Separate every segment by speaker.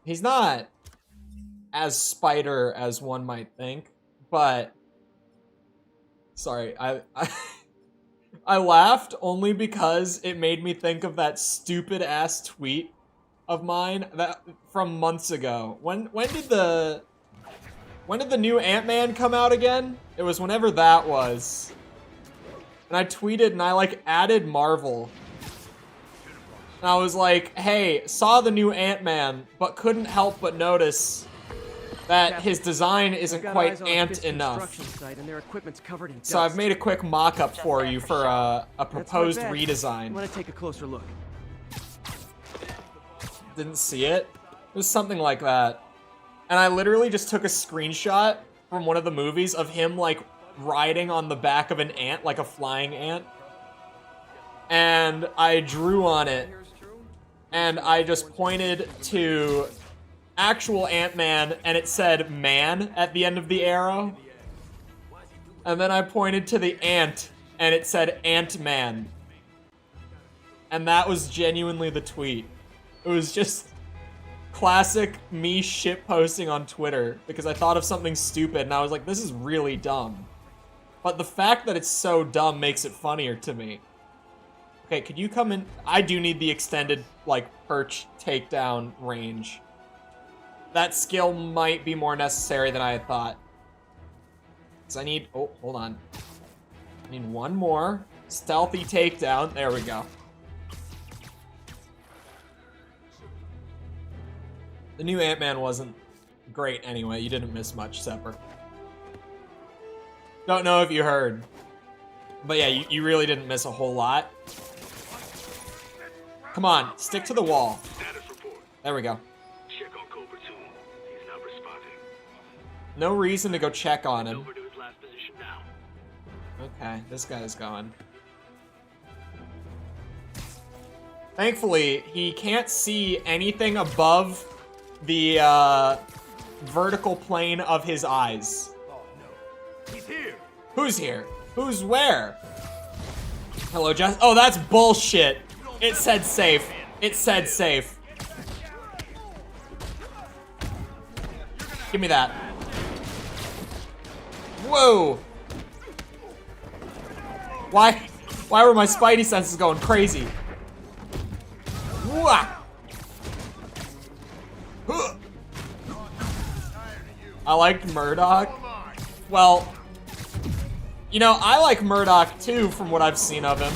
Speaker 1: He's not as spider as one might think, but sorry, I laughed only because it made me think of that stupid ass tweet of mine that from months ago. When did the new Ant-Man come out again? It was whenever that was. And I tweeted and I like added Marvel. And I was like, hey, saw the new Ant-Man, but couldn't help but notice that his design isn't quite ant enough. So I've made a quick mock-up for you for a proposed redesign.
Speaker 2: I'm gonna take a closer look.
Speaker 1: Didn't see it? It was something like that. And I literally just took a screenshot from one of the movies of him like riding on the back of an ant, like a flying ant. And I drew on it. And I just pointed to actual Ant-Man, and it said man at the end of the arrow. And then I pointed to the ant, and it said Ant-Man. And that was genuinely the tweet. It was just classic me shitposting on Twitter because I thought of something stupid, and I was like, this is really dumb. But the fact that it's so dumb makes it funnier to me. Okay, could you come in? I do need the extended, like, perch takedown range. That skill might be more necessary than I had thought. Because I need... Oh, hold on. I need one more stealthy takedown. There we go. The new Ant-Man wasn't great anyway. You didn't miss much, Sepper. Don't know if you heard. But yeah, you really didn't miss a whole lot. Come on, stick to the wall. There we go. No reason to go check on him. Okay, this guy's going. Thankfully, he can't see anything above the vertical plane of his eyes.
Speaker 2: He's here.
Speaker 1: Who's here? Who's where? Hello, Jess. Oh, that's bullshit. It said safe. It said safe. Give me that. Whoa. Why were my spidey senses going crazy? Wah. Huh. I liked Murdoch. Well, you know, I like Murdoch too from what I've seen of him.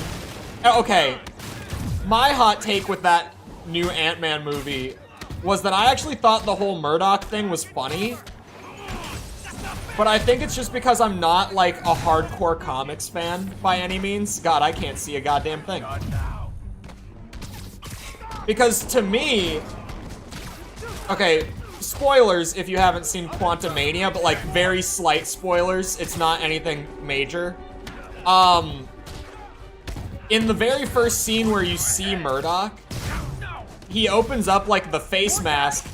Speaker 1: Okay, my hot take with that new Ant-Man movie was that I actually thought the whole Murdoch thing was funny. But I think it's just because I'm not like a hardcore comics fan by any means. God, I can't see a goddamn thing. Because to me, okay, spoilers if you haven't seen Quantumania, but like very slight spoilers. It's not anything major. In the very first scene where you see Murdoch, he opens up like the face mask,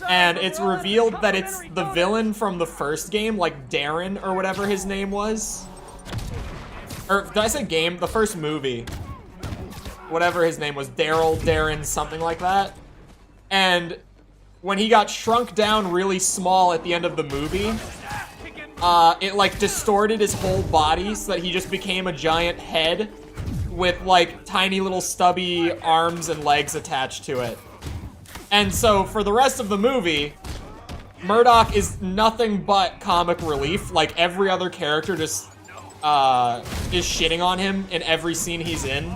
Speaker 1: and it's revealed that it's the villain from the first game, like Darren or whatever his name was. Or did I say game? The first movie. Whatever his name was, Daryl, Darren, something like that. And when he got shrunk down really small at the end of the movie, it like distorted his whole body so that he just became a giant head with like tiny little stubby arms and legs attached to it. And so for the rest of the movie, Murdoch is nothing but comic relief. Like every other character just is shitting on him in every scene he's in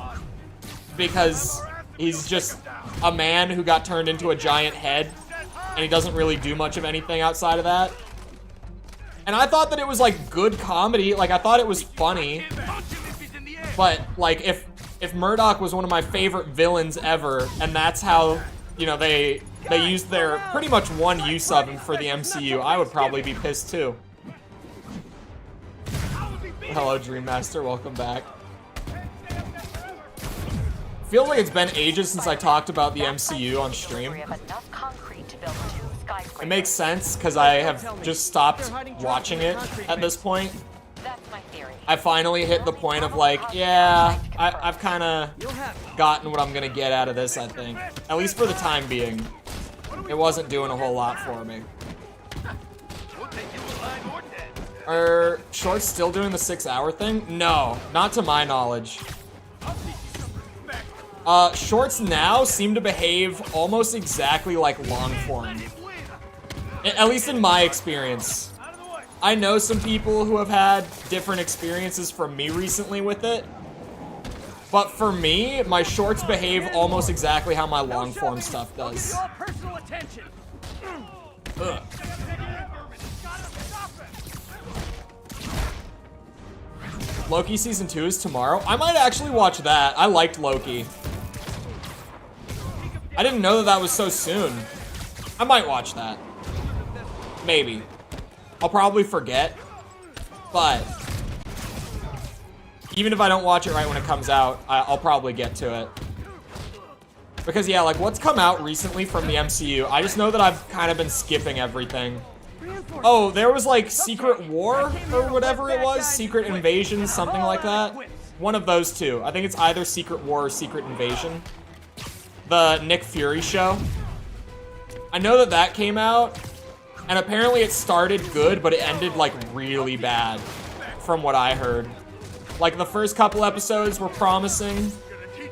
Speaker 1: because he's just a man who got turned into a giant head and he doesn't really do much of anything outside of that. And I thought that it was like good comedy. Like I thought it was funny. But like if Murdoch was one of my favorite villains ever, and that's how, you know, they used their pretty much one use of him for the MCU, I would probably be pissed too. Hello, Dream Master, welcome back. Feels like it's been ages since I talked about the MCU on stream. It makes sense because I have just stopped watching it at this point. I finally hit the point of like, yeah, I've kind of gotten what I'm gonna get out of this, I think. At least for the time being. It wasn't doing a whole lot for me. Are shorts still doing the 6-hour thing? No, not to my knowledge. Shorts now seem to behave almost exactly like long form. At least in my experience. I know some people who have had different experiences from me recently with it. But for me, my shorts behave almost exactly how my long form stuff does. Ugh. Loki season 2 is tomorrow. I might actually watch that. I liked Loki. I didn't know that that was so soon. I might watch that. Maybe. I'll probably forget. But even if I don't watch it right when it comes out, I'll probably get to it. Because yeah, like what's come out recently from the MCU, I just know that I've kind of been skipping everything. Oh, there was like Secret War or whatever it was, Secret Invasion, something like that. One of those two. I think it's either Secret War or Secret Invasion. The Nick Fury show. I know that that came out, and apparently it started good, but it ended like really bad, from what I heard. Like the first couple episodes were promising,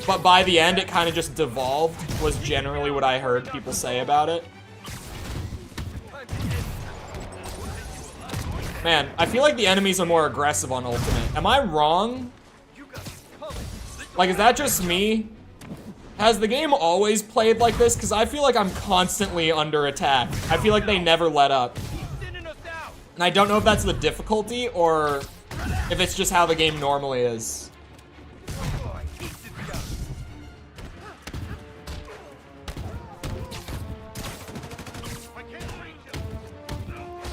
Speaker 1: but by the end it kind of just devolved, was generally what I heard people say about it. Man, I feel like the enemies are more aggressive on Ultimate. Am I wrong? Like, is that just me? Has the game always played like this? Because I feel like I'm constantly under attack. I feel like they never let up. And I don't know if that's the difficulty or if it's just how the game normally is.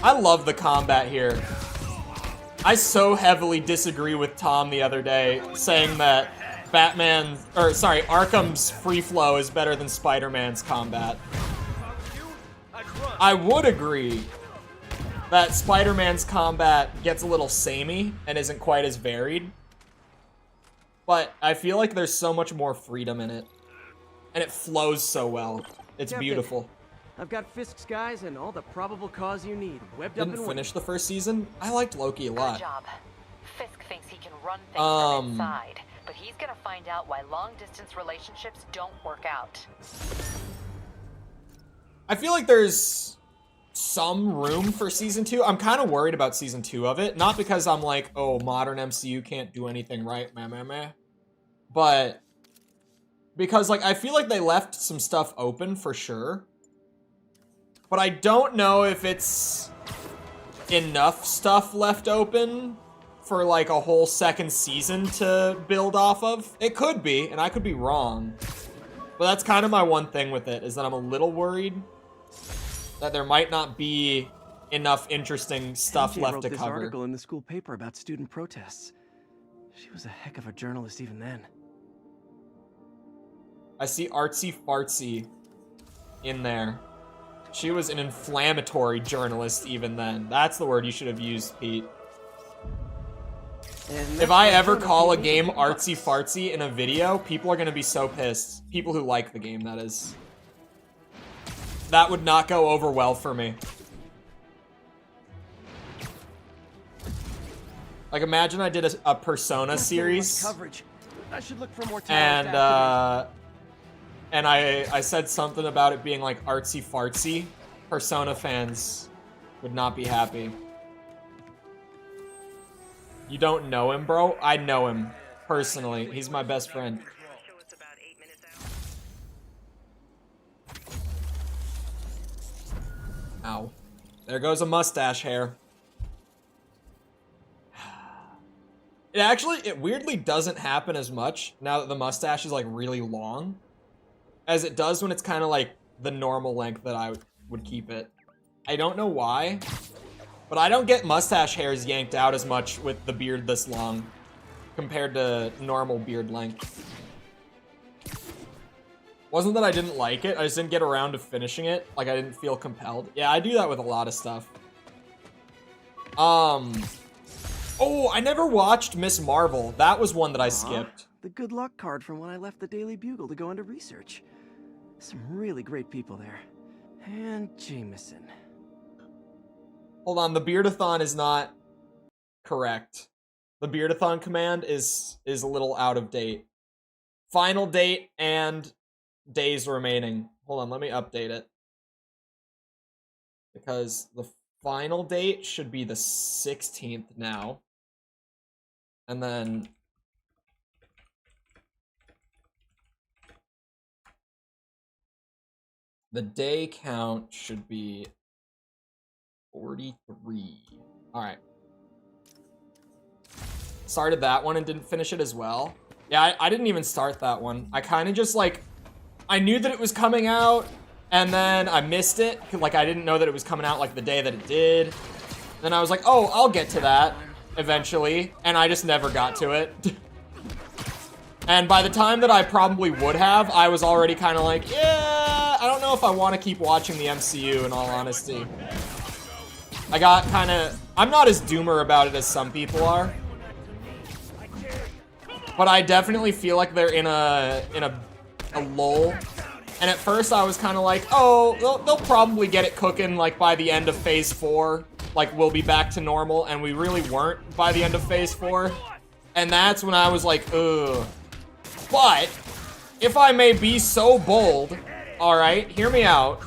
Speaker 1: I love the combat here. I so heavily disagree with Tom the other day, saying that Arkham's free flow is better than Spider-Man's combat. I would agree that Spider-Man's combat gets a little samey and isn't quite as varied. But I feel like there's so much more freedom in it. And it flows so well. It's beautiful.
Speaker 3: I've got Fisk's guys and all the probable cause you need. Webbed up and
Speaker 1: Didn't finish the first season. I liked Loki a lot.
Speaker 4: Good job. Fisk thinks he can run things from inside, but he's gonna find out why long-distance relationships don't work out.
Speaker 1: I feel like there's some room for season 2. I'm kind of worried about season 2 of it. Not because I'm like, oh, modern MCU can't do anything right, meh. But because, like, I feel like they left some stuff open for sure. But I don't know if it's enough stuff left open for like a whole second season to build off of. It could be, and I could be wrong. But that's kind of my one thing with it, is that I'm a little worried that there might not be enough interesting stuff left to
Speaker 3: this
Speaker 1: cover.
Speaker 3: article in the school paper about student protests. She was a heck of a journalist even then.
Speaker 1: I see artsy fartsy in there. She was an inflammatory journalist even then. That's the word you should have used, Pete. If I ever call a game artsy fartsy in a video, people are gonna be so pissed. People who like the game, that is. That would not go over well for me. Like, imagine I did a Persona series.
Speaker 3: I should look for more
Speaker 1: And I said something about it being like artsy fartsy. Persona fans would not be happy. You don't know him, bro? I know him personally. He's my best friend. Ow. There goes a mustache hair. It weirdly doesn't happen as much now that the mustache is like really long as it does when it's kind of like the normal length that I would keep it. I don't know why, but I don't get mustache hairs yanked out as much with the beard this long compared to normal beard length. Wasn't that I didn't like it, I just didn't get around to finishing it. Like, I didn't feel compelled. Yeah, I do that with a lot of stuff. Oh, I never watched Miss Marvel. That was one that I skipped.
Speaker 3: The good luck card from when I left the Daily Bugle to go into research. Some really great people there. And Jameson.
Speaker 1: Hold on, the Beardathon is not correct. The Beardathon command is a little out of date. Final date and days remaining. Hold on, let me update it. Because the final date should be the 16th now. And then the day count should be 43. Alright. Started that one and didn't finish it as well. Yeah, I didn't even start that one. I kind of just like, I knew that it was coming out, and then I missed it. Like, I didn't know that it was coming out like the day that it did. Then I was like, oh, I'll get to that eventually, and I just never got to it. And by the time that I probably would have, I was already kind of like, yeah, I don't know if I want to keep watching the MCU, in all honesty. I got kind of, I'm not as doomer about it as some people are. But I definitely feel like they're in a lull. And at first I was kind of like, oh, they'll probably get it cooking like by the end of phase 4. Like, we'll be back to normal, and we really weren't by the end of phase 4. And that's when I was like, ugh. But, if I may be so bold, alright, hear me out.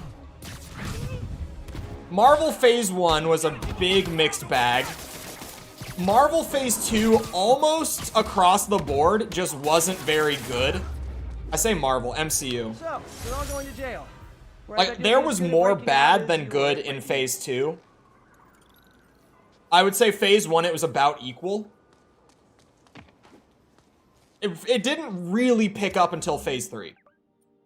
Speaker 1: Marvel Phase 1 was a big mixed bag. Marvel Phase 2, almost across the board, just wasn't very good. I say Marvel, MCU.
Speaker 3: So, we're all going to jail.
Speaker 1: Like, there was more bad than good in Phase 2. I would say Phase 1, it was about equal. It didn't really pick up until Phase 3.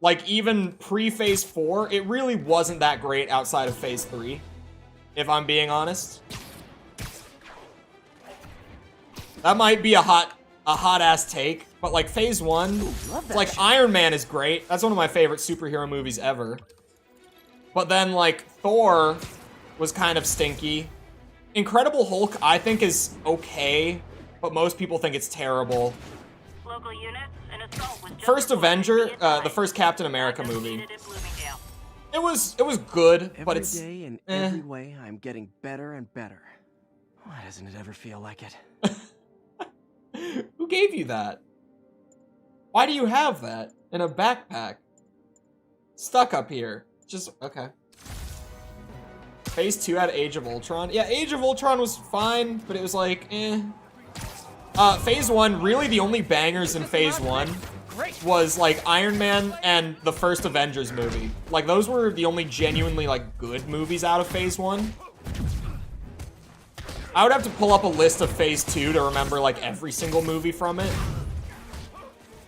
Speaker 1: Like, even pre-Phase 4, it really wasn't that great outside of Phase 3, if I'm being honest. That might be a hot-ass take, but like Phase 1, like Iron Man is great. That's one of my favorite superhero movies ever. But then like Thor was kind of stinky. Incredible Hulk, I think, is okay, but most people think it's terrible.
Speaker 5: Local units, an assault was just
Speaker 1: First
Speaker 5: reported
Speaker 1: Avenger,
Speaker 5: to be advised.
Speaker 1: the first Captain America movie.
Speaker 5: Needed in Bloomingdale.
Speaker 1: It was good, but
Speaker 3: Every
Speaker 1: it's
Speaker 3: day in every way, I'm getting better and better. Why doesn't it ever feel like it?
Speaker 1: Who gave you that? Why do you have that in a backpack? Stuck up here. Just, okay. Phase 2 had Age of Ultron. Yeah, Age of Ultron was fine, but it was like, eh. Phase 1, really the only bangers in Phase 1 was like Iron Man and the first Avengers movie. Like, those were the only genuinely like good movies out of Phase 1. I would have to pull up a list of Phase 2 to remember like every single movie from it.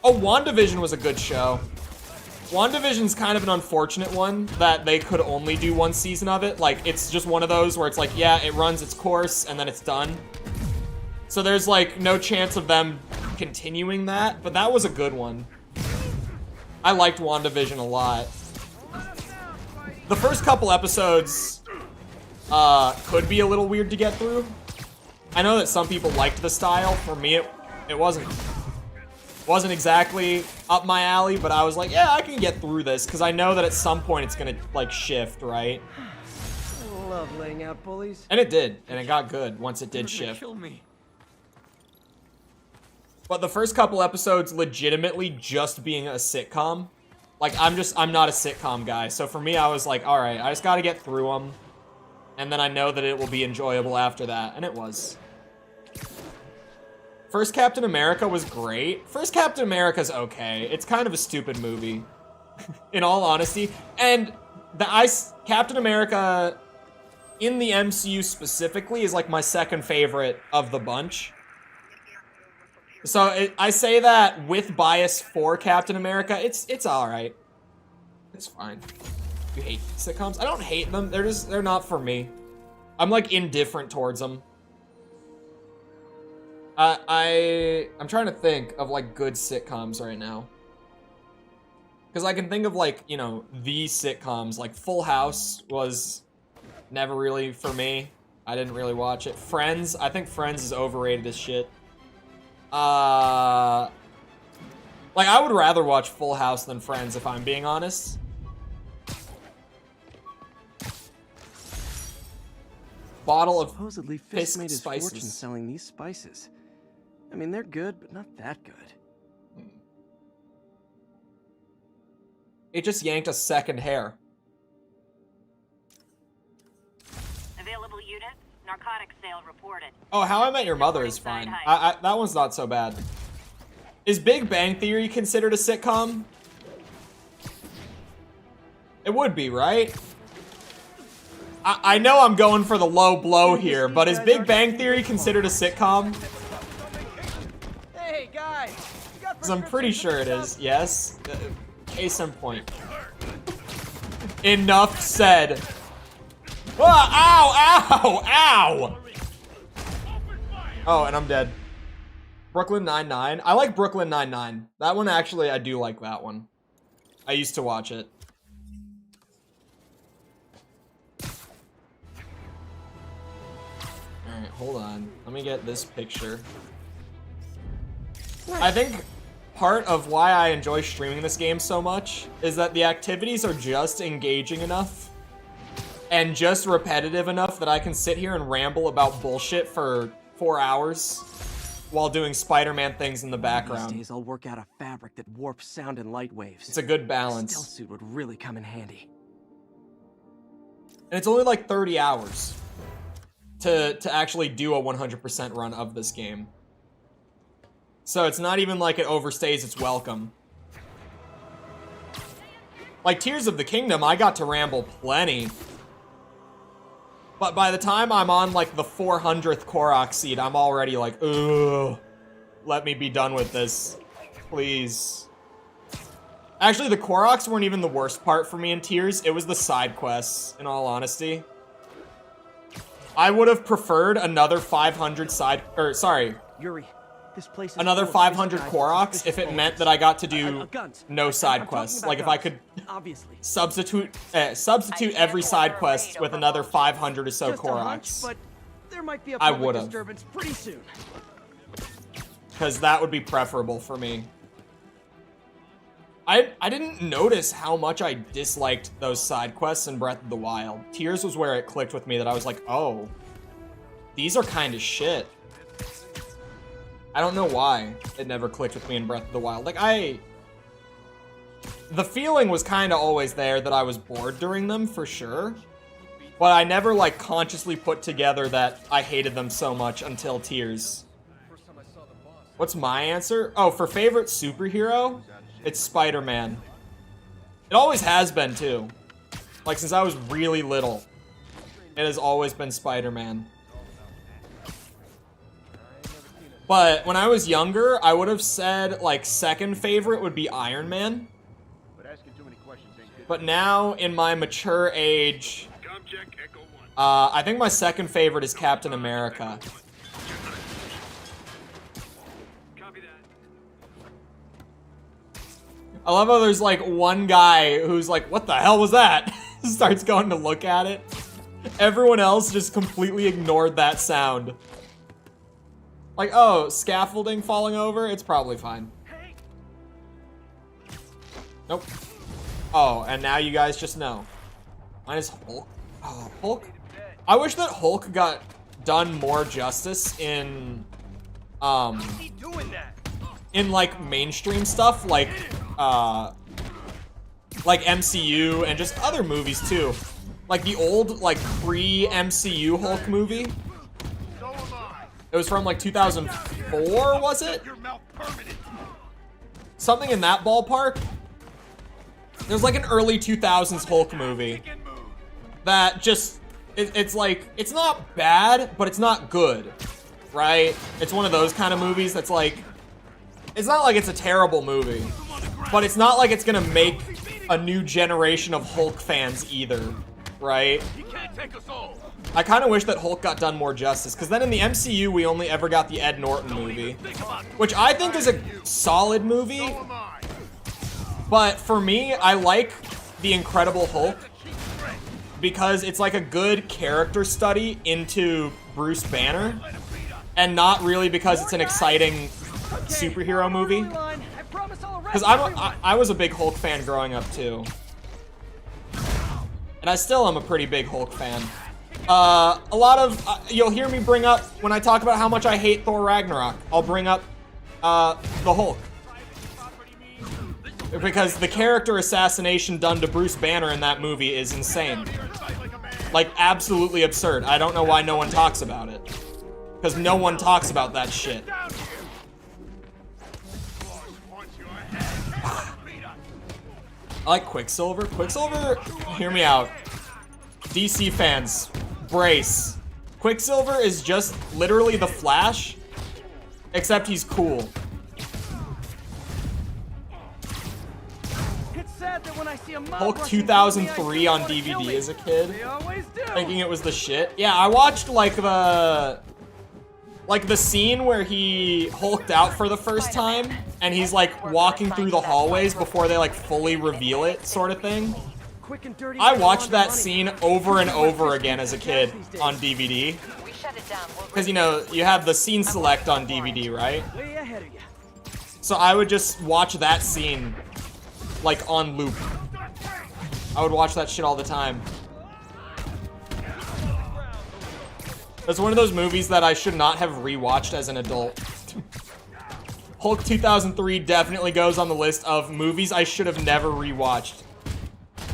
Speaker 1: Oh, WandaVision was a good show. WandaVision's kind of an unfortunate one that they could only do one season of it. Like, it's just one of those where it's like, yeah, it runs its course and then it's done. So there's like no chance of them continuing that, but that was a good one. I liked WandaVision a lot. The first couple episodes could be a little weird to get through. I know that some people liked the style. For me, it wasn't exactly up my alley, but I was like, yeah, I can get through this, because I know that at some point it's gonna like shift, right?
Speaker 3: I love laying out bullies.
Speaker 1: And it did, and it got good once it did shift.
Speaker 2: Kill me.
Speaker 1: But the first couple episodes legitimately just being a sitcom. Like, I'm not a sitcom guy. So for me, I was like, all right, I just got to get through them. And then I know that it will be enjoyable after that. And it was. First Captain America was great. First Captain America's okay. It's kind of a stupid movie, in all honesty. And Captain America in the MCU specifically is like my second favorite of the bunch. So I say that with bias for Captain America. It's all right. It's fine. You hate sitcoms? I don't hate them. They're not for me. I'm like indifferent towards them. I'm trying to think of like good sitcoms right now. Because I can think of like, you know, the sitcoms. Like Full House was never really for me. I didn't really watch it. Friends, I think Friends is overrated as shit. Like, I would rather watch Full House than Friends, if I'm being honest. bottle of
Speaker 3: Supposedly, Fisk
Speaker 1: Fisk
Speaker 3: made his
Speaker 1: spices.
Speaker 3: fortune selling these spices. I mean, they're good, but not that good.
Speaker 1: It just yanked a second hair.
Speaker 5: Available units, narcotics sale reported.
Speaker 1: Oh, How I Met Your Mother is fine. That one's not so bad. Is Big Bang Theory considered a sitcom? It would be, right? I know I'm going for the low blow here, but is Big Bang Theory considered a sitcom?
Speaker 3: Hey, guys!
Speaker 1: Because I'm pretty sure it is, yes. Case in point. Enough said. Ah, ow, ow, ow! Oh, and I'm dead. Brooklyn Nine-Nine. I like Brooklyn Nine-Nine. That one, actually, I do like that one. I used to watch it. Alright, hold on. Let me get this picture. I think part of why I enjoy streaming this game so much is that the activities are just engaging enough and just repetitive enough that I can sit here and ramble about bullshit for 4 hours while doing Spider-Man things in the background.
Speaker 3: These days I'll work out a fabric that warps sound and light waves.
Speaker 1: It's a good balance.
Speaker 3: Stealth suit would really come in handy.
Speaker 1: And it's only like 30 hours to actually do a 100% run of this game. So it's not even like it overstays its welcome. Like Tears of the Kingdom, I got to ramble plenty. But by the time I'm on like the 400th Korok seed, I'm already like, ugh, let me be done with this, please. Actually, the Koroks weren't even the worst part for me in Tears. It was the side quests, in all honesty. I would have preferred another 500
Speaker 3: Yuri, this place is
Speaker 1: another
Speaker 3: full of
Speaker 1: 500
Speaker 3: disguised
Speaker 1: Koroks if it
Speaker 3: suspicious
Speaker 1: meant that I got to do
Speaker 3: guns.
Speaker 1: no
Speaker 3: I'm
Speaker 1: side
Speaker 3: talking
Speaker 1: quests.
Speaker 3: about
Speaker 1: Like if I
Speaker 3: guns,
Speaker 1: could
Speaker 3: obviously.
Speaker 1: substitute every side quest with another 500 or so
Speaker 3: Just a hunch,
Speaker 1: Koroks.
Speaker 3: but there might be a
Speaker 1: I
Speaker 3: public
Speaker 1: would've.
Speaker 3: disturbance pretty soon.
Speaker 1: Because that would be preferable for me. I didn't notice how much I disliked those side quests in Breath of the Wild. Tears was where it clicked with me that I was like, oh, these are kind of shit. I don't know why it never clicked with me in Breath of the Wild. Like, the feeling was kind of always there that I was bored during them, for sure. But I never, like, consciously put together that I hated them so much until Tears. What's my answer? Oh, for favorite superhero, it's Spider-Man. It always has been, too. Like, since I was really little, it has always been Spider-Man. But when I was younger, I would have said, like, second favorite would be Iron Man. But now, in my mature age, I think my second favorite is Captain America. I love how there's, like, one guy who's like, what the hell was that? Starts going to look at it. Everyone else just completely ignored that sound. Like, oh, scaffolding falling over? It's probably fine. Nope. Oh, and now you guys just know. Mine is Hulk. Oh, Hulk. I wish that Hulk got done more justice in like mainstream stuff, like MCU and just other movies too. Like the old, like pre-MCU Hulk movie. It was from like 2004, was it? Something in that ballpark. There's like an early 2000s Hulk movie that just, it's like, it's not bad, but it's not good, right? It's one of those kind of movies that's like, it's not like it's a terrible movie, but it's not like it's gonna make a new generation of Hulk fans either, right? I kind of wish that Hulk got done more justice, because then in the MCU, we only ever got the Ed Norton movie, which I think is a solid movie, but for me, I like The Incredible Hulk, because it's like a good character study into Bruce Banner, and not really because it's an exciting superhero movie. Because I was a big Hulk fan growing up too. And I still am a pretty big Hulk fan. A lot of, you'll hear me bring up, when I talk about how much I hate Thor Ragnarok, I'll bring up, the Hulk. Because the character assassination done to Bruce Banner in that movie is insane. Like, absolutely absurd. I don't know why no one talks about it. Because no one talks about that shit. I like Quicksilver. Quicksilver, hear me out. DC fans, brace. Quicksilver is just literally the Flash, except he's cool. Hulk 2003 on DVD as a kid, thinking it was the shit. Yeah, I watched like the scene where he hulked out for the first time, and he's like walking through the hallways before they like fully reveal it, sort of thing. I watched that scene over and over again as a kid on DVD. Because, you know, you have the scene select on DVD, right? So I would just watch that scene, like, on loop. I would watch that shit all the time. It's one of those movies that I should not have rewatched as an adult. Hulk 2003 definitely goes on the list of movies I should have never rewatched.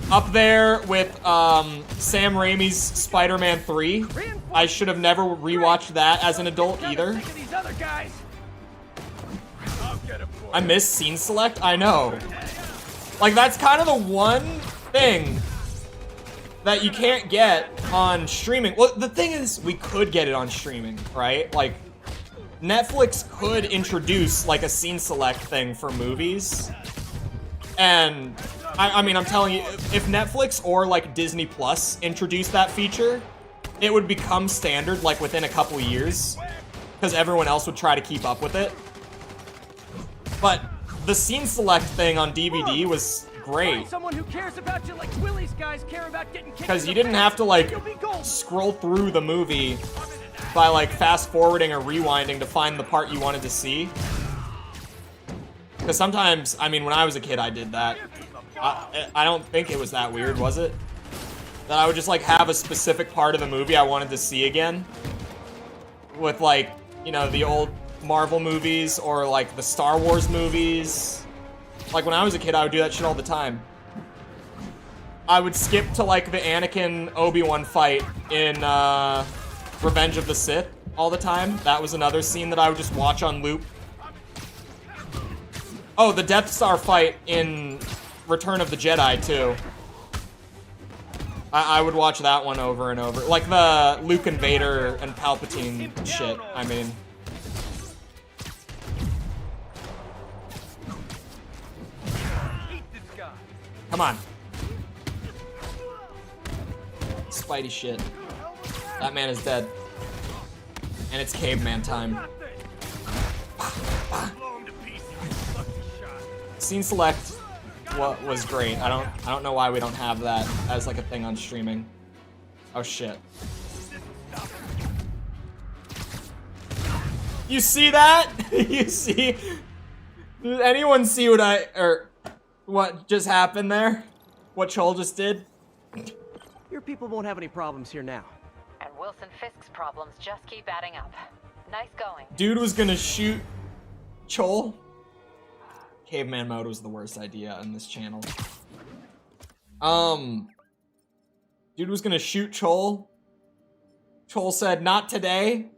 Speaker 1: Up there with Sam Raimi's Spider-Man 3. I should have never rewatched that as an adult either. I miss scene select? I know. Like, that's kind of the one thing that you can't get on streaming. Well, the thing is, we could get it on streaming, right? Like, Netflix could introduce, like, a scene select thing for movies. And, I mean, I'm telling you, if Netflix or, like, Disney Plus introduced that feature, it would become standard, like, within a couple years. Because everyone else would try to keep up with it. But the scene select thing on DVD was great. Because you didn't have to, like, scroll through the movie by, like, fast forwarding or rewinding to find the part you wanted to see. Because sometimes, I mean, when I was a kid, I did that. I don't think it was that weird, was it? That I would just, like, have a specific part of the movie I wanted to see again. With, like, you know, the old Marvel movies or, like, the Star Wars movies. Like, when I was a kid, I would do that shit all the time. I would skip to, like, the Anakin Obi-Wan fight in Revenge of the Sith all the time. That was another scene that I would just watch on loop. Oh, the Death Star fight in Return of the Jedi, too. I would watch that one over and over. Like the Luke and Vader and Palpatine shit, I mean. Come on. Spidey shit. That man is dead. And it's caveman time. Scene select was great. I don't know why we don't have that as like a thing on streaming. Oh shit. You see that? You see? Did anyone see what just happened there? What Chole just did?
Speaker 3: Your people won't have any problems here now.
Speaker 4: And Wilson Fisk's problems just keep adding up. Nice going.
Speaker 1: Dude was gonna shoot Chole. Caveman mode was the worst idea on this channel. Dude was gonna shoot Chole. Chole said, "Not today,"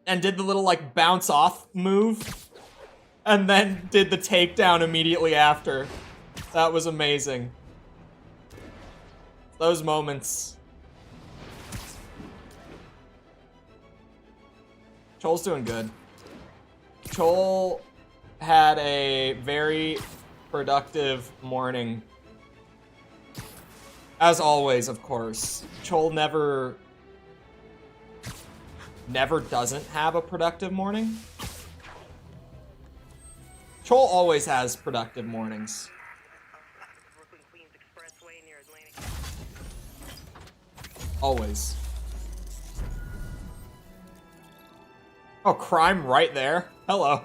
Speaker 1: and did the little, like, bounce off move. And then did the takedown immediately after. That was amazing. Those moments. Chole's doing good. Chole had a very productive morning. As always, of course. Chole never doesn't have a productive morning. Chole always has productive mornings. Always. Oh, crime right there. Hello.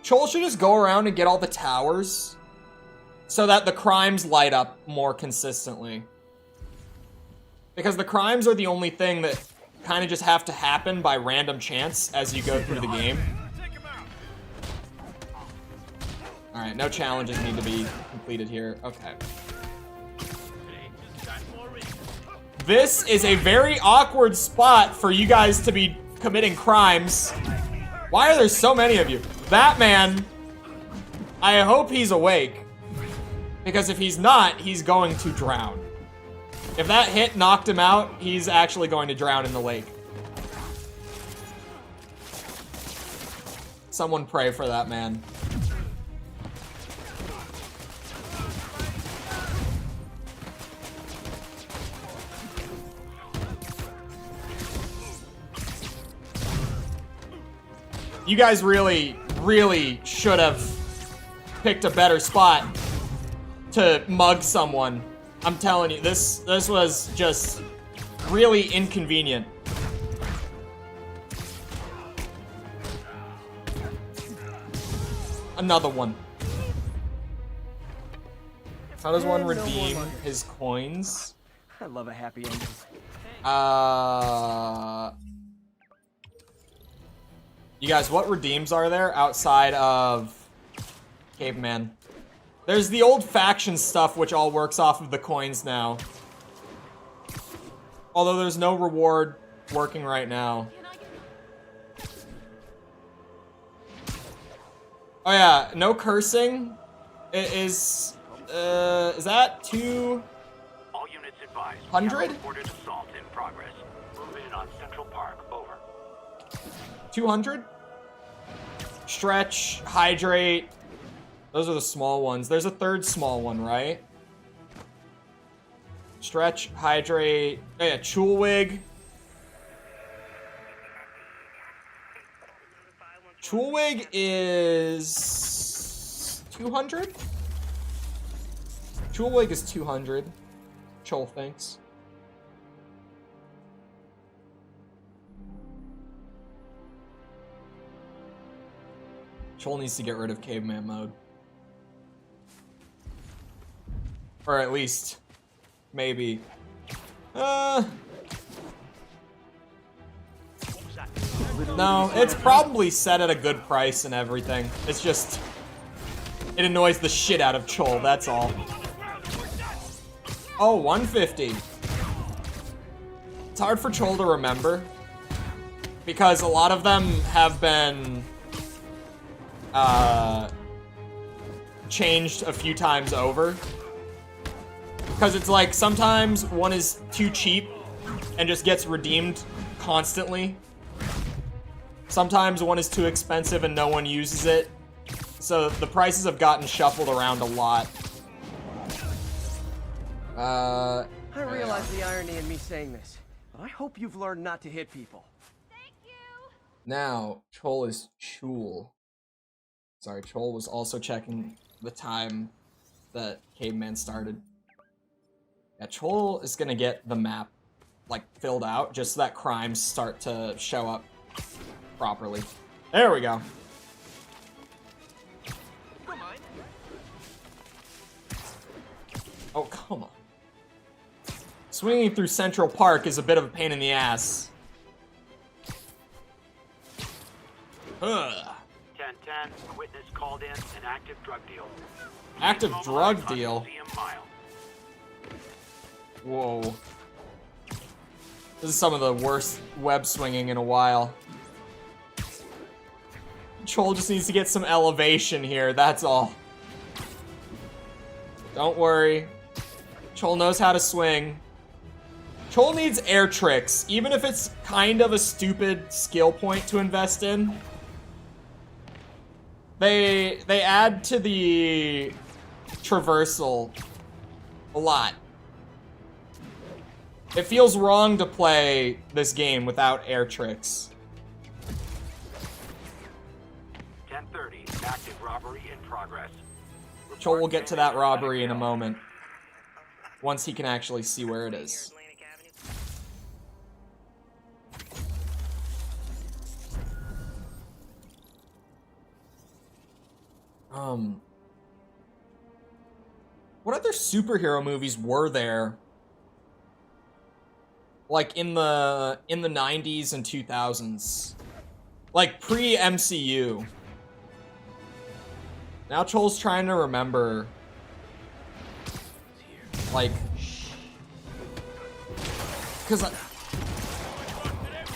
Speaker 1: Chole should just go around and get all the towers so that the crimes light up more consistently. Because the crimes are the only thing that kind of just have to happen by random chance as you go through the game. Alright, no challenges need to be completed here. Okay. This is a very awkward spot for you guys to be committing crimes. Why are there so many of you? That man, I hope he's awake. Because if he's not, he's going to drown. If that hit knocked him out, he's actually going to drown in the lake. Someone pray for that man. You guys really, really should have picked a better spot to mug someone. I'm telling you, this was just really inconvenient. Another one. How does one redeem his coins?
Speaker 3: I love a happy ending.
Speaker 1: You guys, what redeems are there outside of Caveman? There's the old faction stuff, which all works off of the coins now. Although there's no reward working right now. Oh yeah, no cursing. It is that 200?
Speaker 2: All units advised.
Speaker 1: 100?
Speaker 2: Assault in progress. Move in on Central Park. Over.
Speaker 1: 200? Stretch, hydrate. Those are the small ones. There's a third small one, right? Stretch, hydrate. Oh yeah, Chole. Chole is 200? Chole is 200. Chole thinks. Chole needs to get rid of caveman mode. Or at least, maybe. No, it's probably set at a good price and everything. It's just, it annoys the shit out of Chole, that's all. Oh, 150. It's hard for Chole to remember, because a lot of them have been changed a few times over. Because it's like, sometimes one is too cheap and just gets redeemed constantly. Sometimes one is too expensive and no one uses it. So the prices have gotten shuffled around a lot.
Speaker 3: I realize the irony in me saying this, but I hope you've learned not to hit people.
Speaker 1: Now, Chole is Chule. Sorry, Chole was also checking the time that Caveman started. Yeah, Chole is gonna get the map, like, filled out, just so that crimes start to show up properly. There we go. Oh, come on. Swinging through Central Park is a bit of a pain in the ass. Ugh.
Speaker 2: 10-10, witness called in an active drug deal.
Speaker 1: Active drug deal?
Speaker 2: Mile.
Speaker 1: Whoa. This is some of the worst web swinging in a while. Chole just needs to get some elevation here, that's all. Don't worry. Chole knows how to swing. Chole needs air tricks, even if it's kind of a stupid skill point to invest in. They add to the traversal a lot. It feels wrong to play this game without air tricks.
Speaker 2: 10:30, active robbery in progress.
Speaker 1: Chole will get to that robbery in a moment. Once he can actually see where it is. What other superhero movies were there? like in the 90s and 2000s. Like pre-MCU. Now Chole's trying to remember, like, because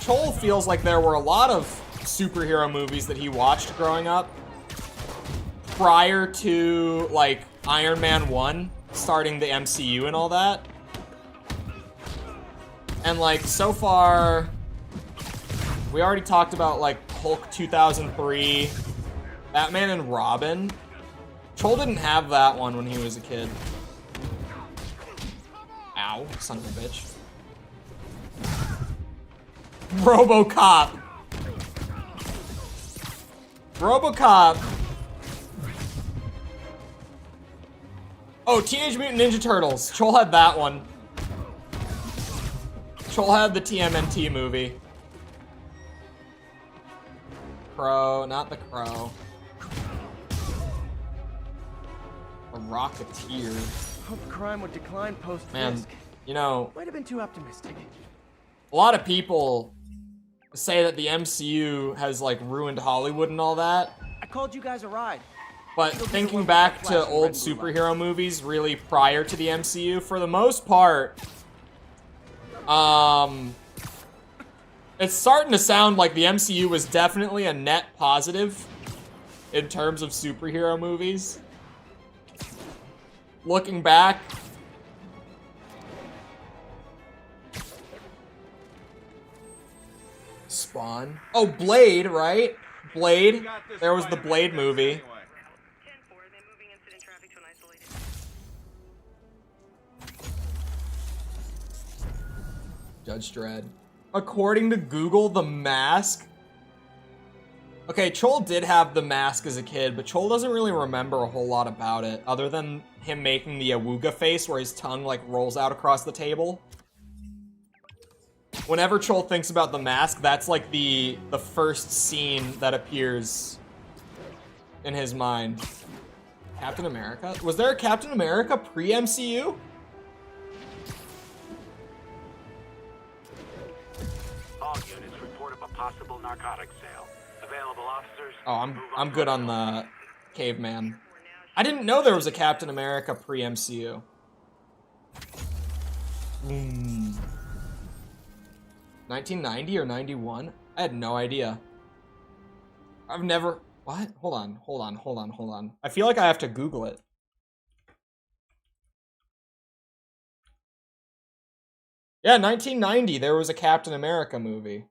Speaker 1: Chole feels like there were a lot of superhero movies that he watched growing up prior to, like, Iron Man 1 starting the MCU and all that. And, like, so far, we already talked about, like, Hulk 2003, Batman and Robin. Chole didn't have that one when he was a kid. Ow, son of a bitch. RoboCop. RoboCop. Oh, Teenage Mutant Ninja Turtles. Chole had that one. Chole had the TMNT movie. Crow, not the Crow. A Rocketeer.
Speaker 3: Hope crime would decline post-Fisk.
Speaker 1: Man, you know,
Speaker 3: Might have been too optimistic.
Speaker 1: a lot of people say that the MCU has, like, ruined Hollywood and all that.
Speaker 3: I called you guys a ride.
Speaker 1: But thinking back to old superhero movies really prior to the MCU, for the most part, it's starting to sound like the MCU was definitely a net positive in terms of superhero movies. Looking back, Spawn. Oh, Blade, right? Blade. There was the Blade movie.
Speaker 5: 10-4, then moving incident traffic to an isolated.
Speaker 1: Judge Dredd. According to Google, The Mask. Okay, Chole did have The Mask as a kid, but Chole doesn't really remember a whole lot about it, other than him making the awooga face where his tongue, like, rolls out across the table. Whenever Chole thinks about The Mask, that's, like, the first scene that appears in his mind. Captain America? Was there a Captain America pre-MCU?
Speaker 2: All units report of a possible narcotics sale. Available officers.
Speaker 1: Oh, I'm good on the caveman. I didn't know there was a Captain America pre-MCU. 1990 or 91? I had no idea. I've never... What? Hold on. I feel like I have to Google it. Yeah, 1990, there was a Captain America movie.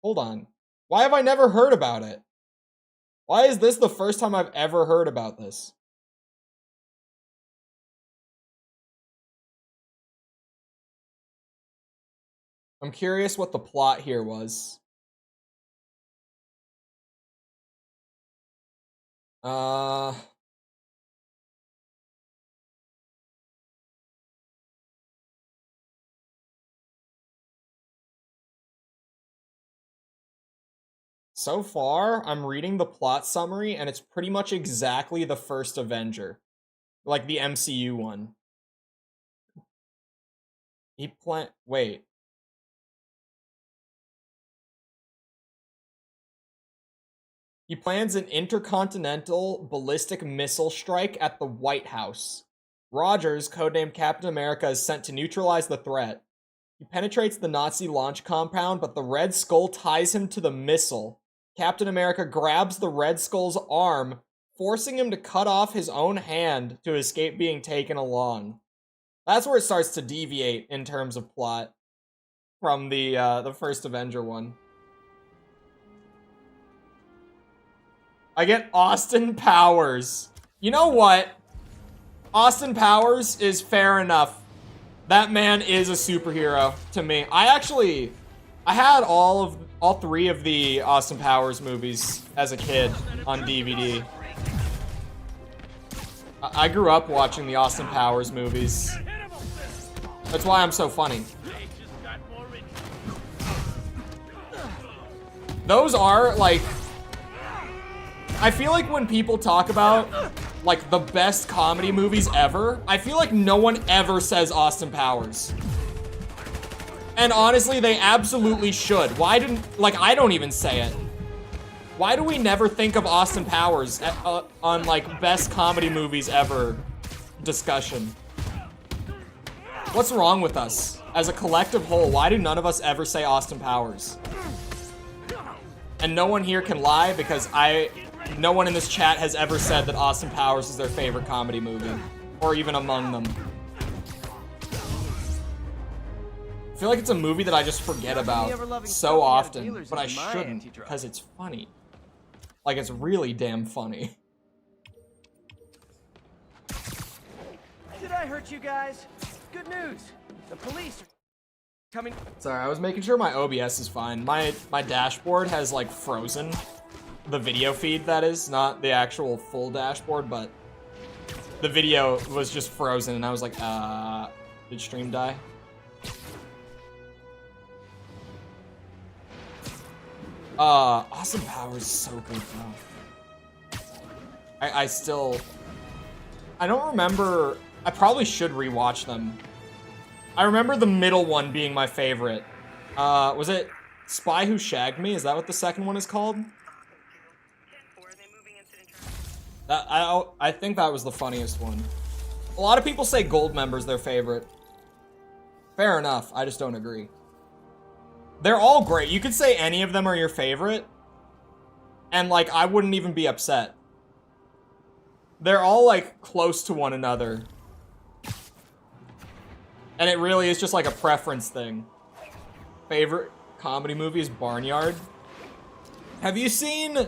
Speaker 1: Hold on. Why have I never heard about it? Why is this the first time I've ever heard about this? I'm curious what the plot here was. So far, I'm reading the plot summary, and it's pretty much exactly the first Avenger. Like, the MCU one. Wait. He plans an intercontinental ballistic missile strike at the White House. Rogers, codenamed Captain America, is sent to neutralize the threat. He penetrates the Nazi launch compound, but the Red Skull ties him to the missile. Captain America grabs the Red Skull's arm, forcing him to cut off his own hand to escape being taken along. That's where it starts to deviate in terms of plot from the first Avenger one. I get Austin Powers. You know what? Austin Powers is fair enough. That man is a superhero to me. I had all three of the Austin Powers movies as a kid on DVD. I grew up watching the Austin Powers movies. That's why I'm so funny. Those are, like... I feel like when people talk about, like, the best comedy movies ever, I feel like no one ever says Austin Powers. And honestly, they absolutely should. Why didn't, like, I don't even say it. Why do we never think of Austin Powers on, like, best comedy movies ever discussion? What's wrong with us? As a collective whole, why do none of us ever say Austin Powers? And no one here can lie because no one in this chat has ever said that Austin Powers is their favorite comedy movie. Or even among them. I feel like it's a movie that I just forget about so often, but I shouldn't because it's funny. Like, it's really damn funny.
Speaker 3: Did I hurt you guys? Good news. The police are coming.
Speaker 1: Sorry, I was making sure my OBS is fine. My dashboard has, like, frozen. The video feed, that is. Not the actual full dashboard, but the video was just frozen, and I was like, did stream die? Austin Powers is so good, though. I don't remember. I probably should rewatch them. I remember the middle one being my favorite. Was it Spy Who Shagged Me? Is that what the second one is called? I think that was the funniest one. A lot of people say Goldmember's their favorite. Fair enough, I just don't agree. They're all great. You could say any of them are your favorite, and, like, I wouldn't even be upset. They're all, like, close to one another. And it really is just, like, a preference thing. Favorite comedy movie is Barnyard. Have you seen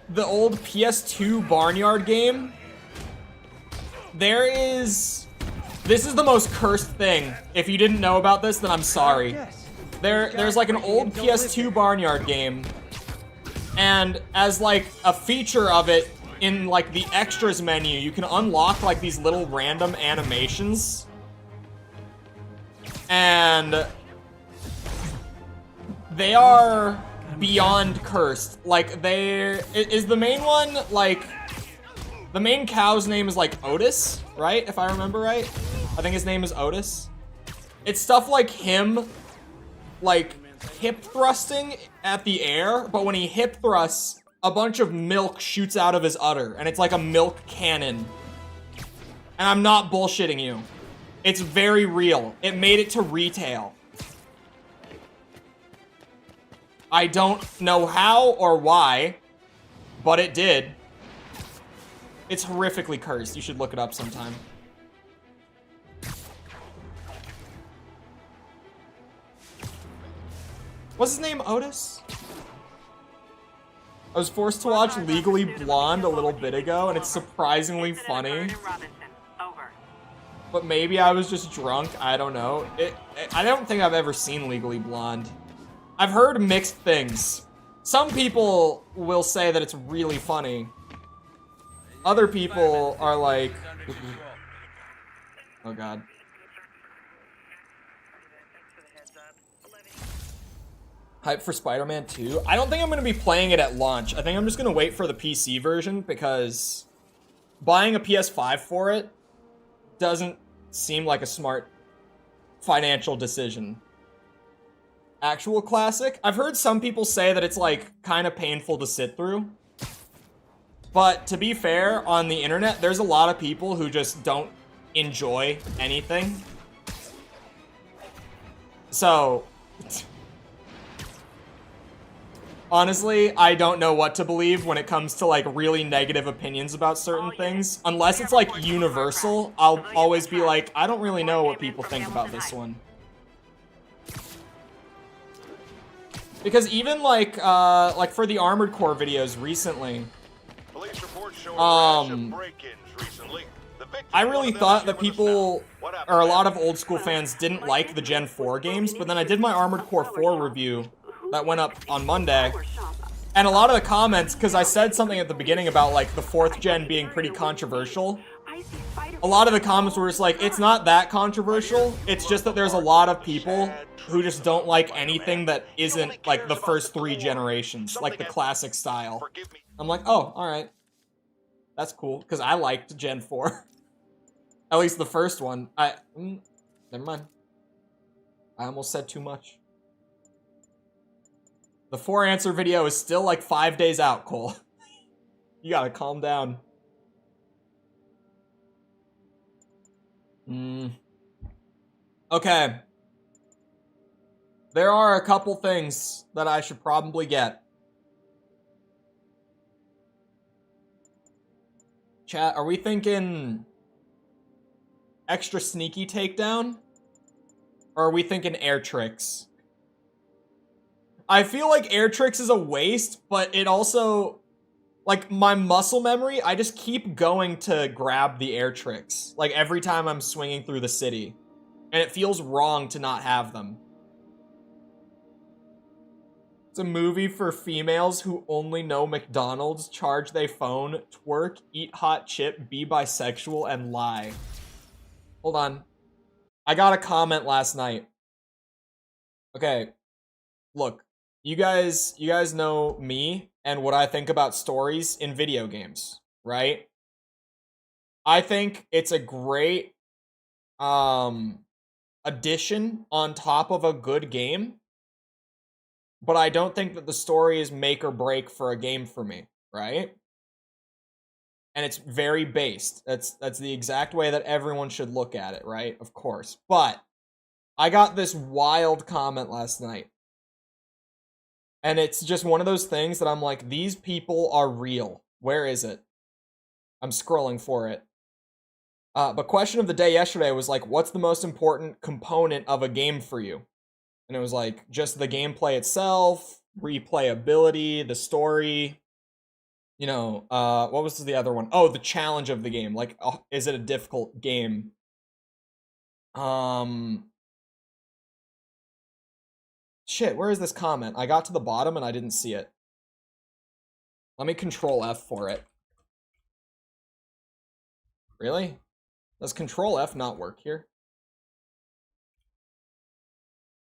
Speaker 1: the old PS2 Barnyard game? This is the most cursed thing. If you didn't know about this, then I'm sorry. There's like an old PS2 Barnyard game, and as like a feature of it, in like the extras menu, you can unlock like these little random animations. And they are beyond cursed. Like, is the main one, like, the main cow's name is like Otis, right? If I remember right. I think his name is Otis. It's stuff like him, like, hip thrusting at the air, but when he hip thrusts, a bunch of milk shoots out of his udder, and it's like a milk cannon. And I'm not bullshitting you. It's very real. It made it to retail. I don't know how or why, but it did. It's horrifically cursed. You should look it up sometime. What's his name? Otis? I was forced to watch Legally Blonde a little bit ago, and it's surprisingly funny. But maybe I was just drunk. I don't know. I don't think I've ever seen Legally Blonde. I've heard mixed things. Some people will say that it's really funny. Other people are like... Oh god. Hype for Spider-Man 2? I don't think I'm going to be playing it at launch. I think I'm just going to wait for the PC version, because buying a PS5 for it doesn't seem like a smart financial decision. Actual classic? I've heard some people say that it's, like, kind of painful to sit through. But to be fair, on the internet, there's a lot of people who just don't enjoy anything. So... honestly, I don't know what to believe when it comes to, like, really negative opinions about certain things. Unless it's, like, universal, I'll always be like, I don't really know what people think about this one. Because even, like for the Armored Core videos recently, I really thought that people, or a lot of old school fans, didn't like the Gen 4 games, but then I did my Armored Core 4 review that went up on Monday, and a lot of the comments, because I said something at the beginning about, like, the 4th gen being pretty controversial, a lot of the comments were just like, it's not that controversial, it's just that there's a lot of people who just don't like anything that isn't, like, the first 3 generations, like the classic style. I'm like, oh, alright. That's cool, because I liked Gen 4. At least the first one. Never mind. I almost said too much. The 4 answer video is still like 5 days out, Cole. You gotta calm down. Okay. There are a couple things that I should probably get. Chat, are we thinking extra sneaky takedown? Or are we thinking air tricks? I feel like air tricks is a waste, but it also, like, my muscle memory, I just keep going to grab the air tricks. Like, every time I'm swinging through the city. And it feels wrong to not have them. It's a movie for females who only know McDonald's, charge they phone, twerk, eat hot chip, be bisexual, and lie. Hold on. I got a comment last night. Okay. Look, you guys know me and what I think about stories in video games, right? I think it's a great addition on top of a good game. But I don't think that the story is make or break for a game for me, right? And it's very based. That's the exact way that everyone should look at it, right? Of course. But I got this wild comment last night. And it's just one of those things that I'm like, these people are real. Where is it? I'm scrolling for it. But question of the day yesterday was like, what's the most important component of a game for you? And it was like, just the gameplay itself, replayability, the story, you know, what was the other one? Oh, the challenge of the game. Like, is it a difficult game? Shit, where is this comment? I got to the bottom and I didn't see it. Let me control F for it. Really? Does control F not work here?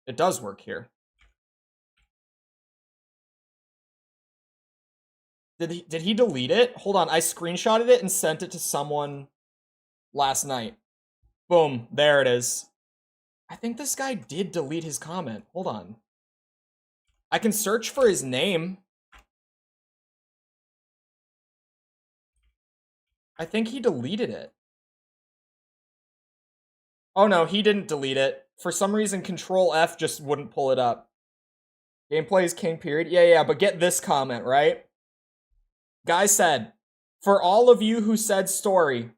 Speaker 1: It does work here. Did he delete it? Hold on, I screenshotted it and sent it to someone last night. Boom, there it is. I think this guy did delete his comment. Hold on. I can search for his name. I think he deleted it. Oh no, he didn't delete it. For some reason, Control F just wouldn't pull it up. Gameplay is king, period. Yeah, but get this comment, right? Guy said, for all of you who said story,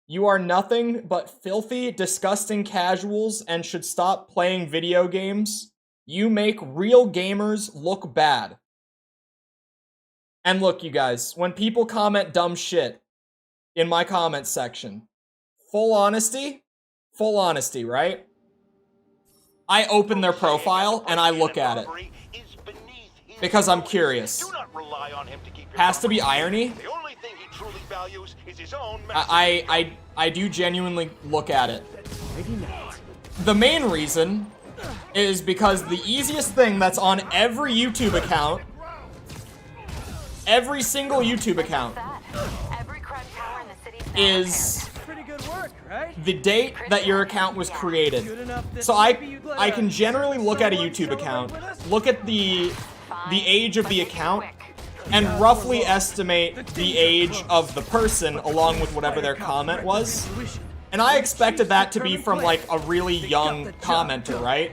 Speaker 1: you are nothing but filthy, disgusting casuals and should stop playing video games. You make real gamers look bad. And look, you guys, when people comment dumb shit in my comment section, full honesty, right? I open their profile and I look at it because I'm curious. Has to be irony. I do genuinely look at it. The main reason is because the easiest thing that's on every YouTube account, every single YouTube account, is the date that your account was created. So I can generally look at a YouTube account, look at the age of the account, and roughly estimate the age of the person along with whatever their comment was. And I expected that to be from like a really young commenter, right?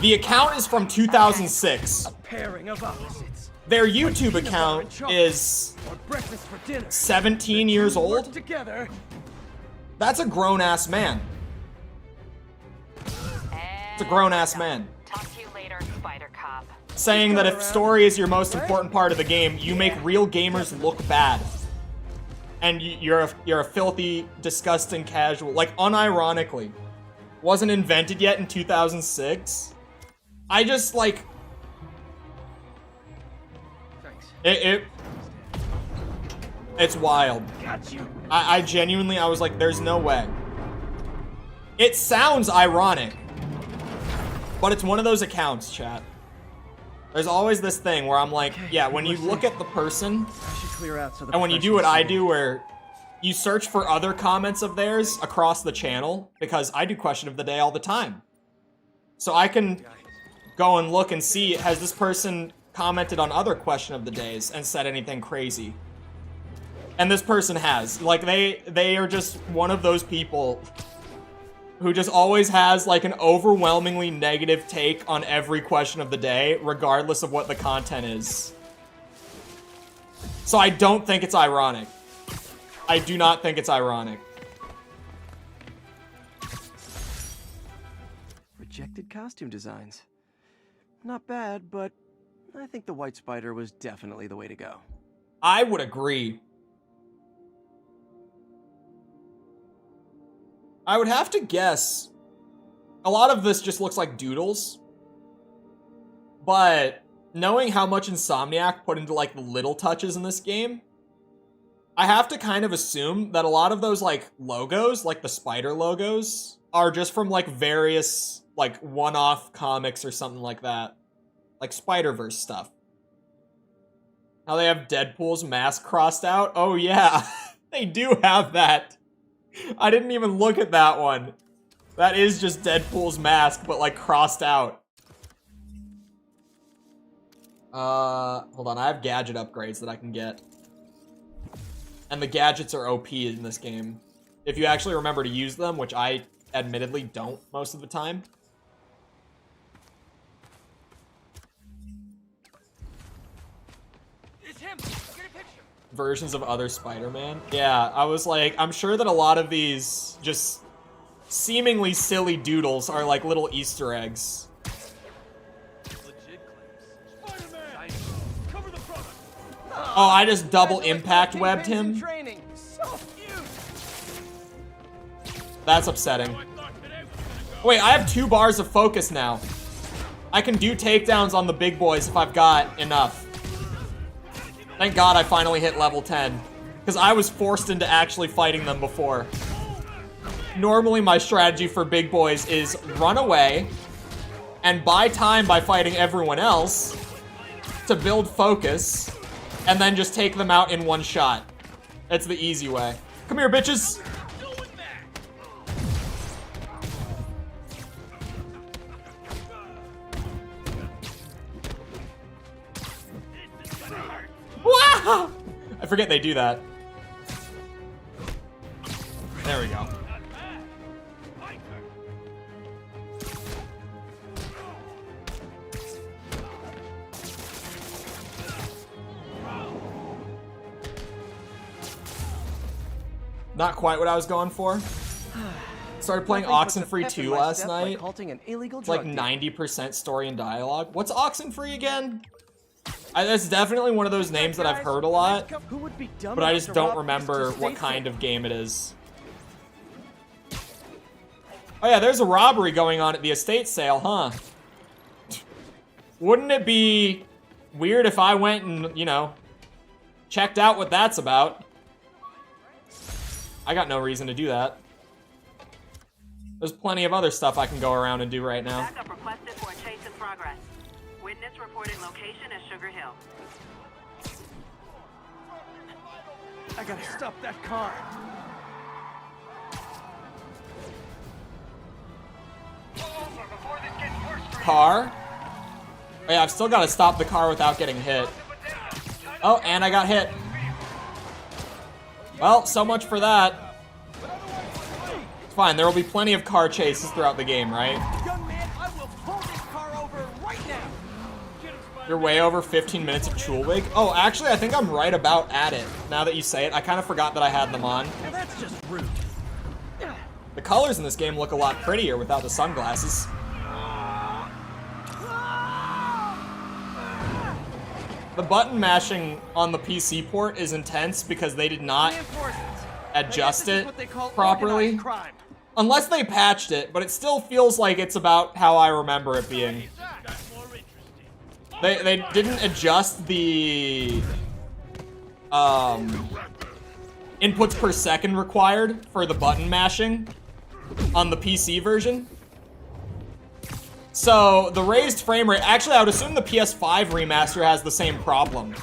Speaker 1: The account is from 2006. Their YouTube account is 17 years old. That's a grown-ass man. It's a grown-ass man.
Speaker 4: Talk to you later, Spider Cop.
Speaker 1: Saying that if story is your most important part of the game, you make real gamers look bad. And you're a filthy, disgusting casual. Like, unironically. Wasn't invented yet in 2006. I just, like... It's wild. I genuinely, I was like, there's no way. It sounds ironic. But it's one of those accounts, chat. There's always this thing where I'm like, yeah, when you look at the person, and when you do what I do, where you search for other comments of theirs across the channel, because I do question of the day all the time. So I can go and look and see, has this person commented on other question of the days and said anything crazy? And this person has. Like, they are just one of those people who just always has, like, an overwhelmingly negative take on every question of the day, regardless of what the content is. So I don't think it's ironic. I do not think it's ironic.
Speaker 3: Rejected costume designs. Not bad, but I think the white spider was definitely the way to go.
Speaker 1: I would agree. I would have to guess. A lot of this just looks like doodles. But knowing how much Insomniac put into, like, the little touches in this game, I have to kind of assume that a lot of those, like, logos, like the spider logos, are just from, like, various, like, one-off comics or something like that. Like Spider-Verse stuff. How they have Deadpool's mask crossed out? Oh, yeah. They do have that. I didn't even look at that one. That is just Deadpool's mask, but, like, crossed out. Hold on. I have gadget upgrades that I can get. And the gadgets are OP in this game. If you actually remember to use them, which I admittedly don't most of the time.
Speaker 3: It's him! Get a picture!
Speaker 1: Versions of other Spider-Man. Yeah, I was like, I'm sure that a lot of these just seemingly silly doodles are like little Easter eggs. Oh, I just double impact webbed him. That's upsetting. Wait, I have 2 bars of focus now. I can do takedowns on the big boys if I've got enough. Thank God I finally hit level 10. Because I was forced into actually fighting them before. Normally my strategy for big boys is run away and buy time by fighting everyone else to build focus and then just take them out in one shot. That's the easy way. Come here, bitches! Wah! I forget they do that. There we go. Not quite what I was going for. Started playing Oxenfree 2 last night. It's like 90% story and dialogue. What's Oxenfree again? That's definitely one of those names that I've heard a lot, but I just don't remember what kind of game it is. Oh yeah, there's a robbery going on at the estate sale, huh? Wouldn't it be weird if I went and, you know, checked out what that's about? I got no reason to do that. There's plenty of other stuff I can go around and do right now.
Speaker 5: Backup requested for a chase in progress. Witness reported location as Sugar Hill.
Speaker 3: I gotta stop that car.
Speaker 1: Car? Oh yeah, I've still got to stop the car without getting hit. Oh, and I got hit. Well, so much for that. It's fine, there will be plenty of car chases throughout the game, right?
Speaker 3: Young man, I will pull this car over right now.
Speaker 1: You're way over 15 minutes of Chole. Oh, actually, I think I'm right about at it. Now that you say it, I kind of forgot that I had them on.
Speaker 3: Now that's just rude.
Speaker 1: The colors in this game look a lot prettier without the sunglasses. The button mashing on the PC port is intense because they did not adjust it properly. Unless they patched it, but it still feels like it's about how I remember it being. They didn't adjust the inputs per second required for the button mashing on the PC version. So the raised frame rate, actually I would assume the PS5 remaster has the same problem.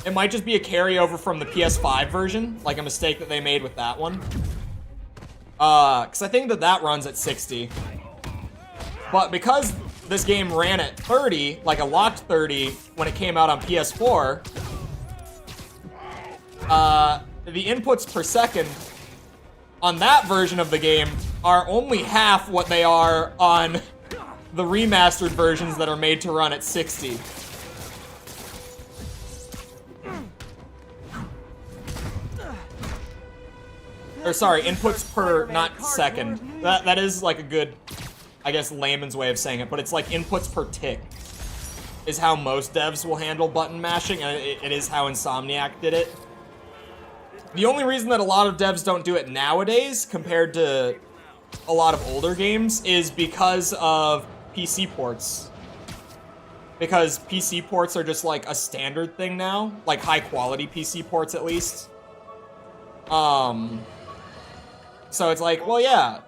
Speaker 1: It might just be a carryover from the PS5 version, like a mistake that they made with that one. Because I think that runs at 60. But because this game ran at 30, like a locked 30, when it came out on PS4, the inputs per second on that version of the game are only half what they are on the remastered versions that are made to run at 60. Or sorry, inputs per, not second. That is like a good, I guess, layman's way of saying it, but it's like inputs per tick is how most devs will handle button mashing, and it is how Insomniac did it. The only reason that a lot of devs don't do it nowadays compared to a lot of older games is because of PC ports. Because PC ports are just like a standard thing now, like high quality PC ports at least. So it's like, well, yeah,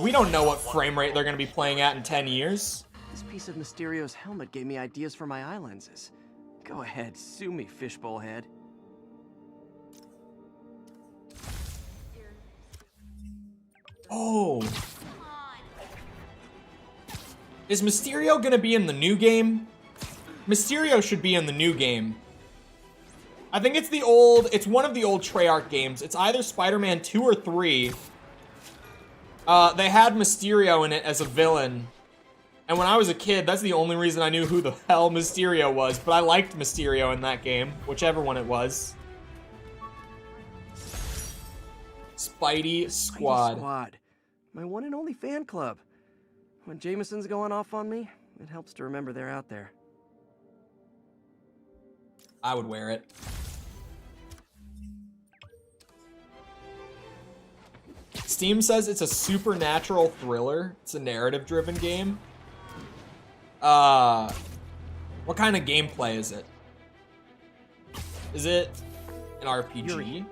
Speaker 1: we don't know what frame rate they're going to be playing at in 10 years.
Speaker 3: This piece of Mysterio's helmet gave me ideas for my eye lenses. Go ahead, sue me, fishbowl head.
Speaker 1: Oh. Is Mysterio going to be in the new game? Mysterio should be in the new game. I think it's one of the old Treyarch games. It's either Spider-Man 2 or 3. They had Mysterio in it as a villain. And when I was a kid, that's the only reason I knew who the hell Mysterio was. But I liked Mysterio in that game, whichever one it was. Spidey Squad.
Speaker 3: My one and only fan club. When Jameson's going off on me, it helps to remember they're out there.
Speaker 1: I would wear it. Steam says it's a supernatural thriller. It's a narrative-driven game. What kind of gameplay is it? Is it an RPG?
Speaker 3: Yuri,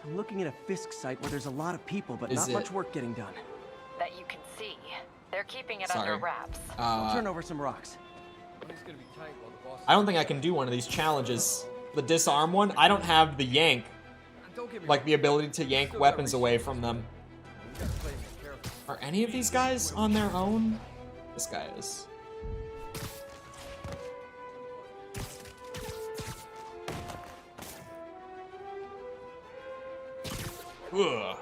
Speaker 3: I'm looking at a Fisk site where there's a lot of people, but not much work getting done.
Speaker 4: That you can see. They're keeping it under wraps.
Speaker 3: I'll turn over some rocks.
Speaker 1: I don't think I can do one of these challenges. The disarm one, I don't have the yank. Like the ability to yank weapons away from them. Are any of these guys on their own? This guy is. Ugh.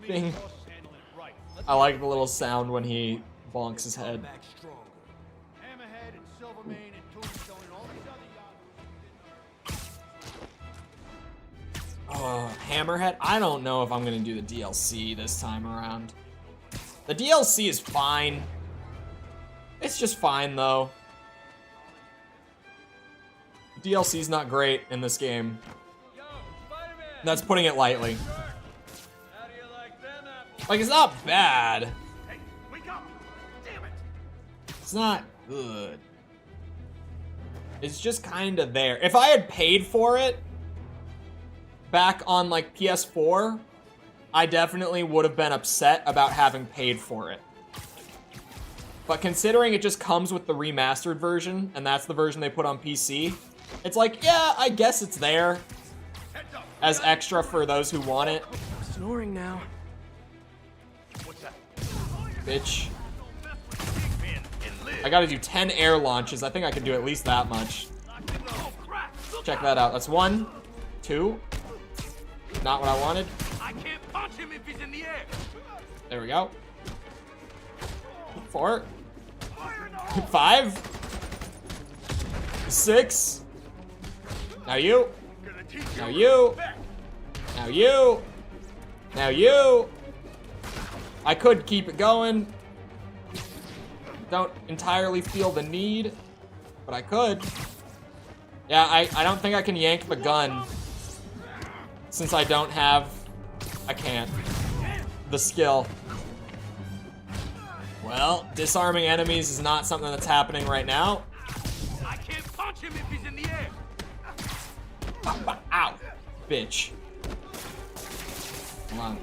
Speaker 1: Thing. I like the little sound when he bonks his head. Hammerhead? I don't know if I'm gonna do the DLC this time around. The DLC is fine. It's just fine though. The DLC's not great in this game. That's putting it lightly. Like, it's not bad. It's not good. It's just kind of there. If I had paid for it back on like PS4, I definitely would have been upset about having paid for it. But considering it just comes with the remastered version, and that's the version they put on PC, it's like, yeah, I guess it's there as extra for those who want it.
Speaker 3: I'm snoring now.
Speaker 1: Bitch. I gotta do 10 air launches. I think I can do at least that much. Check that out. That's 1, 2. Not what I wanted.
Speaker 2: I can't punch him if he's in the air.
Speaker 1: There we go. 4. 5. 6. Now you. Now you. Now you. Now you. I could keep it going. Don't entirely feel the need, but I could. Yeah, I don't think I can yank the gun since I don't have, I can't, the skill. Well, disarming enemies is not something that's happening right now.
Speaker 2: I can't punch him if he's in the air.
Speaker 1: Ow, bitch. Come on.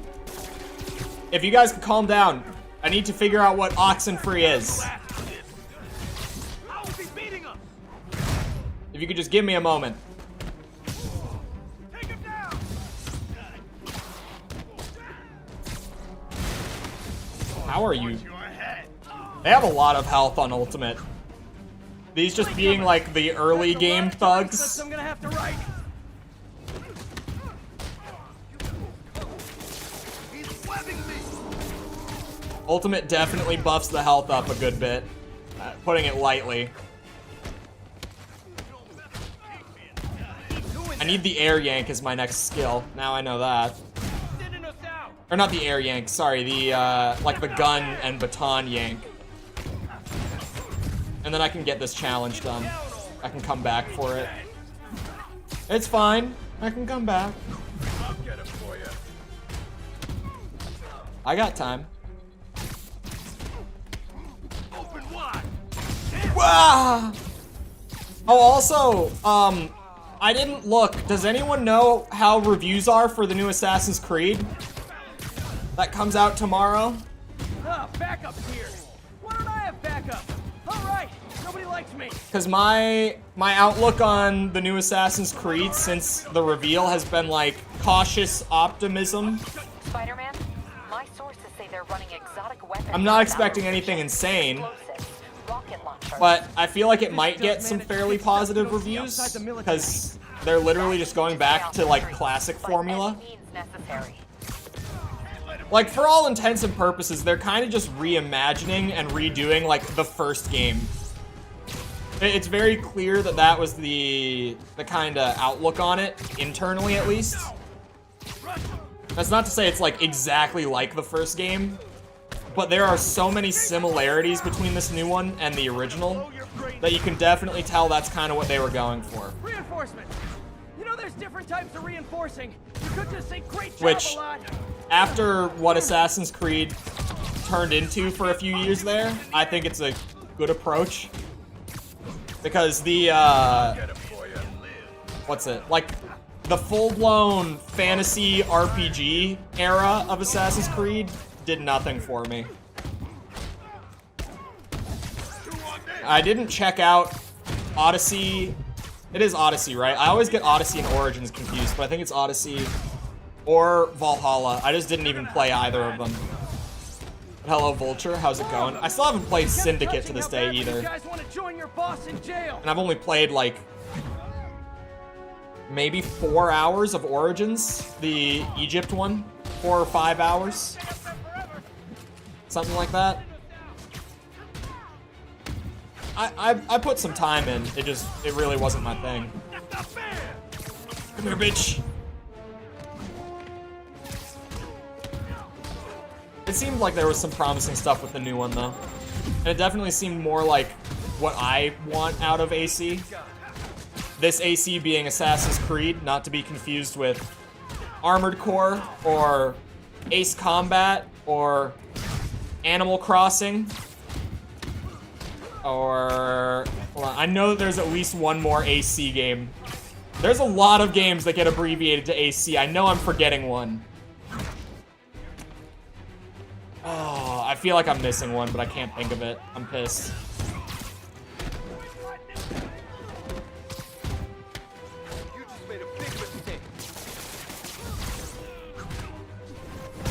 Speaker 1: If you guys could calm down, I need to figure out what Oxenfree is. If you could just give me a moment. How are you? They have a lot of health on Ultimate. These just being like the early game thugs.
Speaker 3: I'm gonna have to write.
Speaker 1: Ultimate definitely buffs the health up a good bit. Putting it lightly. I need the air yank as my next skill. Now I know that. Or not the air yank, sorry, the, like the gun and baton yank. And then I can get this challenge done. I can come back for it. It's fine. I can come back. I got time. Wow! Oh, also, I didn't look. Does anyone know how reviews are for the new Assassin's Creed? That comes out tomorrow.
Speaker 3: Backup's here. Why don't I have backup? All right, nobody likes me.
Speaker 1: Because my outlook on the new Assassin's Creed since the reveal has been like cautious optimism.
Speaker 4: Spider-Man, my sources say they're running exotic weapons.
Speaker 1: I'm not expecting anything insane,
Speaker 4: rocket launchers.
Speaker 1: but I feel like it might get some fairly positive reviews because they're literally just going back to like classic formula. Like, for all intents and purposes, they're kind of just reimagining and redoing, like, the first game. It's very clear that that was the kind of outlook on it, internally at least. That's not to say it's, like, exactly like the first game, but there are so many similarities between this new one and the original that you can definitely tell that's kind of what they were going for.
Speaker 3: Reinforcement. You know, there's different types of reinforcing. You could just say great job
Speaker 1: Which,
Speaker 3: a lot.
Speaker 1: after what Assassin's Creed turned into for a few years there, I think it's a good approach. Because the, what's it? Like, the full-blown fantasy RPG era of Assassin's Creed did nothing for me. I didn't check out Odyssey. It is Odyssey, right? I always get Odyssey and Origins confused, but I think it's Odyssey or Valhalla. I just didn't even play either of them. Hello, Vulture. How's it going? I still haven't played Syndicate to this day either. And I've only played, like, maybe 4 hours of Origins, the Egypt one. 4 or 5 hours. Something like that. I put some time in. It really wasn't my thing. Come here, bitch. It seemed like there was some promising stuff with the new one, though. And it definitely seemed more like what I want out of AC. This AC being Assassin's Creed, not to be confused with Armored Core, or Ace Combat, or Animal Crossing, or... Hold on, I know that there's at least one more AC game. There's a lot of games that get abbreviated to AC. I know I'm forgetting one. Oh, I feel like I'm missing one, but I can't think of it. I'm pissed.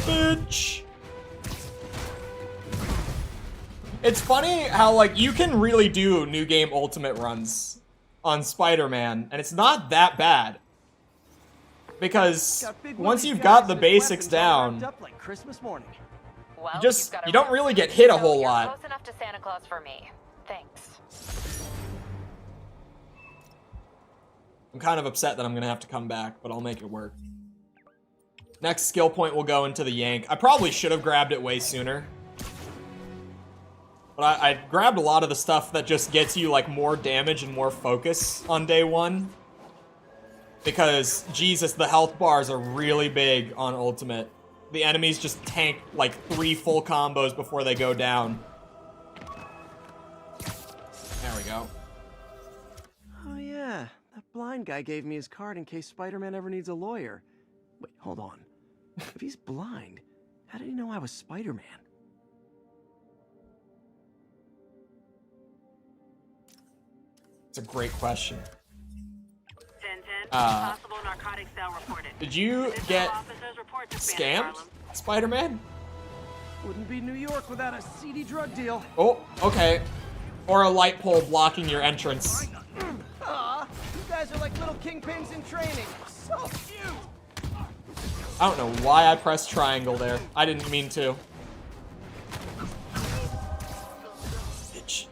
Speaker 1: Bitch. It's funny how, like, you can really do New Game Ultimate runs on Spider-Man, and it's not that bad. Because once you've got the basics down,
Speaker 4: Well,
Speaker 1: you don't really get hit a whole
Speaker 4: you're
Speaker 1: lot.
Speaker 4: Close enough to Santa Claus for me. Thanks.
Speaker 1: I'm kind of upset that I'm gonna have to come back, but I'll make it work. Next skill point will go into the yank. I probably should have grabbed it way sooner. But I grabbed a lot of the stuff that just gets you, like, more damage and more focus on day one. Because, Jesus, the health bars are really big on Ultimate. The enemies just tank, like, 3 full combos before they go down. There we go.
Speaker 3: Oh yeah, that blind guy gave me his card in case Spider-Man ever needs a lawyer. Wait, hold on. If he's blind, how did he know I was Spider-Man?
Speaker 1: It's a great question.
Speaker 5: 10-10, possible narcotic cell reported.
Speaker 1: Did you
Speaker 5: Additional
Speaker 1: get
Speaker 5: officers report to Spanish
Speaker 1: scammed,
Speaker 5: Harlem.
Speaker 1: Spider-Man?
Speaker 3: Wouldn't be New York without a seedy drug deal.
Speaker 1: Oh, okay. Or a light pole blocking your entrance.
Speaker 3: Aw, you guys are like little kingpins in training. So cute.
Speaker 1: I don't know why I pressed triangle there. I didn't mean to. Bitch.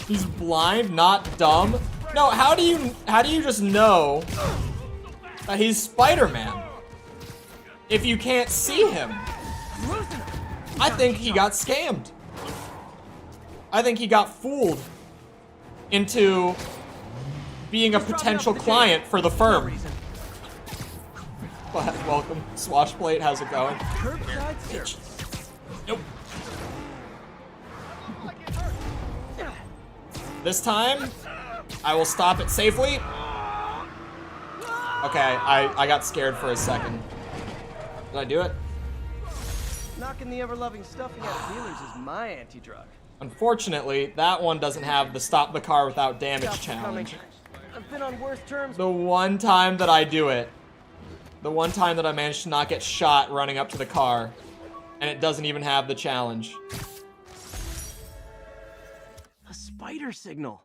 Speaker 1: He's blind, not dumb. No, how do you just know that he's Spider-Man if you can't see him? I think he got scammed. I think he got fooled into being a potential client for the firm. Welcome, Swashplate. How's it going?
Speaker 3: Curbside service.
Speaker 1: Nope. This time, I will stop it safely. Okay, I got scared for a second. Did I do it?
Speaker 3: Knocking the ever-loving stuffing out of dealers is my anti-drug.
Speaker 1: Unfortunately, that one doesn't have the stop the car without damage
Speaker 3: Stop
Speaker 1: challenge.
Speaker 3: coming. I've been on worse terms.
Speaker 1: The one time that I do it, the one time that I managed to not get shot running up to the car, and it doesn't even have the challenge.
Speaker 3: A spider signal.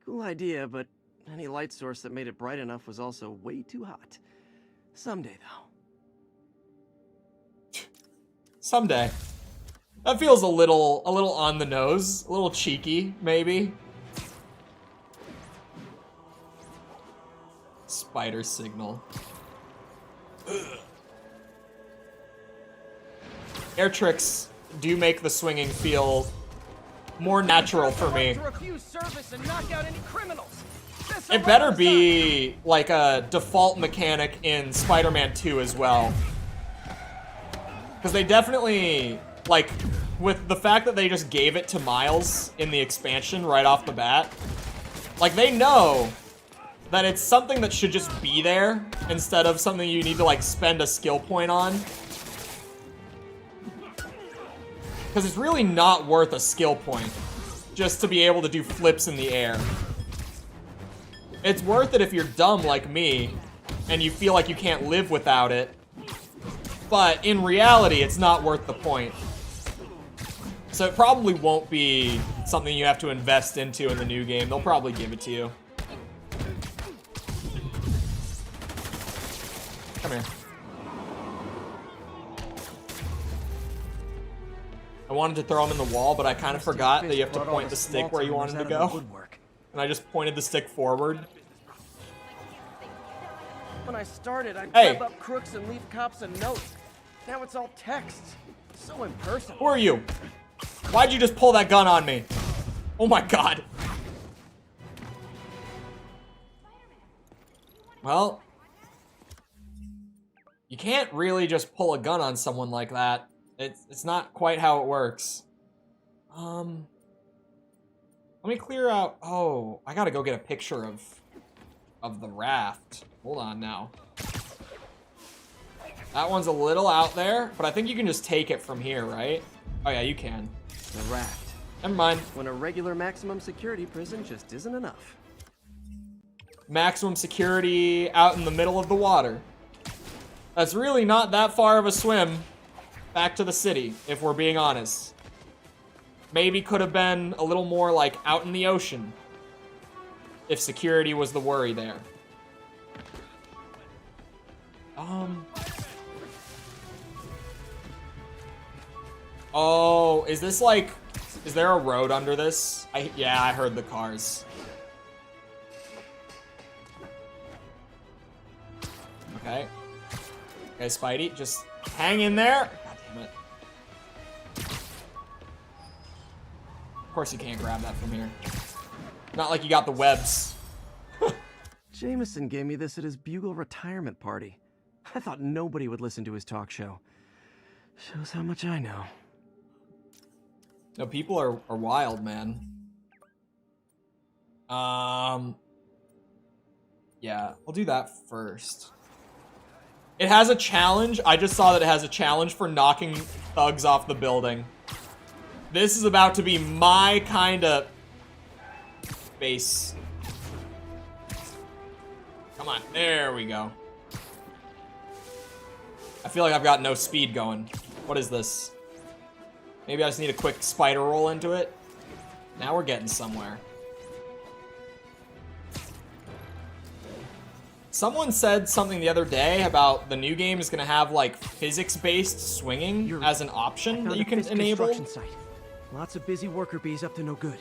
Speaker 3: Cool idea, but any light source that made it bright enough was also way too hot. Someday, though.
Speaker 1: Someday. That feels a little on the nose, a little cheeky, maybe. Spider signal. Ugh. Air tricks do make the swinging feel more natural for me. It better be like a default mechanic in Spider-Man 2 as well. Because they definitely, like, with the fact that they just gave it to Miles in the expansion right off the bat, like, they know that it's something that should just be there instead of something you need to, like, spend a skill point on. Because it's really not worth a skill point just to be able to do flips in the air. It's worth it if you're dumb like me and you feel like you can't live without it. But in reality, it's not worth the point. So it probably won't be something you have to invest into in the new game. They'll probably give it to you. Come here. I wanted to throw him in the wall, but I kind of forgot that you have to point the stick where you want him to go. And I just pointed the stick forward.
Speaker 3: When I started, I'd
Speaker 1: Hey.
Speaker 3: grab up crooks and leave cops a note. Now it's all text. So impersonal.
Speaker 1: Who are you? Why'd you just pull that gun on me? Oh my god. Well, you can't really just pull a gun on someone like that. It's not quite how it works. Let me clear out. Oh, I gotta go get a picture of the raft. Hold on now. That one's a little out there, but I think you can just take it from here, right? Oh yeah, you can.
Speaker 3: The raft.
Speaker 1: Never mind.
Speaker 3: When a regular maximum security prison just isn't enough.
Speaker 1: Maximum security out in the middle of the water. That's really not that far of a swim back to the city, if we're being honest. Maybe could have been a little more like out in the ocean if security was the worry there. Oh, is this like, is there a road under this? Yeah, I heard the cars. Okay. Okay, Spidey, just hang in there. God damn it. Of course you can't grab that from here. Not like you got the webs.
Speaker 3: Jameson gave me this at his Bugle retirement party. I thought nobody would listen to his talk show. Shows how much I know.
Speaker 1: No, people are wild, man. Yeah, we'll do that first. It has a challenge. I just saw that it has a challenge for knocking thugs off the building. This is about to be my kind of base. Come on, there we go. I feel like I've got no speed going. What is this? Maybe I just need a quick spider roll into it. Now we're getting somewhere. Someone said something the other day about the new game is gonna have like physics-based swinging as an option that you can enable.
Speaker 3: Site. Lots of busy worker bees up to no good.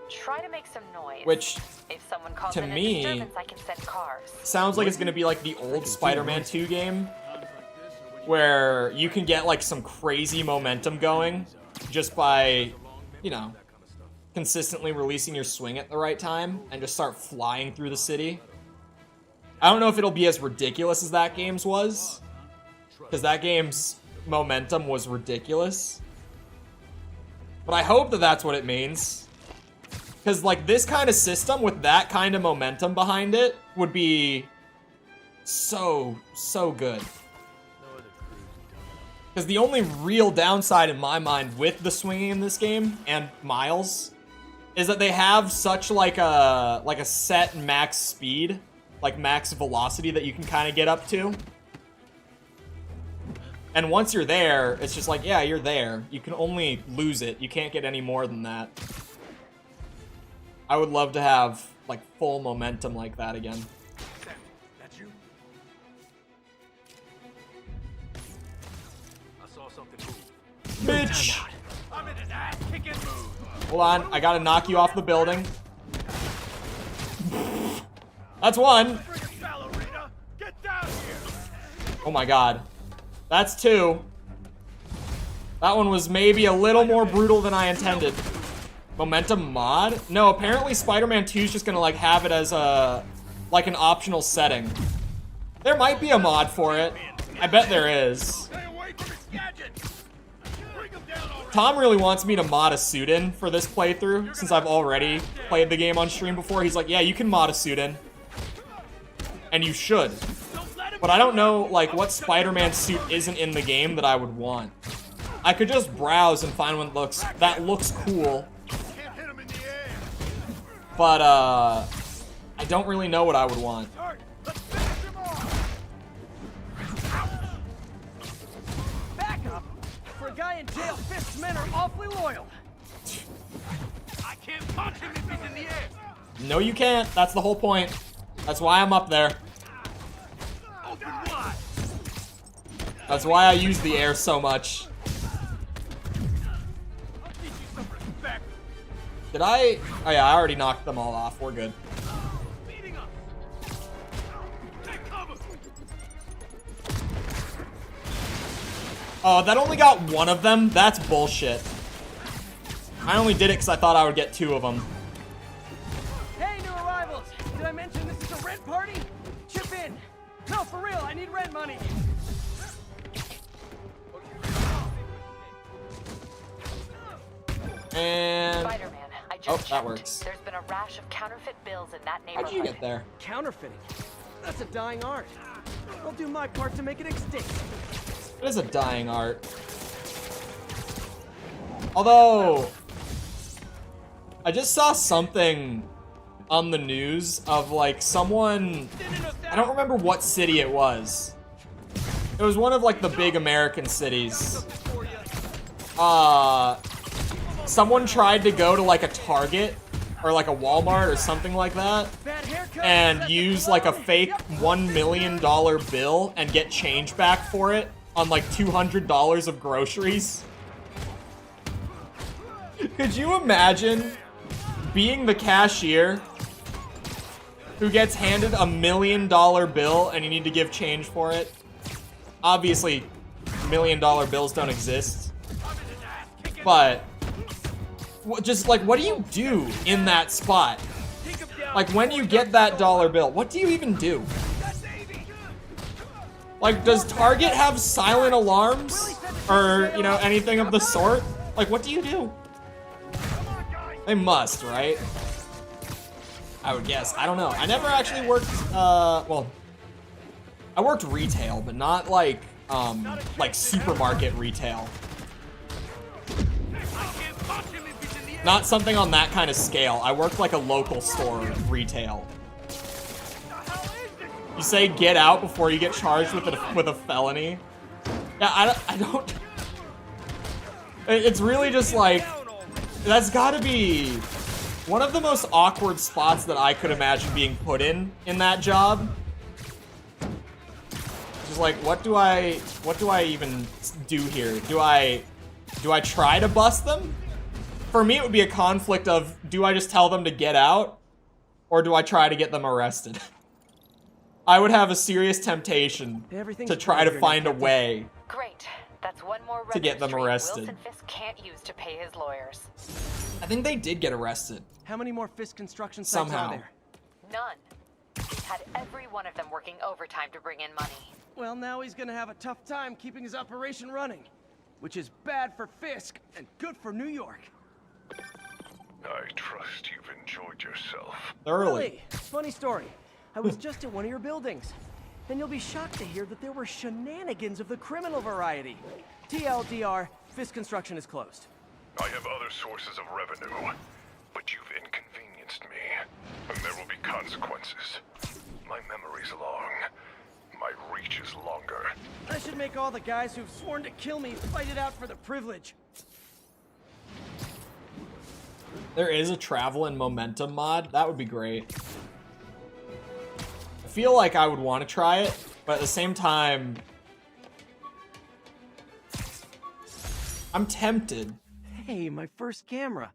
Speaker 4: Try to make some noise.
Speaker 1: Which,
Speaker 4: if someone calls
Speaker 1: to
Speaker 4: in a
Speaker 1: me,
Speaker 4: disturbance, I can send cars.
Speaker 1: sounds like it's gonna be like the old Spider-Man 2 game, where you can get like some crazy momentum going just by, you know, consistently releasing your swing at the right time and just start flying through the city. I don't know if it'll be as ridiculous as that game's was, because that game's momentum was ridiculous. But I hope that that's what it means. Because, like, this kind of system with that kind of momentum behind it would be so, so good. Because the only real downside in my mind with the swinging in this game, and Miles, is that they have such, like a set max speed, like max velocity that you can kind of get up to. And once you're there, it's just like, yeah, you're there. You can only lose it. You can't get any more than that. I would love to have, like, full momentum like that again.
Speaker 2: That's you? I saw something move.
Speaker 1: Bitch!
Speaker 2: I'm in an ass-kicking move.
Speaker 1: Hold on, I gotta knock you off the building. That's one.
Speaker 2: Get down here.
Speaker 1: Oh my god. That's two. That one was maybe a little more brutal than I intended. Momentum mod? No, apparently Spider-Man 2 is just gonna like have it as a like an optional setting. There might be a mod for it. I bet there is.
Speaker 2: Stay away from his gadget. Bring him down already.
Speaker 1: Tom really wants me to mod a suit in for this playthrough since I've already played the game on stream before. He's like, yeah, you can mod a suit in. And you should. But I don't know, like, what Spider-Man suit isn't in the game that I would want. I could just browse and find one that looks cool.
Speaker 2: Can't hit him in the air.
Speaker 1: But, I don't really know what I would want.
Speaker 2: All right, let's finish him off.
Speaker 3: Back up! For a guy in jail, Fisk's men are awfully loyal.
Speaker 2: I can't punch him if he's in the air.
Speaker 1: No, you can't. That's the whole point. That's why I'm up there.
Speaker 2: Open wide.
Speaker 1: That's why I use the air so much.
Speaker 2: I'll teach you some respect.
Speaker 1: Did I? Oh yeah, I already knocked them all off. We're good.
Speaker 2: Beating us. Take cover.
Speaker 1: Oh, that only got one of them? That's bullshit. I only did it because I thought I would get two of them.
Speaker 3: Hey, new arrivals! Did I mention this is a rent party? Chip in! No, for real, I need rent money!
Speaker 1: And
Speaker 4: Spider-Man, I just
Speaker 1: oh, that
Speaker 4: checked.
Speaker 1: works.
Speaker 4: There's been a rash of counterfeit bills in that
Speaker 1: How'd
Speaker 4: neighborhood.
Speaker 1: you get there?
Speaker 3: Counterfeiting. That's a dying art. I'll do my part to make it extinct.
Speaker 1: It is a dying art. Although, I just saw something on the news of like someone, I don't remember what city it was. It was one of like the big American cities. Someone tried to go to like a Target or like a Walmart or something like that
Speaker 3: Bad haircut.
Speaker 1: and use like a fake $1 million bill and get change back for it on like $200 of groceries. Could you imagine being the cashier who gets handed $1 million bill and you need to give change for it? Obviously, $1 million bills don't exist. But, just like, what do you do in that spot? Like, when you get that dollar bill, what do you even do? Like, does Target have silent alarms? Or, you know, anything of the sort? Like, what do you do? They must, right? I would guess. I don't know. I never actually worked, well, I worked retail, but not like supermarket retail. Not something on that kind of scale. I worked like a local store retail. You say get out before you get charged with a felony? Yeah, I don't... It's really just like... That's gotta be one of the most awkward spots that I could imagine being put in that job. Just like, what do I even do here? Do I try to bust them? For me, it would be a conflict of, do I just tell them to get out? Or do I try to get them arrested? I would have a serious temptation to try to find a way.
Speaker 4: Great. That's one more
Speaker 1: To get them arrested.
Speaker 4: Wilson Fisk can't use to pay his lawyers.
Speaker 1: I think they did get arrested.
Speaker 3: How many more Fisk construction sites
Speaker 1: Somehow.
Speaker 3: are there?
Speaker 4: None. He's had every one of them working overtime to bring in money.
Speaker 3: Well, now he's gonna have a tough time keeping his operation running, which is bad for Fisk and good for New York.
Speaker 6: I trust you've enjoyed yourself.
Speaker 1: Thoroughly.
Speaker 3: Really? Funny story. I was just at one of your buildings. Then you'll be shocked to hear that there were shenanigans of the criminal variety. TLDR, Fisk construction is closed.
Speaker 6: I have other sources of revenue, but you've inconvenienced me, and there will be consequences. My memory's long. My reach is longer.
Speaker 3: I should make all the guys who've sworn to kill me fight it out for the privilege.
Speaker 1: There is a travel and momentum mod. That would be great. I feel like I would want to try it, but at the same time, I'm tempted.
Speaker 3: Hey, my first camera.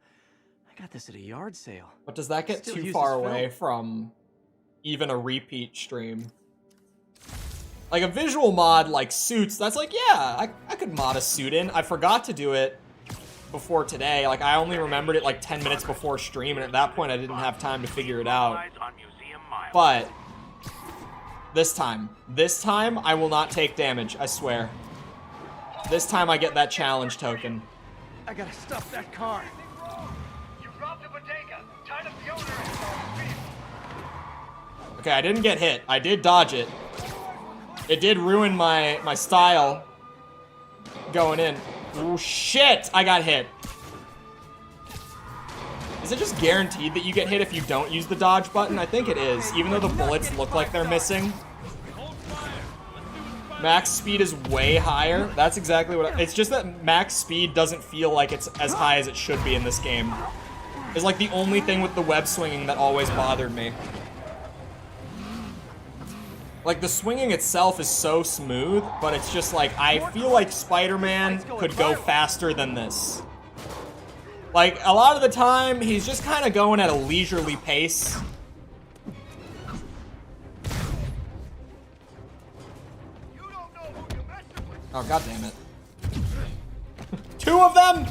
Speaker 3: I got this at a yard sale.
Speaker 1: But does that get
Speaker 3: Still
Speaker 1: too
Speaker 3: uses
Speaker 1: far
Speaker 3: film.
Speaker 1: away from even a repeat stream? Like a visual mod like suits, that's like, yeah, I could mod a suit in. I forgot to do it before today. Like, I only remembered it like 10 minutes before stream, and at that point I didn't have time to figure it out.
Speaker 2: On Museum Mile.
Speaker 1: But this time I will not take damage, I swear. This time I get that challenge token.
Speaker 3: I gotta stop that car.
Speaker 6: You robbed a bodega. Tied up the owner.
Speaker 1: Okay, I didn't get hit. I did dodge it. It did ruin my style going in. Oh shit! I got hit. Is it just guaranteed that you get hit if you don't use the dodge button? I think it is, even though the bullets look like they're missing. Max speed is way higher. That's exactly what it's just that max speed doesn't feel like it's as high as it should be in this game. It's like the only thing with the web swinging that always bothered me. Like, the swinging itself is so smooth, but it's just like, I feel like Spider-Man could go faster than this. Like, a lot of the time, he's just kind of going at a leisurely pace. Oh, god damn it. Two of them?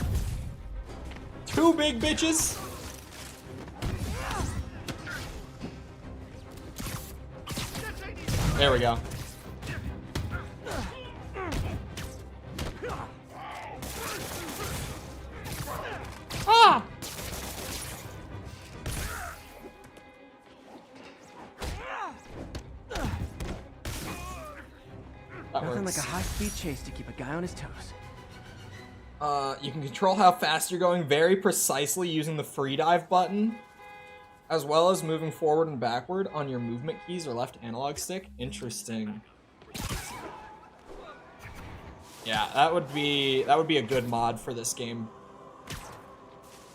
Speaker 1: Two big bitches? There we go. Ah! That
Speaker 3: Nothing
Speaker 1: works.
Speaker 3: like a high-speed chase to keep a guy on his toes.
Speaker 1: You can control how fast you're going very precisely using the free dive button, as well as moving forward and backward on your movement keys or left analog stick. Interesting. Yeah, that would be a good mod for this game.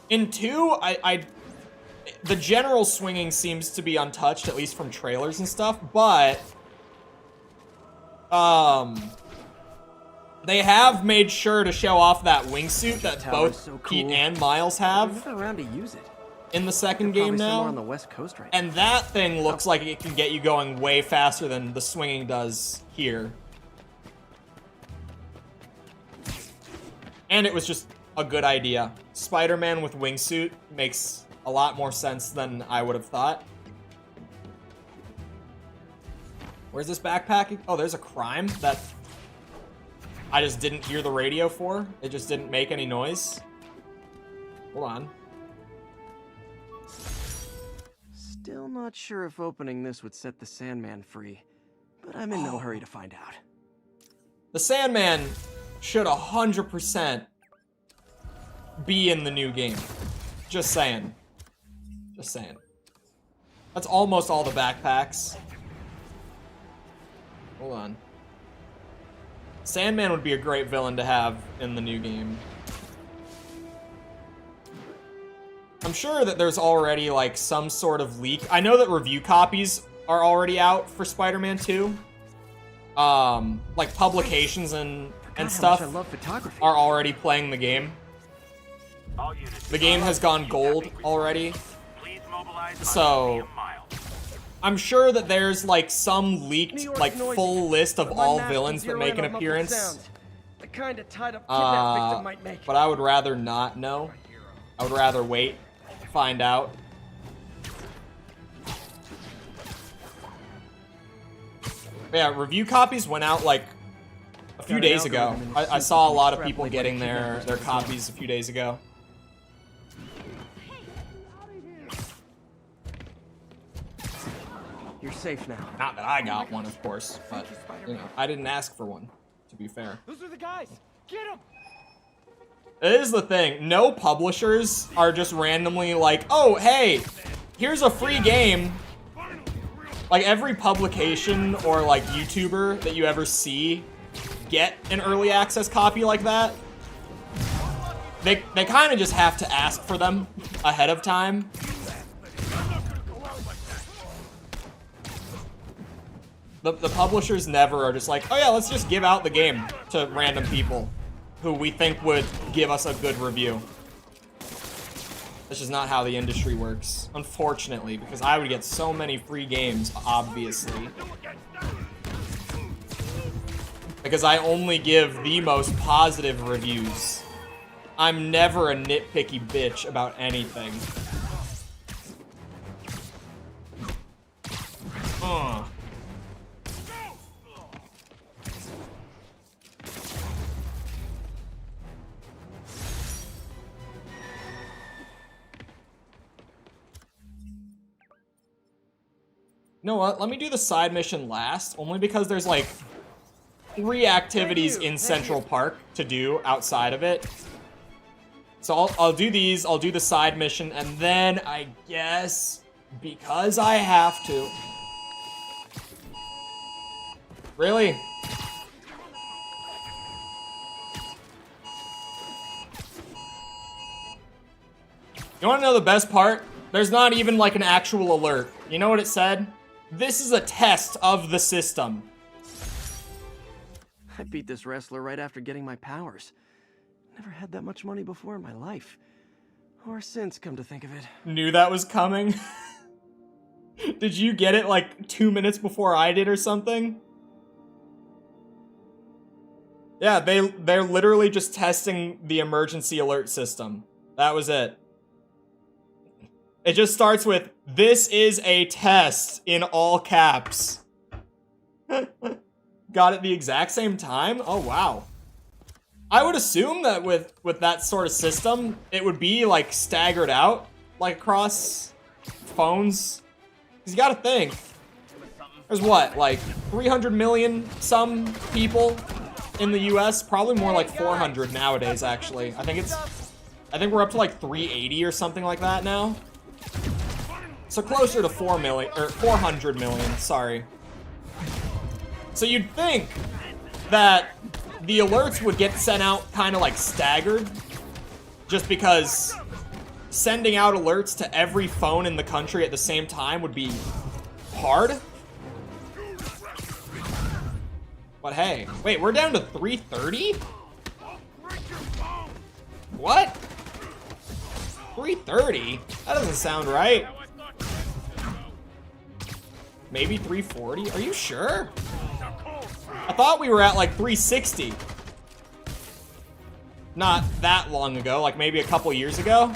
Speaker 1: In 2, the general swinging seems to be untouched, at least from trailers and stuff, but they have made sure to show off that wingsuit that
Speaker 3: Tower's
Speaker 1: both
Speaker 3: so
Speaker 1: Pete
Speaker 3: cool.
Speaker 1: and Miles
Speaker 3: I'm
Speaker 1: have
Speaker 3: never around to use it.
Speaker 1: in the second
Speaker 3: Probably
Speaker 1: game
Speaker 3: somewhere on
Speaker 1: now.
Speaker 3: the West Coast right
Speaker 1: And that thing looks like it can get you going way faster than the swinging does here. And it was just a good idea. Spider-Man with wingsuit makes a lot more sense than I would have thought. Where's this backpack? Oh, there's a crime that I just didn't hear the radio for. It just didn't make any noise. Hold on.
Speaker 3: Still not sure if opening this would set the Sandman free, but I'm in no hurry to find out.
Speaker 1: The Sandman should 100% be in the new game. Just saying. Just saying. That's almost all the backpacks. Hold on. Sandman would be a great villain to have in the new game. I'm sure that there's already, like, some sort of leak. I know that review copies are already out for Spider-Man 2. Like, publications and stuff are already playing the game.
Speaker 2: All units.
Speaker 1: The game has gone gold already.
Speaker 2: Please mobilize by
Speaker 1: So,
Speaker 2: medium mile.
Speaker 1: I'm sure that there's, like, some leaked, like, full list of all villains that make an appearance.
Speaker 3: The kind of tied up kidnap victim might make.
Speaker 1: But I would rather not know. I would rather wait, find out. Yeah, review copies went out, like, a few days ago. I saw a lot of people getting their copies a few days ago.
Speaker 3: You're safe now.
Speaker 1: Not that I got one, of course, but, you know, I didn't ask for one, to be fair.
Speaker 3: Those are the guys. Get them.
Speaker 1: It is the thing. No publishers are just randomly like, oh, hey, here's a free game. Like, every publication or, like, YouTuber that you ever see get an early access copy like that, they kind of just have to ask for them ahead of time. The publishers never are just like, oh yeah, let's just give out the game to random people who we think would give us a good review. That's just not how the industry works, unfortunately, because I would get so many free games, obviously. Because I only give the most positive reviews. I'm never a nitpicky bitch about anything. You know what? Let me do the side mission last, only because there's like 3 activities in Central Park to do outside of it. So I'll do these, I'll do the side mission, and then I guess, because I have to. Really? You wanna know the best part? There's not even like an actual alert. You know what it said? This is a test of the system.
Speaker 3: I beat this wrestler right after getting my powers. Never had that much money before in my life. Or since, come to think of it.
Speaker 1: Knew that was coming. Did you get it like 2 minutes before I did or something? Yeah, they're literally just testing the emergency alert system. That was it. It just starts with, "This is a test," in all caps. Got it the exact same time? Oh, wow. I would assume that with that sort of system, it would be, like, staggered out, like, across phones. Because you gotta think, there's what, like, 300 million some people in the US? Probably more like 400 nowadays, actually. I think we're up to, like, 380 or something like that now. So closer to 4 million, or 400 million, sorry. So you'd think that the alerts would get sent out kind of like staggered, just because sending out alerts to every phone in the country at the same time would be hard. But hey, wait, we're down to 330? What? 330? That doesn't sound right. Maybe 340? Are you sure? I thought we were at like 360. Not that long ago, like maybe a couple years ago.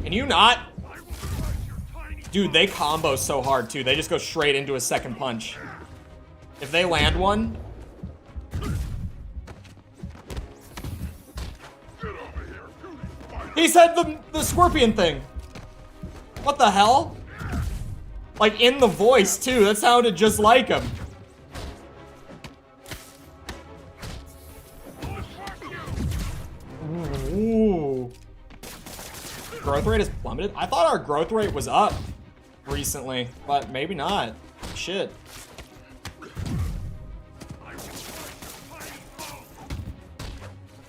Speaker 1: Can you not? Dude, they combo so hard too. They just go straight into a second punch. If they land one. He said the scorpion thing. What the hell? Like in the voice too. That sounded just like him. Ooh. growth rate has plummeted? I thought our growth rate was up recently, but maybe not. Shit.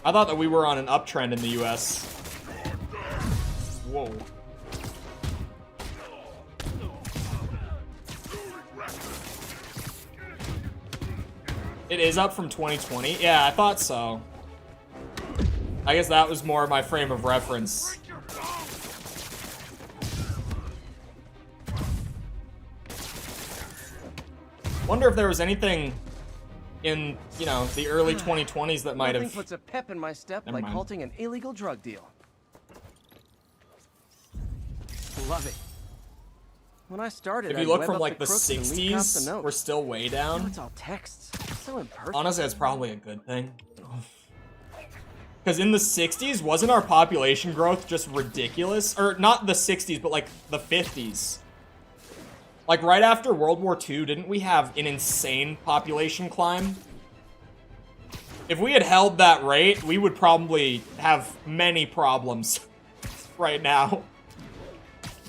Speaker 1: I thought that we were on an uptrend in the US. Whoa. It is up from 2020? Yeah, I thought so. I guess that was more my frame of reference. Wonder if there was anything in, you know, the early 2020s that might
Speaker 3: Nothing
Speaker 1: have...
Speaker 3: puts a pep in my step
Speaker 1: Never
Speaker 3: like
Speaker 1: mind.
Speaker 3: halting an illegal drug deal. Love it. When I started,
Speaker 1: If you
Speaker 3: I'd
Speaker 1: look
Speaker 3: web
Speaker 1: from
Speaker 3: up
Speaker 1: like the
Speaker 3: crooks and leak cops a
Speaker 1: 60s,
Speaker 3: note.
Speaker 1: we're still way
Speaker 3: Now
Speaker 1: down.
Speaker 3: it's all texts. So imperfect.
Speaker 1: Honestly, that's probably a good thing. Because in the 60s, wasn't our population growth just ridiculous? Or not the 60s, but like the 50s. Like right after World War II, didn't we have an insane population climb? If we had held that rate, we would probably have many problems right now.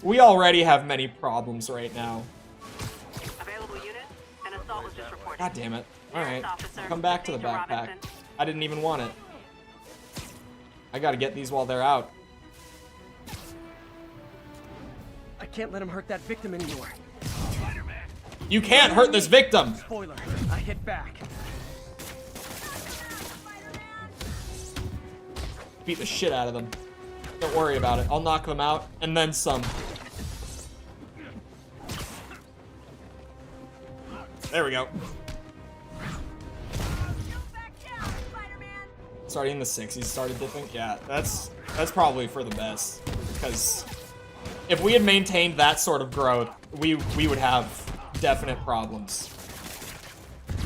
Speaker 1: We already have many problems right now.
Speaker 5: Available unit, an assault was just reported.
Speaker 1: God damn it. Alright,
Speaker 5: Officer,
Speaker 1: come back to the
Speaker 5: Major
Speaker 1: backpack.
Speaker 5: Robinson.
Speaker 1: I didn't even want it. I gotta get these while they're out.
Speaker 3: I can't let him hurt that victim anymore.
Speaker 1: You can't hurt this victim!
Speaker 3: Spoiler, I hit back.
Speaker 1: Beat the shit out of them. Don't worry about it. I'll knock them out, and then some. There we go. Starting in the 60s, started dipping. Yeah, that's probably for the best. Because if we had maintained that sort of growth, we would have definite problems.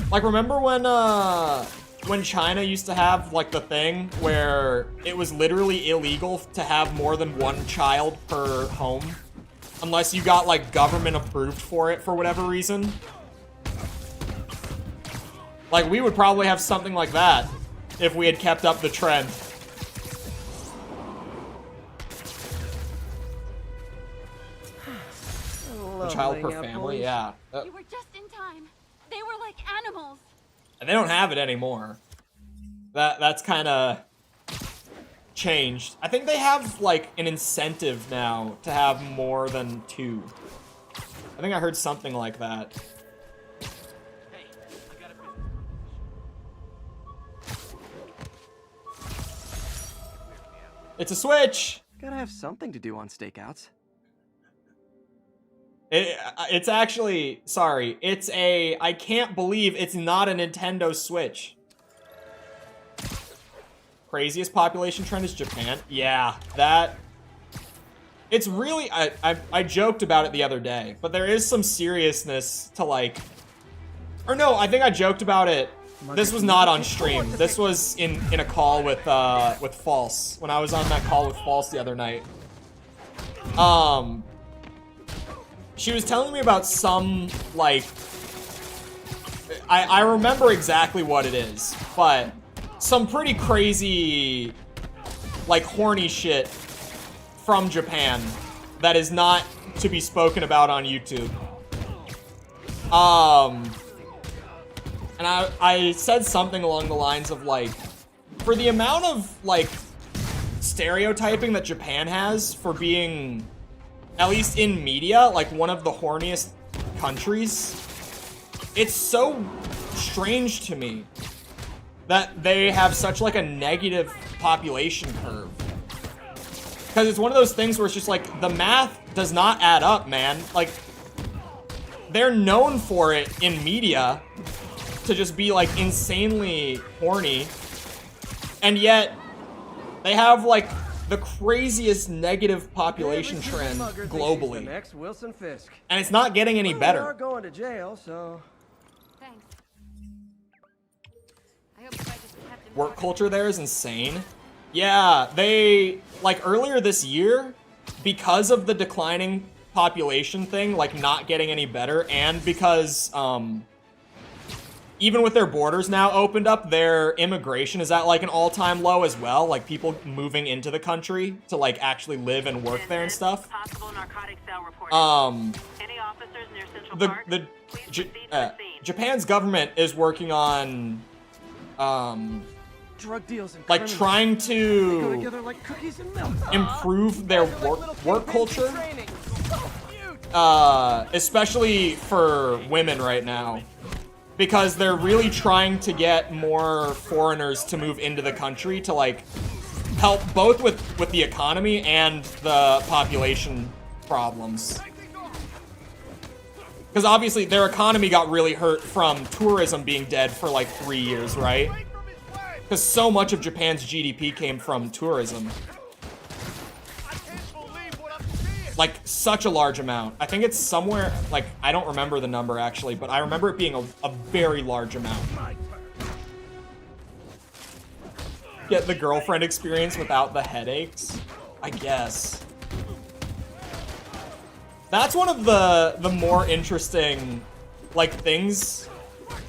Speaker 1: Like, remember when China used to have like the thing where it was literally illegal to have more than one child per home unless you got like government approved for it for whatever reason? Like, we would probably have something like that if we had kept up the trend. A child per family, yeah.
Speaker 7: You were just in time. They were like animals.
Speaker 1: And they don't have it anymore. That's kind of changed. I think they have like an incentive now to have more than 2. I think I heard something like that. It's a switch.
Speaker 3: Gotta have something to do on stakeouts.
Speaker 1: It's actually, sorry, it's a, I can't believe it's not a Nintendo Switch. Craziest population trend is Japan. Yeah, that, it's really, I joked about it the other day, but there is some seriousness to like, or no, I think I joked about it. This was not on stream. This was in a call with False, when I was on that call with False the other night. She was telling me about some, like, I remember exactly what it is, but some pretty crazy, like, horny shit from Japan that is not to be spoken about on YouTube. And I said something along the lines of, like, for the amount of, like, stereotyping that Japan has for being, at least in media, like one of the horniest countries, it's so strange to me that they have such like a negative population curve. Because it's one of those things where it's just like, the math does not add up, man. Like, they're known for it in media to just be like insanely horny, and yet they have like the craziest negative population trend globally, and it's not getting any better.
Speaker 3: We're going to jail, so
Speaker 7: Thanks. I hope I just kept him
Speaker 1: Work culture there is insane. Yeah, they, like, earlier this year, because of the declining population thing, like not getting any better, and because even with their borders now opened up, their immigration is at like an all-time low as well. Like people moving into the country to like actually live and work there and stuff.
Speaker 5: Possible narcotic cell reported. Any officers near Central Park? Please proceed to the scene.
Speaker 1: Japan's government is working on
Speaker 3: Drug deals and
Speaker 1: like
Speaker 3: criminals.
Speaker 1: trying
Speaker 3: They go
Speaker 1: to
Speaker 3: together like cookies and milk.
Speaker 1: improve their work culture,
Speaker 3: Training. So cute.
Speaker 1: especially for women right now, because they're really trying to get more foreigners to move into the country to like help both with the economy and the population problems. Because obviously their economy got really hurt from tourism being dead for like 3 years, right? Because so much of Japan's GDP came from tourism. Like, such a large amount. I think it's somewhere, like, I don't remember the number actually, but I remember it being a very large amount. Get the girlfriend experience without the headaches? I guess. That's one of the more interesting, like, things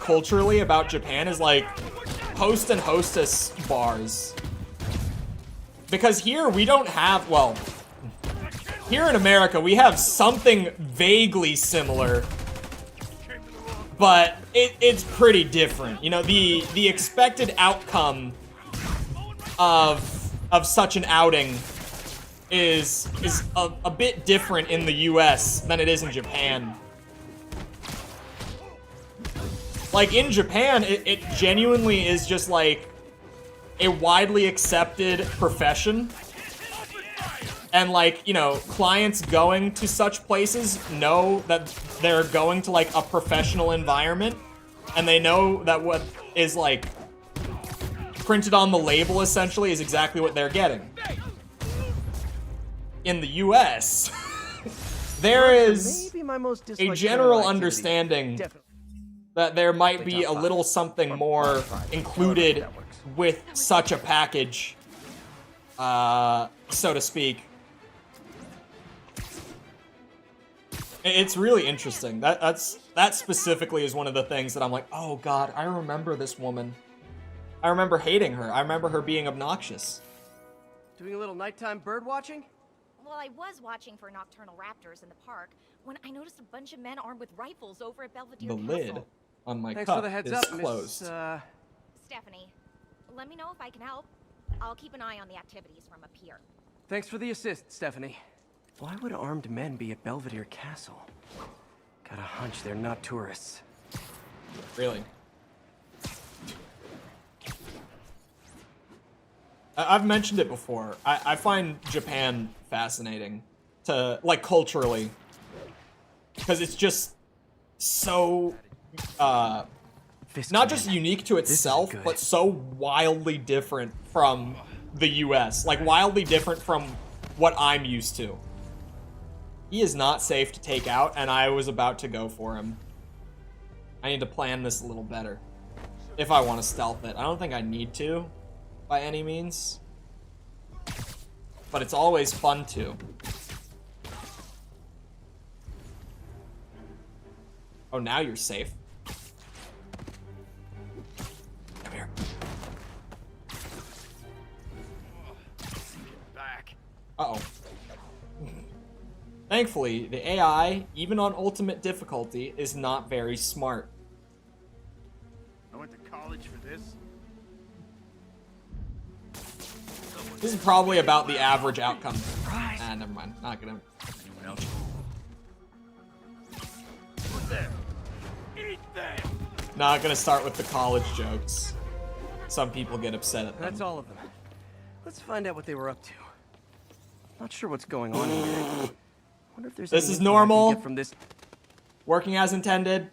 Speaker 1: culturally about Japan is, like, host and hostess bars. Because here we don't have, well, here in America we have something vaguely similar, but it's pretty different. You know, the expected outcome of such an outing is a bit different in the US than it is in Japan. Like, in Japan, it genuinely is just, like, a widely accepted profession. And, like, you know, clients going to such places know that they're going to, like, a professional environment. And they know that what is, like, printed on the label, essentially, is exactly what they're getting. In the US, there is
Speaker 3: Maybe my most
Speaker 1: a
Speaker 3: disliked
Speaker 1: general
Speaker 3: criminal activity.
Speaker 1: understanding
Speaker 3: Definitely.
Speaker 1: that there might be a little something more included with such a package, so to speak. It's really interesting. That specifically is one of the things that I'm like, oh god, I remember this woman. I remember hating her. I remember her being obnoxious.
Speaker 3: Doing a little nighttime bird watching?
Speaker 8: Well, I was watching for nocturnal raptors in the park when I noticed a bunch of men armed with rifles over at Belvedere
Speaker 1: The
Speaker 8: Castle.
Speaker 1: lid on my
Speaker 3: Thanks
Speaker 1: cup
Speaker 3: for the heads
Speaker 1: is
Speaker 3: up,
Speaker 1: closed.
Speaker 3: Miss,
Speaker 8: Stephanie, let me know if I can help. I'll keep an eye on the activities from up here.
Speaker 3: Thanks for the assist, Stephanie. Why would armed men be at Belvedere Castle? Got a hunch they're not tourists.
Speaker 1: Really? I've mentioned it before. I find Japan fascinating to, like, culturally. Because it's just so, not just unique to itself,
Speaker 3: good.
Speaker 1: but so wildly different from the US. Like, wildly different from what I'm used to. He is not safe to take out, and I was about to go for him. I need to plan this a little better. If I want to stealth it. I don't think I need to, by any means. But it's always fun to. Oh, now you're safe. Come here.
Speaker 6: Back.
Speaker 1: Uh-oh. Thankfully, the AI, even on ultimate difficulty, is not very smart.
Speaker 6: I went to college for this.
Speaker 1: This is probably about the average outcome. Ah, never mind. Not gonna.
Speaker 6: Anyone else? What's that? Eat that.
Speaker 1: Not gonna start with the college jokes. Some people get upset at them.
Speaker 3: That's all of them. Let's find out what they were up to. Not sure what's going on here. Wonder if there's
Speaker 1: This
Speaker 3: any
Speaker 1: is
Speaker 3: info I can
Speaker 1: normal.
Speaker 3: get from this.
Speaker 1: Working as intended.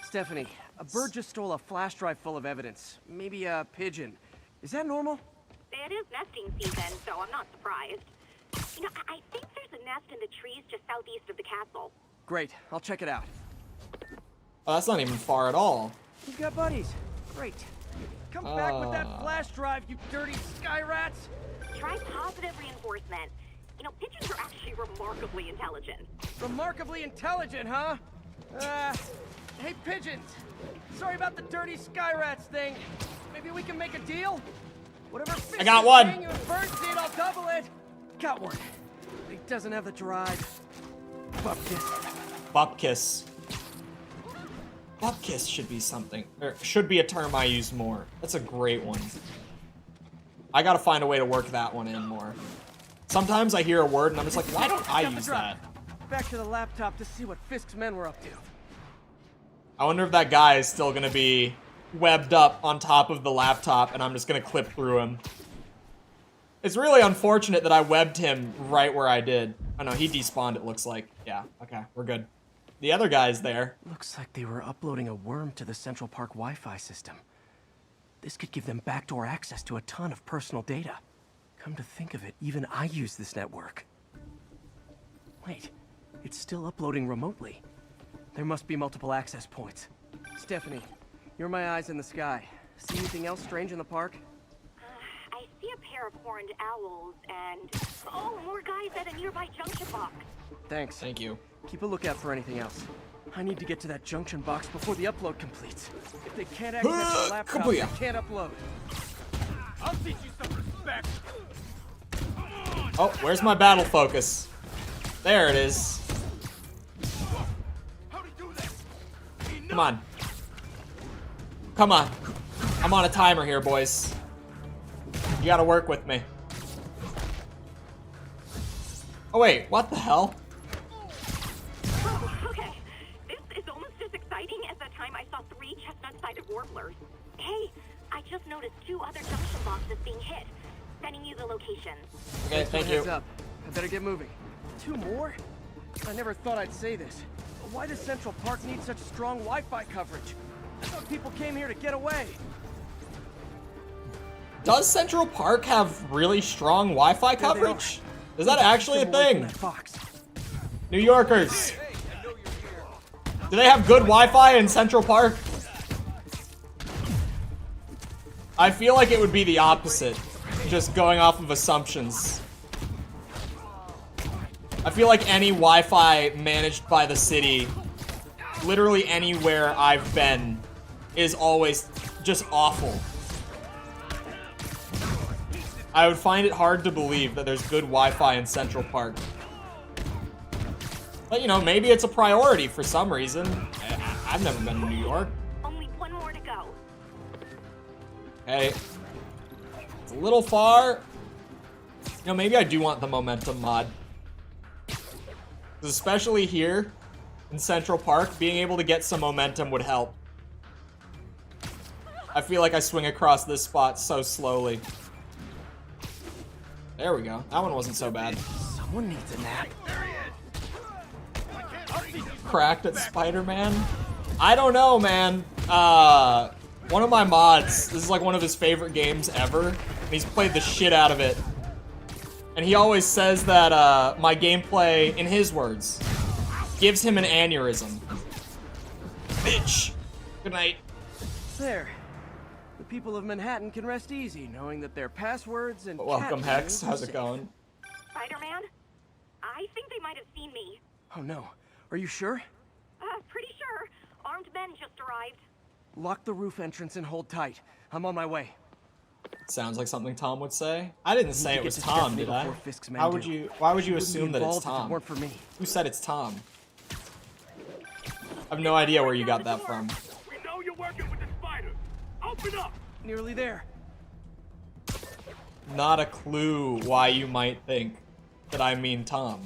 Speaker 3: Stephanie, a bird just stole a flash drive full of evidence. Maybe a pigeon. Is that normal?
Speaker 5: It is nesting season, so I'm not surprised. You know, I think there's a nest in the trees just southeast of the castle.
Speaker 3: Great, I'll check it out.
Speaker 1: Oh, that's not even far at all.
Speaker 3: You've got buddies. Great. Come back with that flash drive, you dirty sky rats!
Speaker 5: Try positive reinforcement. You know, pigeons are actually remarkably intelligent.
Speaker 3: Remarkably intelligent, huh? Hey, pigeons! Sorry about the dirty sky rats thing. Maybe we can make a deal? Whatever fish
Speaker 1: I got
Speaker 3: is
Speaker 1: one.
Speaker 3: paying you in birdseed, I'll double it. Got one. He doesn't have the drive. Bupkis.
Speaker 1: Bupkis. Bupkis should be something, or should be a term I use more. That's a great one. I gotta find a way to work that one in more. Sometimes I hear a word and I'm just like, why don't I use that?
Speaker 3: Back to the laptop to see what Fisk's men were up to.
Speaker 1: I wonder if that guy is still gonna be webbed up on top of the laptop and I'm just gonna clip through him. It's really unfortunate that I webbed him right where I did. Oh no, he despawned, it looks like. Yeah, okay, we're good. The other guy's there.
Speaker 3: Looks like they were uploading a worm to the Central Park Wi-Fi system. This could give them backdoor access to a ton of personal data. Come to think of it, even I use this network. Wait, it's still uploading remotely. There must be multiple access points. Stephanie, you're my eyes in the sky. See anything else strange in the park?
Speaker 5: I see a pair of horned owls and... Oh, more guys at a nearby junction box.
Speaker 3: Thanks.
Speaker 1: Thank you.
Speaker 3: Keep a lookout for anything else. I need to get to that junction box before the upload completes. If they can't access the laptop, they can't upload.
Speaker 6: I'll teach you some respect.
Speaker 1: Oh, where's my battle focus? There it is. Come on. Come on. I'm on a timer here, boys. You gotta work with me. Oh wait, what the hell?
Speaker 5: Oh, okay. This is almost as exciting as the time I saw 3 chestnut-sided warblers. Hey, I just noticed 2 other junction boxes being hit. Sending you the locations.
Speaker 1: Okay, thank you.
Speaker 3: Heads up. I better get moving. 2 more? I never thought I'd say this. But why does Central Park need such strong Wi-Fi coverage? I thought people came here to get away.
Speaker 1: Does Central Park have really strong Wi-Fi coverage? Is that actually a thing? New Yorkers. Do they have good Wi-Fi in Central Park? I feel like it would be the opposite. Just going off of assumptions. I feel like any Wi-Fi managed by the city, literally anywhere I've been, is always just awful. I would find it hard to believe that there's good Wi-Fi in Central Park. But you know, maybe it's a priority for some reason. I've never been to New York.
Speaker 5: Only 1 more to go.
Speaker 1: Hey. It's a little far. You know, maybe I do want the momentum mod. 'Cause especially here in Central Park, being able to get some momentum would help. I feel like I swing across this spot so slowly. There we go. That one wasn't so bad.
Speaker 3: Someone needs a nap.
Speaker 1: Cracked at Spider-Man? I don't know, man. One of my mods, this is like one of his favorite games ever, and he's played the shit out of it. And he always says that my gameplay, in his words, gives him an aneurysm. Bitch. Good night.
Speaker 3: There. The people of Manhattan can rest easy, knowing that their passwords and
Speaker 1: Welcome,
Speaker 3: cat
Speaker 1: Hex.
Speaker 3: names are
Speaker 1: How's it
Speaker 3: safe.
Speaker 1: going?
Speaker 5: Spider-Man? I think they might have seen me.
Speaker 3: Oh no. Are you sure?
Speaker 5: Pretty sure. Armed men just arrived.
Speaker 3: Lock the roof entrance and hold tight. I'm on my way.
Speaker 1: Sounds like something Tom would say. I didn't say
Speaker 3: to
Speaker 1: it
Speaker 3: get
Speaker 1: was
Speaker 3: to
Speaker 1: Tom,
Speaker 3: Stephanie
Speaker 1: did I?
Speaker 3: before Fisk's men
Speaker 1: How would
Speaker 3: do.
Speaker 1: you? Why would you
Speaker 3: Wouldn't be
Speaker 1: assume that it's
Speaker 3: involved if it
Speaker 1: Tom?
Speaker 3: weren't for me.
Speaker 1: Who said it's Tom? I have no idea where you got that from.
Speaker 6: We know you're working with the spider. Open up.
Speaker 3: Nearly there.
Speaker 1: Not a clue why you might think that I mean Tom.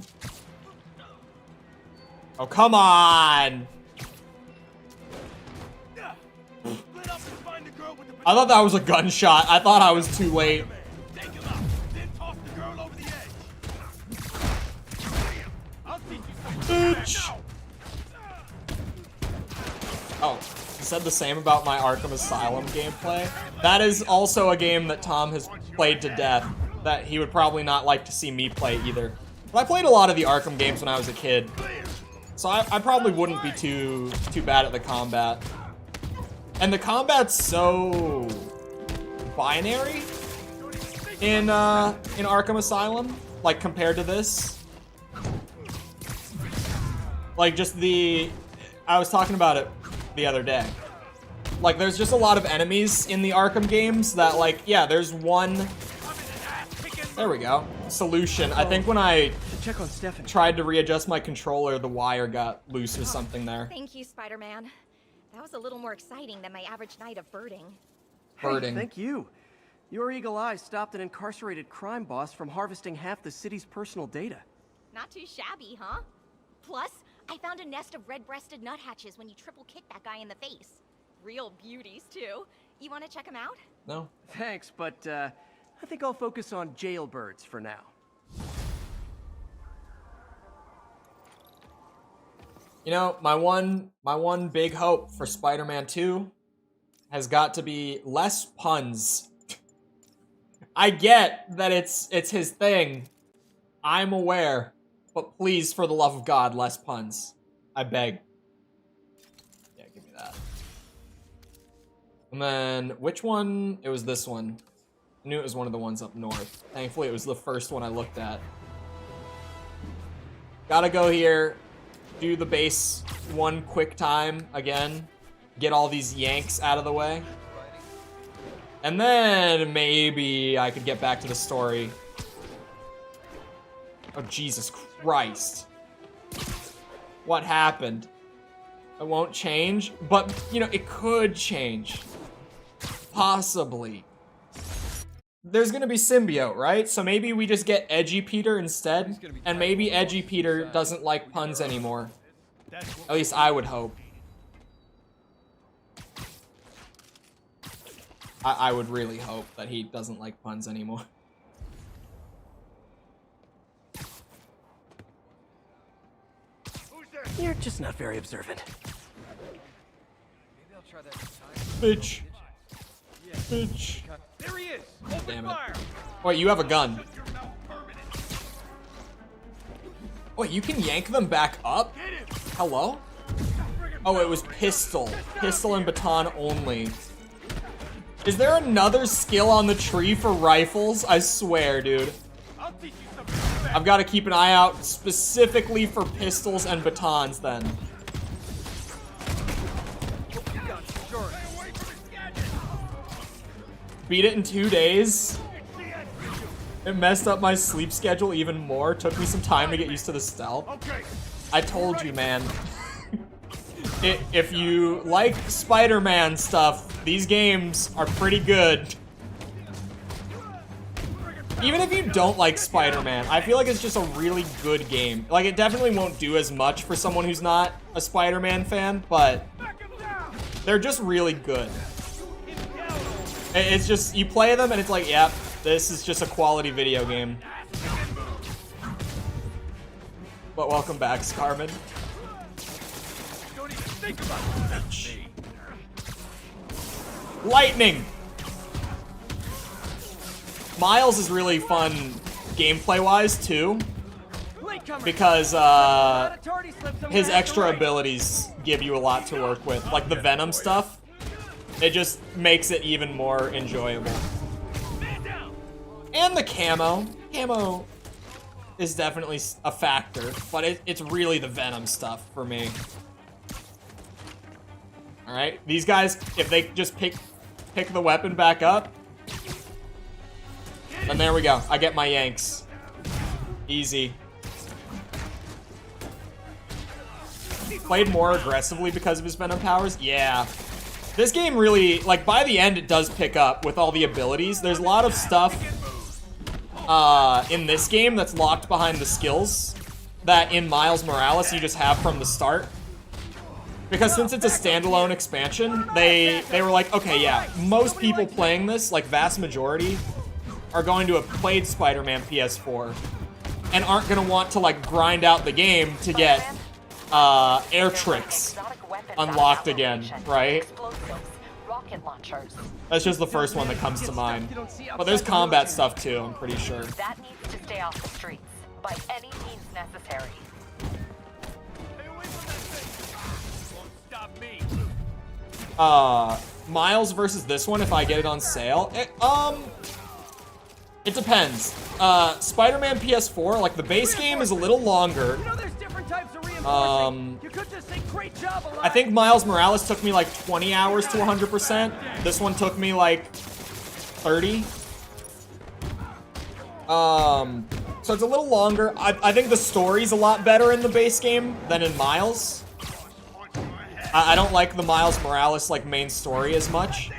Speaker 1: Oh, come on! I thought that was a gunshot. I thought I was too late.
Speaker 6: Take him out, then toss the girl over the edge. I'll teach you something.
Speaker 1: Bitch. Oh, he said the same about my Arkham Asylum gameplay. That is also a game that Tom has played to death, that he would probably not like to see me play either. But I played a lot of the Arkham games when I was a kid, so I probably wouldn't be too bad at the combat. And the combat's so binary in Arkham Asylum, like compared to this. Like just I was talking about it the other day. Like, there's just a lot of enemies in the Arkham games that, like, yeah, there's one... There we go. Solution. I think when I
Speaker 3: Check on Stefan.
Speaker 1: tried to readjust my controller, the wire got loose or something there.
Speaker 8: Thank you, Spider-Man. That was a little more exciting than my average night of birding.
Speaker 1: Birding.
Speaker 3: Hey, thank you. Your eagle eye stopped an incarcerated crime boss from harvesting half the city's personal data.
Speaker 8: Not too shabby, huh? Plus, I found a nest of red-breasted nuthatches when you triple kick that guy in the face. Real beauties, too. You want to check them out?
Speaker 1: No?
Speaker 3: Thanks, but I think I'll focus on jailbirds for now.
Speaker 1: You know, my one big hope for Spider-Man 2 has got to be less puns. I get that it's his thing. I'm aware. But please, for the love of God, less puns. I beg. Yeah, give me that. And then, which one? It was this one. I knew it was one of the ones up north. Thankfully, it was the first one I looked at. Gotta go here. Do the base one quick time again. Get all these yanks out of the way. And then maybe I could get back to the story. Oh, Jesus Christ. What happened? It won't change, but, you know, it could change. Possibly. There's gonna be symbiote, right? So maybe we just get Edgy Peter instead, and maybe Edgy Peter doesn't like puns anymore. At least I would hope. I would really hope that he doesn't like puns anymore.
Speaker 3: You're just not very observant.
Speaker 1: Bitch. Bitch.
Speaker 9: There he is. Open
Speaker 1: Damn it.
Speaker 9: fire.
Speaker 1: Wait, you have a gun. Wait, you can yank them back up? Hello? Oh, it was pistol. Pistol and baton only. Is there another skill on the tree for rifles? I swear, dude.
Speaker 9: I'll teach you some respect.
Speaker 1: I've got to keep an eye out specifically for pistols and batons then. Beat it in 2 days. It messed up my sleep schedule even more. Took me some time to get used to the stealth.
Speaker 9: Okay.
Speaker 1: I told you, man. If you like Spider-Man stuff, these games are pretty good. Even if you don't like Spider-Man, I feel like it's just a really good game. Like, it definitely won't do as much for someone who's not a Spider-Man fan, but they're just really good. It's just, you play them and it's like, yep, this is just a quality video game. But welcome back, Scarman.
Speaker 9: Don't even think about it.
Speaker 1: Lightning! Miles is really fun gameplay-wise, too. Because, his extra abilities give you a lot to work with. Like the Venom stuff. It just makes it even more enjoyable. And the camo. Camo is definitely a factor, but it's really the Venom stuff for me. Alright, these guys, if they just pick the weapon back up, then there we go. I get my yanks. Easy. Played more aggressively because of his Venom powers? Yeah. This game really, like, by the end, it does pick up with all the abilities. There's a lot of stuff in this game that's locked behind the skills that in Miles Morales you just have from the start. Because since it's a standalone expansion, they were like, okay, yeah, most people playing this, like vast majority, are going to have played Spider-Man PS4 and aren't going to want to, like, grind out the game to get air tricks unlocked again, right?
Speaker 4: Rocket launchers.
Speaker 1: That's just the first one that comes to mind. But there's combat stuff too, I'm pretty sure.
Speaker 4: That needs to stay off the streets by any means necessary.
Speaker 9: Stay away from that thing. Won't stop me.
Speaker 1: Miles versus this one, if I get it on sale, it depends. Spider-Man PS4, like the base game is a little longer.
Speaker 3: You know there's different types of reinforcing. You could just say crate
Speaker 1: I think Miles Morales took me like 20 hours to 100%. This one took me like 30. So it's a little longer. I think the story's a lot better in the base game than in Miles. I don't like the Miles Morales like main story as much.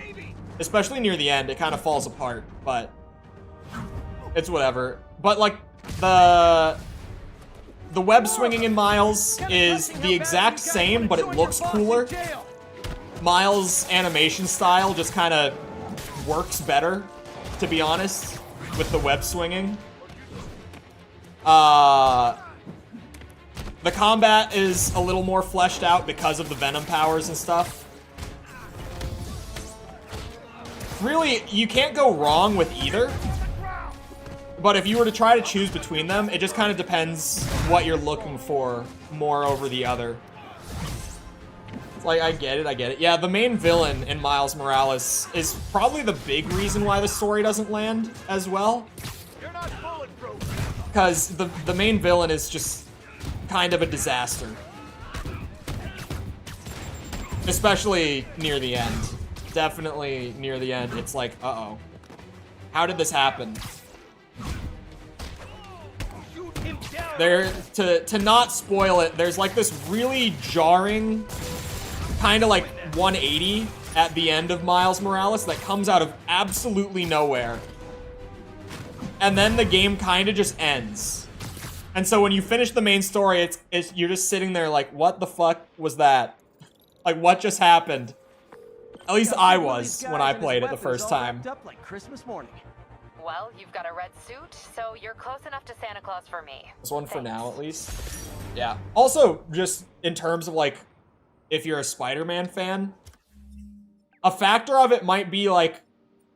Speaker 1: Especially near the end, it kind of falls apart, but it's whatever. But like the web swinging in Miles is the exact same, but it looks cooler. Miles' animation style just kind of works better, to be honest, with the web swinging. The combat is a little more fleshed out because of the Venom powers and stuff. Really, you can't go wrong with either. But if you were to try to choose between them, it just kind of depends what you're looking for more over the other. It's like, I get it. Yeah, the main villain in Miles Morales is probably the big reason why the story doesn't land as well. Because the main villain is just kind of a disaster. Especially near the end. Definitely near the end, it's like, uh-oh. How did this happen? There, to not spoil it, there's like this really jarring, kind of like 180 at the end of Miles Morales that comes out of absolutely nowhere. And then the game kind of just ends. And so when you finish the main story, it's you're just sitting there like, what the fuck was that? Like, what just happened? At least I was when I played it the first time.
Speaker 3: Up like Christmas morning.
Speaker 4: Well, you've got a red suit, so you're close enough to Santa Claus for me.
Speaker 1: This one for now, at least. Yeah. Also, just in terms of like, if you're a Spider-Man fan, a factor of it might be like,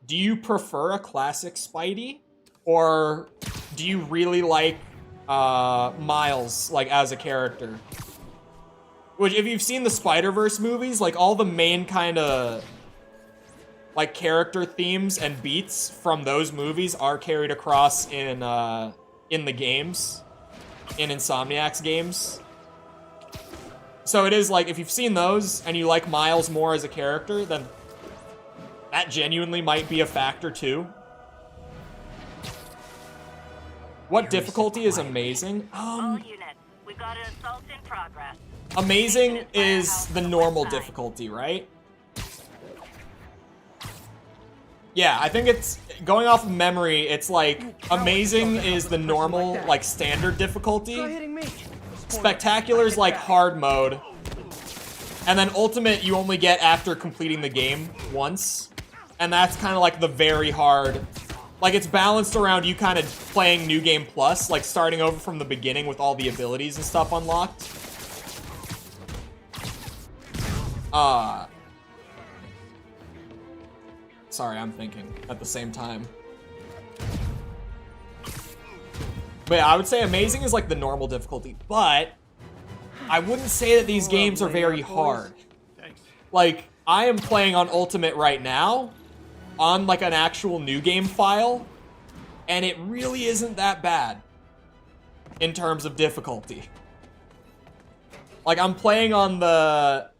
Speaker 1: do you prefer a classic Spidey? Or do you really like Miles, like, as a character? Which, if you've seen the Spider-Verse movies, like, all the main kind of, like, character themes and beats from those movies are carried across in the games, in Insomniac's games. So it is, like, if you've seen those and you like Miles more as a character, then that genuinely might be a factor, too. What difficulty is amazing?
Speaker 5: All units, we got an assault in progress.
Speaker 1: Amazing is the normal difficulty, right? Yeah, I think it's, going off of memory, it's like, amazing is the normal, like, standard difficulty. Spectacular's like hard mode. And then ultimate you only get after completing the game once. And that's kind of like the very hard. Like, it's balanced around you kind of playing New Game Plus, like starting over from the beginning with all the abilities and stuff unlocked. Sorry, I'm thinking at the same time. But yeah, I would say amazing is like the normal difficulty, but I wouldn't say that these games are very hard. Like, I am playing on Ultimate right now, on like an actual New Game file, and it really isn't that bad in terms of difficulty. Like, I'm playing on the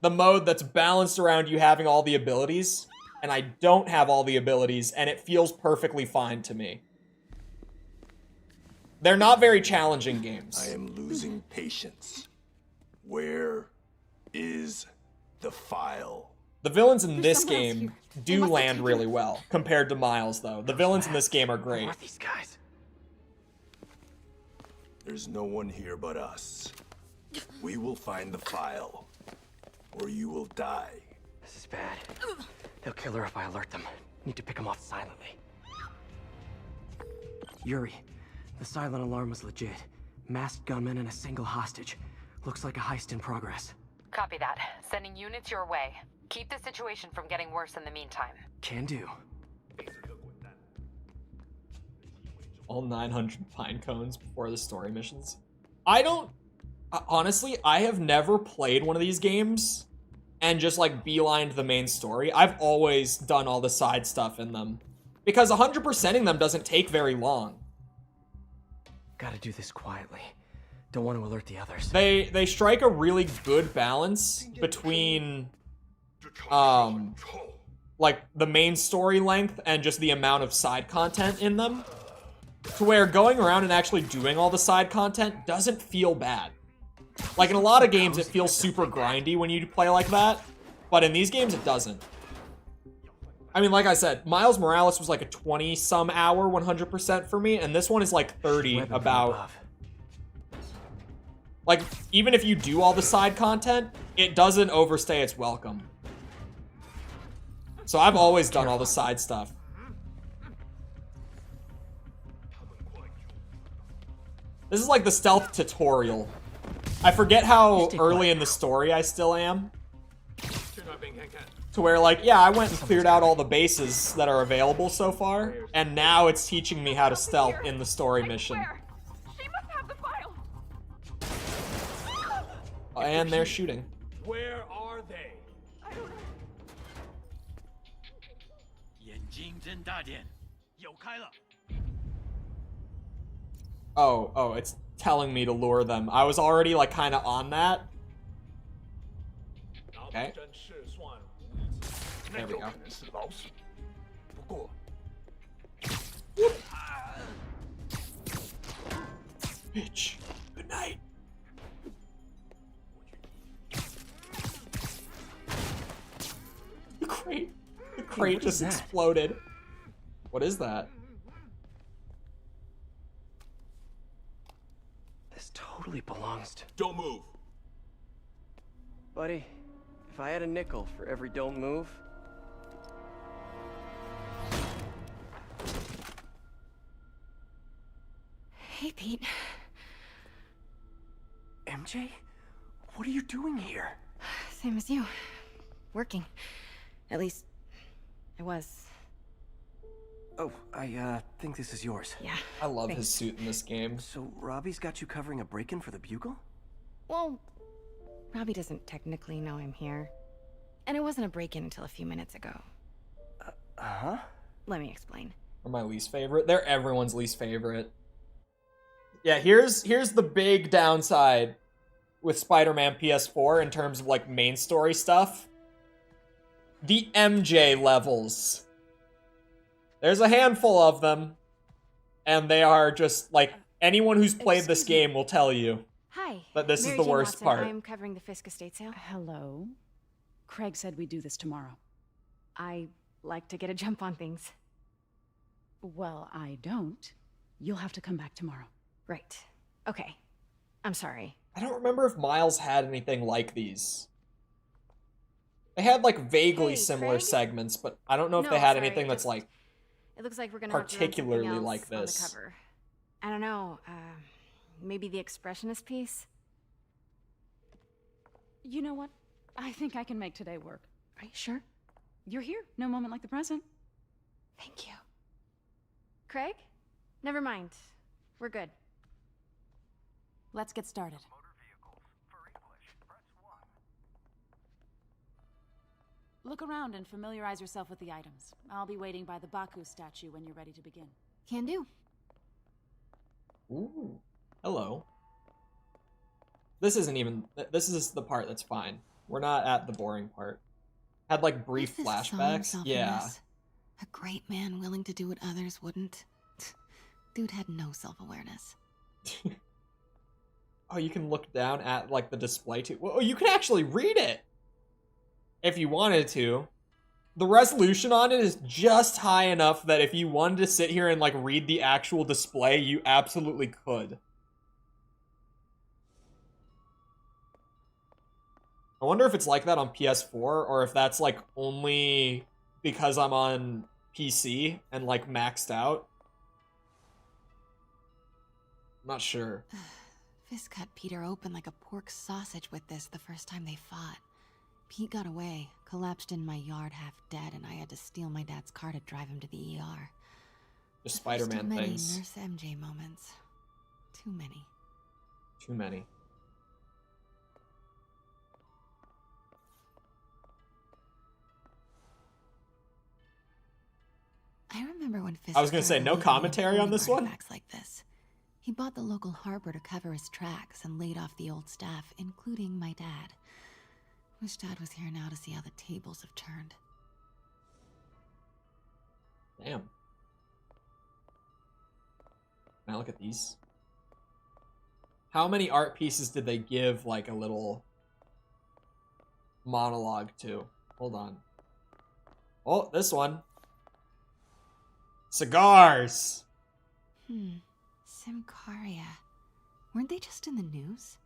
Speaker 1: mode that's balanced around you having all the abilities, and I don't have all the abilities, and it feels perfectly fine to me. They're not very challenging games.
Speaker 10: I am losing patience. Where is the file?
Speaker 1: The villains in this game do land really well compared to Miles, though. The villains in this game are great.
Speaker 3: Who are these guys?
Speaker 10: There's no one here but us. We will find the file, or you will die.
Speaker 3: This is bad. They'll kill her if I alert them. Need to pick them off silently. Yuri, the silent alarm was legit. Masked gunmen and a single hostage. Looks like a heist in progress.
Speaker 4: Copy that. Sending units your way. Keep the situation from getting worse in the meantime.
Speaker 3: Can do.
Speaker 1: All 900 pine cones before the story missions. I don't... honestly, I have never played one of these games and just, like, beelined the main story. I've always done all the side stuff in them. Because 100%ing them doesn't take very long.
Speaker 3: Gotta do this quietly. Don't want to alert the others.
Speaker 1: They strike a really good balance between like the main story length and just the amount of side content in them, to where going around and actually doing all the side content doesn't feel bad. Like in a lot of games it feels super grindy when you play like that, but in these games it doesn't. I mean, like I said, Miles Morales was like a 20-some hour 100% for me, and this one is like 30 about. Like, even if you do all the side content, it doesn't overstay its welcome. So I've always done all the side stuff. This is like the stealth tutorial. I forget how early in the story I still am. To where, like, yeah, I went and cleared out all the bases that are available so far, and now it's teaching me how to stealth in the story mission.
Speaker 7: She must have the file.
Speaker 1: And they're shooting.
Speaker 9: Where are they?
Speaker 7: I don't know.
Speaker 1: Oh, it's telling me to lure them. I was already, like, kind of on that. Okay. There we go. Bitch. Good night. The crate just exploded. What is that?
Speaker 3: This totally belongs to...
Speaker 10: Don't move.
Speaker 3: Buddy, if I had a nickel for every don't move...
Speaker 8: Hey, Pete.
Speaker 3: MJ? What are you doing here?
Speaker 8: Same as you. Working. At least, I was.
Speaker 3: Oh, I think this is yours.
Speaker 8: Yeah.
Speaker 1: I love his suit in this game.
Speaker 3: So Robbie's got you covering a break-in for the Bugle?
Speaker 8: Well, Robbie doesn't technically know I'm here. And it wasn't a break-in until a few minutes ago.
Speaker 3: Uh-huh?
Speaker 8: Let me explain.
Speaker 1: They're my least favorite. They're everyone's least favorite. Yeah, here's the big downside with Spider-Man PS4 in terms of, like, main story stuff. The MJ levels. There's a handful of them, and they are just, like, anyone who's played this game will tell you
Speaker 8: Hi.
Speaker 1: that this
Speaker 8: Mary
Speaker 1: is the
Speaker 8: Jane
Speaker 1: worst
Speaker 8: Watson.
Speaker 1: part.
Speaker 8: I'm covering the Fisk estate sale.
Speaker 11: Hello. Craig said we'd do this tomorrow.
Speaker 8: I like to get a jump on things.
Speaker 11: Well, I don't. You'll have to come back tomorrow.
Speaker 8: Right. Okay. I'm sorry.
Speaker 1: I don't remember if Miles had anything like these. They had, like, vaguely
Speaker 8: Hey,
Speaker 1: similar
Speaker 8: Craig?
Speaker 1: segments, but I don't know if
Speaker 8: No,
Speaker 1: they had
Speaker 8: sorry,
Speaker 1: anything that's,
Speaker 8: just-
Speaker 1: like,
Speaker 8: It looks like we're gonna have to run something
Speaker 1: particularly
Speaker 8: else
Speaker 1: like
Speaker 8: on the
Speaker 1: this.
Speaker 8: cover. I don't know. Maybe the expressionist piece.
Speaker 11: You know what? I think I can make today work.
Speaker 8: Are you sure?
Speaker 11: You're here. No moment like the present.
Speaker 8: Thank you. Craig? Never mind. We're good.
Speaker 11: Let's get started. Look around and familiarize yourself with the items. I'll be waiting by the Baku statue when you're ready to begin.
Speaker 8: Can do.
Speaker 1: Ooh. Hello. This isn't even... This is the part that's fine. We're not at the boring part. Had, like, brief flashbacks. Yeah.
Speaker 12: A great man willing to do what others wouldn't. Dude had no self-awareness.
Speaker 1: Oh, you can look down at, like, the display too. Well, you can actually read it! If you wanted to. The resolution on it is just high enough that if you wanted to sit here and, like, read the actual display, you absolutely could. I wonder if it's like that on PS4, or if that's, like, only because I'm on PC and, like, maxed out. I'm not sure.
Speaker 12: Fisk cut Peter open like a pork sausage with this the first time they fought. Pete got away, collapsed in my yard half dead, and I had to steal my dad's car to drive him to the ER.
Speaker 1: Just Spider-Man
Speaker 12: Too many
Speaker 1: things.
Speaker 12: Nurse MJ moments. Too many.
Speaker 1: Too many.
Speaker 12: I remember when Fisk
Speaker 1: I was gonna say,
Speaker 12: started
Speaker 1: no
Speaker 12: leaving
Speaker 1: commentary on
Speaker 12: holding
Speaker 1: this one?
Speaker 12: artifacts like this. He He bought the local harbor to cover his tracks and laid off the old staff, including my dad. Wish Dad was here now to see how the tables have turned.
Speaker 1: Damn. Can I look at these? How many art pieces did they give, like, a little monologue to? Hold on. Oh, this one. Cigars!
Speaker 12: Simcaria. Weren't they just in the news?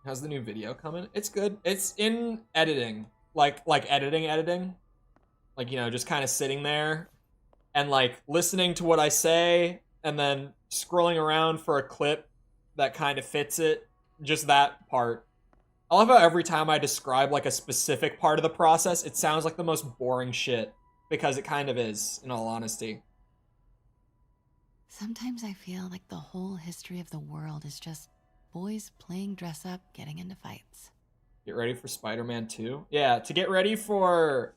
Speaker 1: How's the new video coming? It's good. It's in editing. Like editing. Like, you know, just kind of sitting there and, like, listening to what I say and then scrolling around for a clip that kind of fits it. Just that part. I love how every time I describe, like, a specific part of the process, it sounds like the most boring shit. Because it kind of is, in all honesty.
Speaker 12: Sometimes I feel like the whole history of the world is just boys playing dress up, getting into fights.
Speaker 1: Get ready for Spider-Man 2? Yeah, to get ready for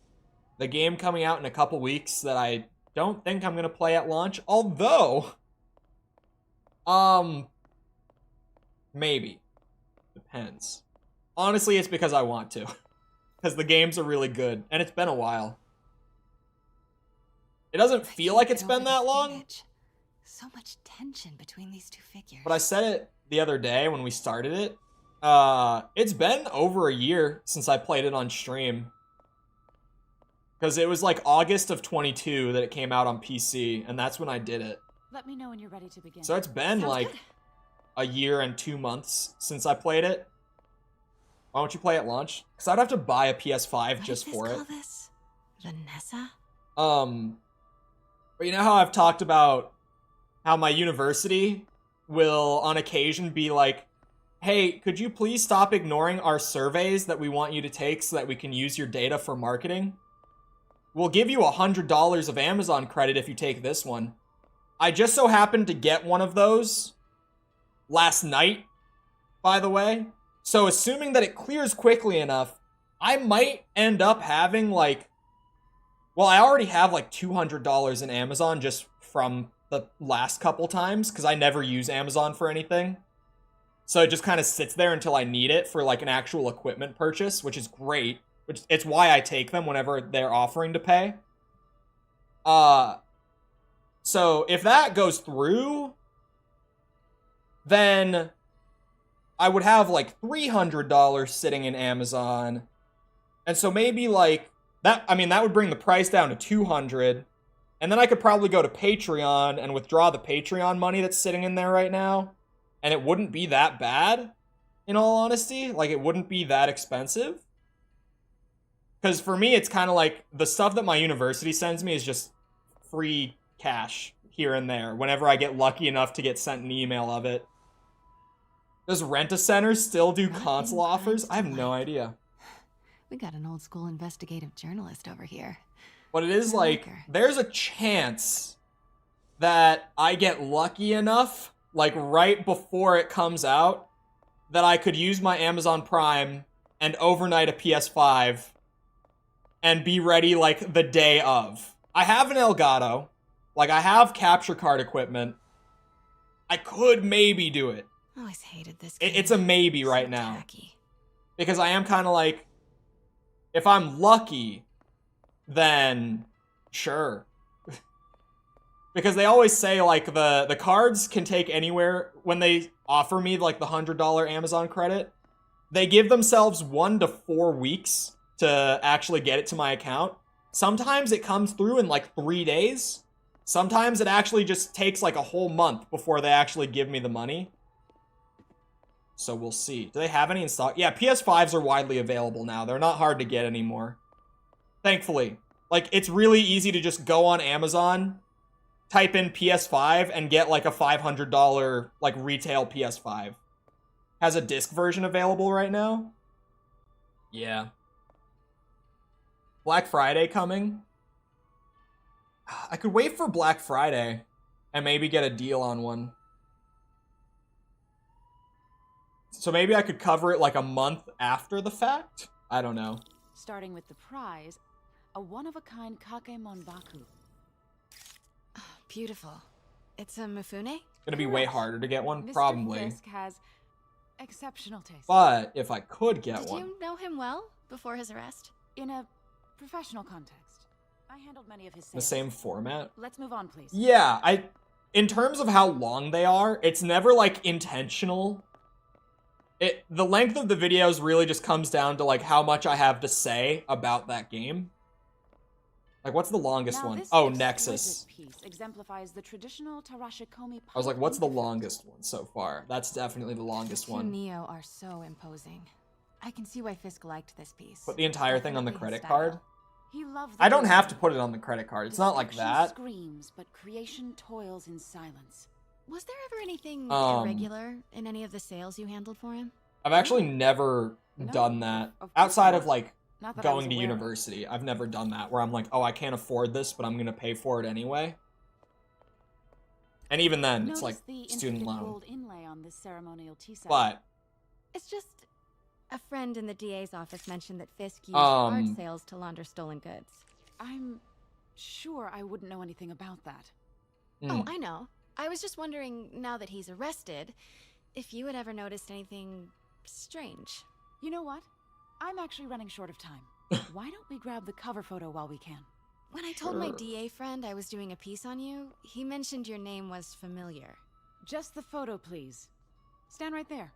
Speaker 1: the game coming out in a couple weeks that I don't think I'm gonna play at launch. Although, maybe. Depends. Honestly, it's because I want to. Because the games are really good, and it's been a while. It doesn't feel like it's been that long.
Speaker 12: So much tension between these two figures.
Speaker 1: But I said it the other day when we started it. It's been over a year since I played it on stream. Because it was like August of 22 that it came out on PC, and that's when I did it.
Speaker 11: Let me know when you're ready to begin.
Speaker 1: So it's been like a year and 2 months since I played it. Why don't you play at launch? Because I'd have to buy a PS5 just for it.
Speaker 12: This? Vanessa?
Speaker 1: But you know how I've talked about how my university will on occasion be like, hey, could you please stop ignoring our surveys that we want you to take so that we can use your data for marketing? We'll give you $100 of Amazon credit if you take this one. I just so happened to get one of those last night, by the way. So assuming that it clears quickly enough, I might end up having like, well, I already have like $200 in Amazon just from the last couple times because I never use Amazon for anything. So it just kind of sits there until I need it for like an actual equipment purchase, which is great. Which it's why I take them whenever they're offering to pay. So if that goes through, then I would have like $300 sitting in Amazon. And so maybe like that, I mean, that would bring the price down to $200. And then I could probably go to Patreon and withdraw the Patreon money that's sitting in there right now. And it wouldn't be that bad, in all honesty. Like, it wouldn't be that expensive. Because for me, it's kind of like the stuff that my university sends me is just free cash here and there whenever I get lucky enough to get sent an email of it. Does Rent-A-Center still do console offers? I have no idea.
Speaker 12: We got an old school investigative journalist over here.
Speaker 1: But it is like, there's a chance that I get lucky enough, like right before it comes out, that I could use my Amazon Prime and overnight a PS5 and be ready like the day of. I have an Elgato. Like, I have capture card equipment. I could maybe do it.
Speaker 12: I always hated this game.
Speaker 1: It's a maybe right now. Because I am kind of like, if I'm lucky, then sure. Because they always say, like, the cards can take anywhere. When they offer me, like, the $100 Amazon credit, they give themselves 1 to 4 weeks to actually get it to my account. Sometimes it comes through in, like, 3 days. Sometimes it actually just takes, like, a whole month before they actually give me the money. So we'll see. Do they have any in stock? Yeah, PS5s are widely available now. They're not hard to get anymore. Thankfully. Like, it's really easy to just go on Amazon, type in PS5, and get, like, a $500, like, retail PS5. Has a disc version available right now? Yeah. Black Friday coming? I could wait for Black Friday and maybe get a deal on one. So maybe I could cover it like a month after the fact? I don't know.
Speaker 11: Starting with the prize, a one-of-a-kind Kakemon Baku.
Speaker 12: Beautiful. It's a Mifune?
Speaker 1: Gonna be way harder to get one,
Speaker 11: Mr.
Speaker 1: probably.
Speaker 11: Fisk has exceptional taste.
Speaker 1: But if I could get
Speaker 12: Did
Speaker 1: one.
Speaker 12: you know him well before his arrest?
Speaker 11: In a professional context, I handled many of his sales.
Speaker 1: The same format?
Speaker 11: Let's move on, please.
Speaker 1: Yeah, in terms of how long they are, it's never, like, intentional. The length of the videos really just comes down to, like, how much I have to say about that game. Like, what's the longest
Speaker 11: Now,
Speaker 1: one?
Speaker 11: this
Speaker 1: Oh,
Speaker 11: exquisite
Speaker 1: Nexus.
Speaker 11: piece exemplifies the traditional Tarashikomi
Speaker 1: I was like, what's the longest one so far? That's definitely the longest
Speaker 12: You
Speaker 1: one.
Speaker 12: Neo are so imposing. I can see why Fisk liked this piece.
Speaker 1: Put the entire thing on the
Speaker 12: Definitely his
Speaker 1: credit
Speaker 12: style.
Speaker 1: card?
Speaker 11: He loved the
Speaker 1: I don't have to
Speaker 11: design.
Speaker 1: put it on the credit card. It's not like
Speaker 11: Destruction
Speaker 1: that.
Speaker 11: Screams, but creation toils in silence.
Speaker 12: Was there ever anything
Speaker 1: Um,
Speaker 12: irregular in any of the sales you handled for him?
Speaker 1: I've actually never done that.
Speaker 11: of course
Speaker 1: Outside
Speaker 11: not.
Speaker 1: of, like,
Speaker 11: Not that I was
Speaker 1: going to
Speaker 11: aware of.
Speaker 1: university. I've never done that, where I'm like, oh, I can't afford this, but I'm gonna pay for it anyway. And even then, it's like
Speaker 11: Notice the
Speaker 1: student
Speaker 11: intricate
Speaker 1: loan.
Speaker 11: gold inlay on this ceremonial tea set.
Speaker 1: But
Speaker 12: It's just a friend in the DA's office mentioned that Fisk used
Speaker 1: Um,
Speaker 12: art sales to launder stolen goods.
Speaker 11: I'm sure I wouldn't know anything about that.
Speaker 12: Oh, I know. I was just wondering, now that he's arrested, if you had ever noticed anything strange.
Speaker 11: You know what? I'm actually running short of time. Why don't we grab the cover photo while we can?
Speaker 12: When I told my
Speaker 1: Sure.
Speaker 12: DA friend I was doing a piece on you, he mentioned your name was familiar.
Speaker 11: Just the photo, please. Stand right there.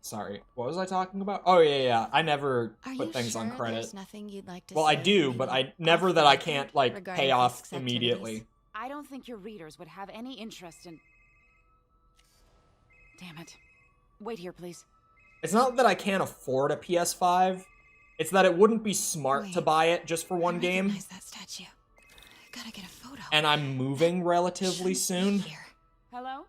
Speaker 1: sorry, what was I talking about? Oh yeah, I never
Speaker 12: Are
Speaker 1: put
Speaker 12: you
Speaker 1: things
Speaker 12: sure
Speaker 1: on credit.
Speaker 12: there's nothing you'd like to
Speaker 1: Well, I
Speaker 12: say
Speaker 1: do,
Speaker 12: maybe
Speaker 1: but I
Speaker 12: off
Speaker 1: never
Speaker 12: the
Speaker 1: that I
Speaker 12: record
Speaker 1: can't like
Speaker 12: regarding
Speaker 1: pay off
Speaker 12: Fisk's
Speaker 1: immediately.
Speaker 12: activities?
Speaker 11: I don't think your readers would have any interest in... Damn it. Wait here, please.
Speaker 1: It's not that I can't afford a PS5. It's that it wouldn't be smart to buy it just for one game.
Speaker 12: Recognize that statue. Gotta get a photo.
Speaker 1: And I'm moving relatively soon.
Speaker 11: Hello?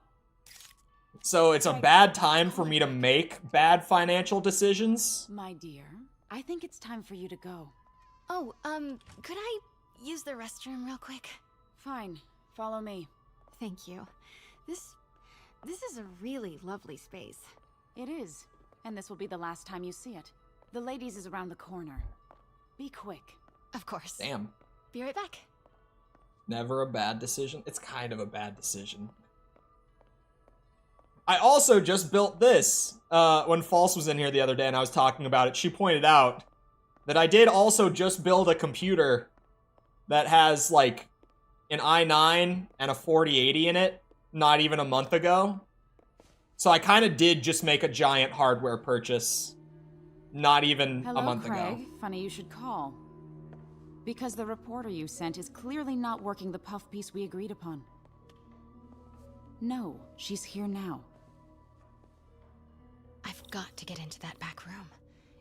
Speaker 1: So it's a bad time for me to make bad financial decisions.
Speaker 11: My dear, I think it's time for you to go.
Speaker 12: Oh, could I use the restroom real quick?
Speaker 11: Fine. Follow me.
Speaker 12: Thank you. This is a really lovely space.
Speaker 11: It is. And this will be the last time you see it. The ladies is around the corner. Be quick.
Speaker 12: Of course.
Speaker 1: Damn.
Speaker 12: Be right back.
Speaker 1: Never a bad decision. It's kind of a bad decision. I also just built this. When False was in here the other day and I was talking about it, she pointed out that I did also just build a computer that has, like, an i9 and a 4080 in it not even a month ago. So I kind of did just make a giant hardware purchase not even
Speaker 11: Hello,
Speaker 1: a month
Speaker 11: Craig.
Speaker 1: ago.
Speaker 11: Funny you should call. Because the reporter you sent is clearly not working the puff piece we agreed upon. No, she's here now.
Speaker 12: I've got to get into that back room.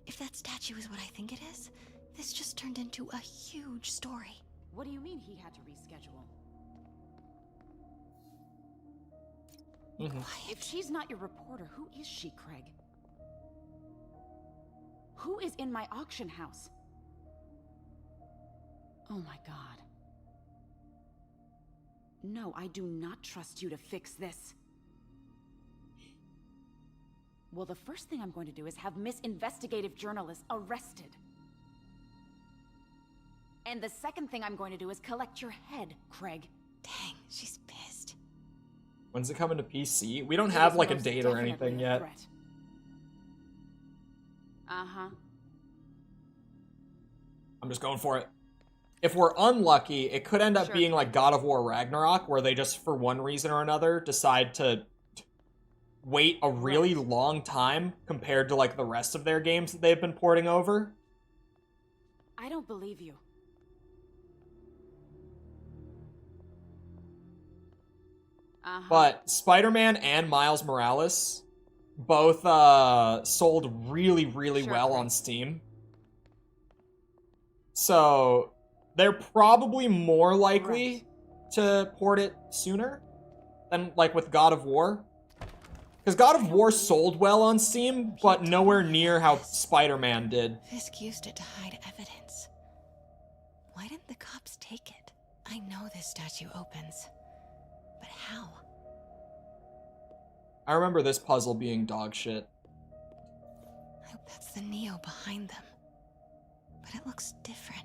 Speaker 12: If that statue is what I think it is, this just turned into a huge story.
Speaker 11: What do you mean he had to reschedule? If she's not your reporter, who is she, Craig? Who is in my auction house? Oh my god. No, I do not trust you to fix this. Well, the first thing I'm going to do is have Miss Investigative Journalist arrested. And the second thing I'm going to do is collect your head, Craig.
Speaker 12: Dang, she's pissed.
Speaker 1: When's it coming to PC? We don't
Speaker 11: It
Speaker 1: have
Speaker 11: is
Speaker 1: like a
Speaker 11: most
Speaker 1: date or
Speaker 11: definitely
Speaker 1: anything
Speaker 11: a
Speaker 1: yet.
Speaker 11: threat. Uh-huh.
Speaker 1: I'm just going for it. If we're unlucky, it could end up
Speaker 11: Sure.
Speaker 1: being like God of War Ragnarok, where they just, for one reason or another, decide to wait a really long time compared to like the rest of their games that they've been porting over.
Speaker 11: I don't believe you. Uh-huh.
Speaker 1: But Spider-Man and Miles Morales both sold really, really
Speaker 11: Sure,
Speaker 1: well
Speaker 11: Craig.
Speaker 1: on Steam. So they're probably more likely to port it sooner than like with God of War. Because God of War sold well on Steam, but nowhere near how Spider-Man did.
Speaker 12: Fisk used it to hide evidence. Why didn't the cops take it? I know this statue opens, but how?
Speaker 1: I remember this puzzle being dog shit.
Speaker 12: I hope that's the Neo behind them. But it looks different.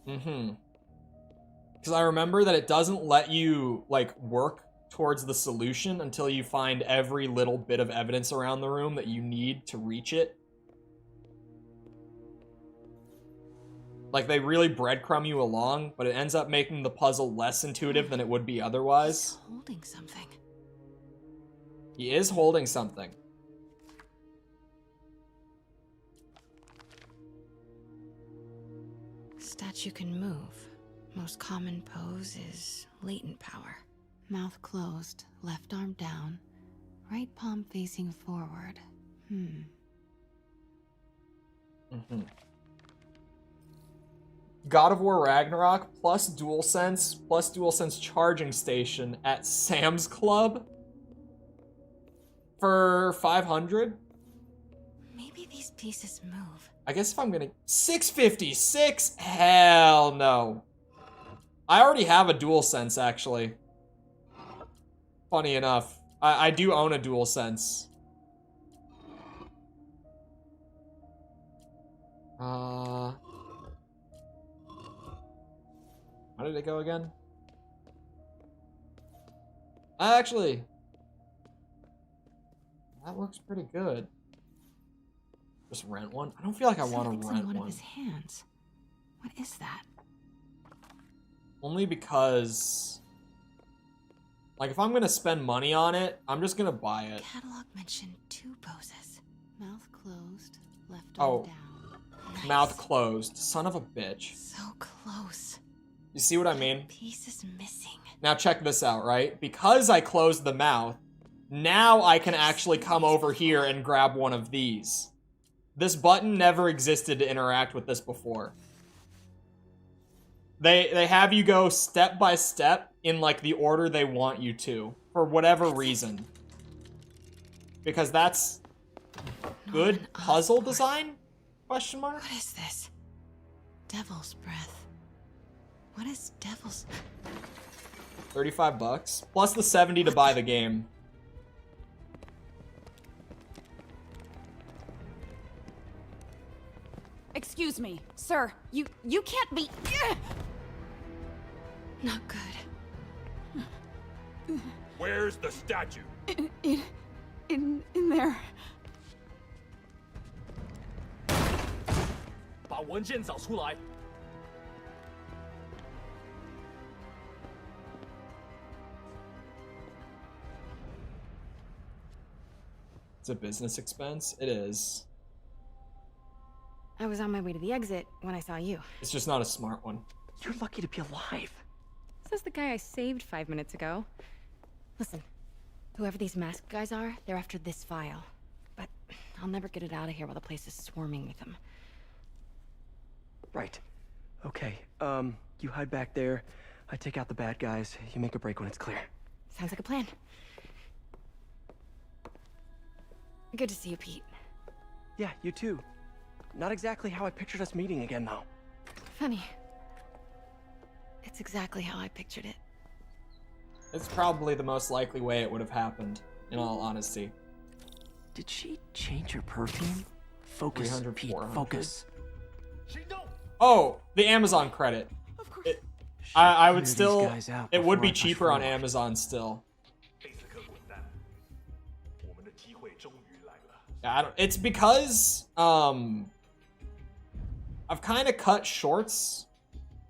Speaker 1: Mm-hmm. Because I remember that it doesn't let you, like, work towards the solution until you find every little bit of evidence around the room that you need to reach it. Like, they really breadcrumb you along, but it ends up making the puzzle less intuitive than it would be otherwise.
Speaker 12: He's holding something.
Speaker 1: He is holding something.
Speaker 12: Statue can move. Most common pose is latent power. Mouth closed, left arm down, right palm facing forward.
Speaker 1: God of War Ragnarok plus DualSense charging station at Sam's Club for 500.
Speaker 12: Maybe these pieces move.
Speaker 1: I guess if I'm gonna... 656? Hell no. I already have a DualSense, actually. Funny enough. I do own a DualSense. How did it go again? Actually, that looks pretty good. Just rent one? I don't feel like I want to rent
Speaker 12: on one
Speaker 1: one.
Speaker 12: of his hands. What is that?
Speaker 1: Only because, like, if I'm gonna spend money on it, I'm just gonna buy it.
Speaker 12: Catalog mentioned 2 poses. Mouth closed, left arm down. Nice.
Speaker 1: Mouth closed. Son of a bitch.
Speaker 12: So close.
Speaker 1: You see what I mean?
Speaker 12: Piece is missing.
Speaker 1: Now check this out, right? Because I closed the mouth, now I can actually come over here and grab one of these. This button never existed to interact with this before. They have you go step by step in, like, the order they want you to, for whatever reason. Because that's good puzzle design? Question mark?
Speaker 12: What is this? Devil's breath. What is devil's...
Speaker 1: 35 bucks. Plus the 70 to buy the game.
Speaker 11: Excuse me, sir. You can't be...
Speaker 12: Not good.
Speaker 9: Where's the statue?
Speaker 11: In there.
Speaker 9: 把文件找出来。
Speaker 1: It's a business expense? It is.
Speaker 13: I was on my way to the exit when I saw you.
Speaker 1: It's just not a smart one.
Speaker 3: You're lucky to be alive.
Speaker 13: This is the guy I saved 5 minutes ago. Listen, whoever these masked guys are, they're after this file. But I'll never get it out of here while the place is swarming with them.
Speaker 3: Right. Okay, you hide back there. I take out the bad guys. You make a break when it's clear.
Speaker 13: Sounds like a plan. Good to see you, Pete.
Speaker 3: Yeah, you too. Not exactly how I pictured us meeting again, though.
Speaker 13: Funny. It's exactly how I pictured it.
Speaker 1: It's probably the most likely way it would have happened, in all honesty.
Speaker 3: Did she change her perfume? Focus,
Speaker 1: 300,
Speaker 3: Pete,
Speaker 1: 400.
Speaker 3: focus.
Speaker 1: Oh, the Amazon credit.
Speaker 11: Of course.
Speaker 1: I would still...
Speaker 3: guys out
Speaker 1: It would
Speaker 3: before
Speaker 1: be
Speaker 3: I push
Speaker 1: cheaper on
Speaker 3: forward.
Speaker 1: Amazon still.
Speaker 6: 贝斯克滚蛋！我们的机会终于来了。
Speaker 1: I don't... It's because, I've kind of cut shorts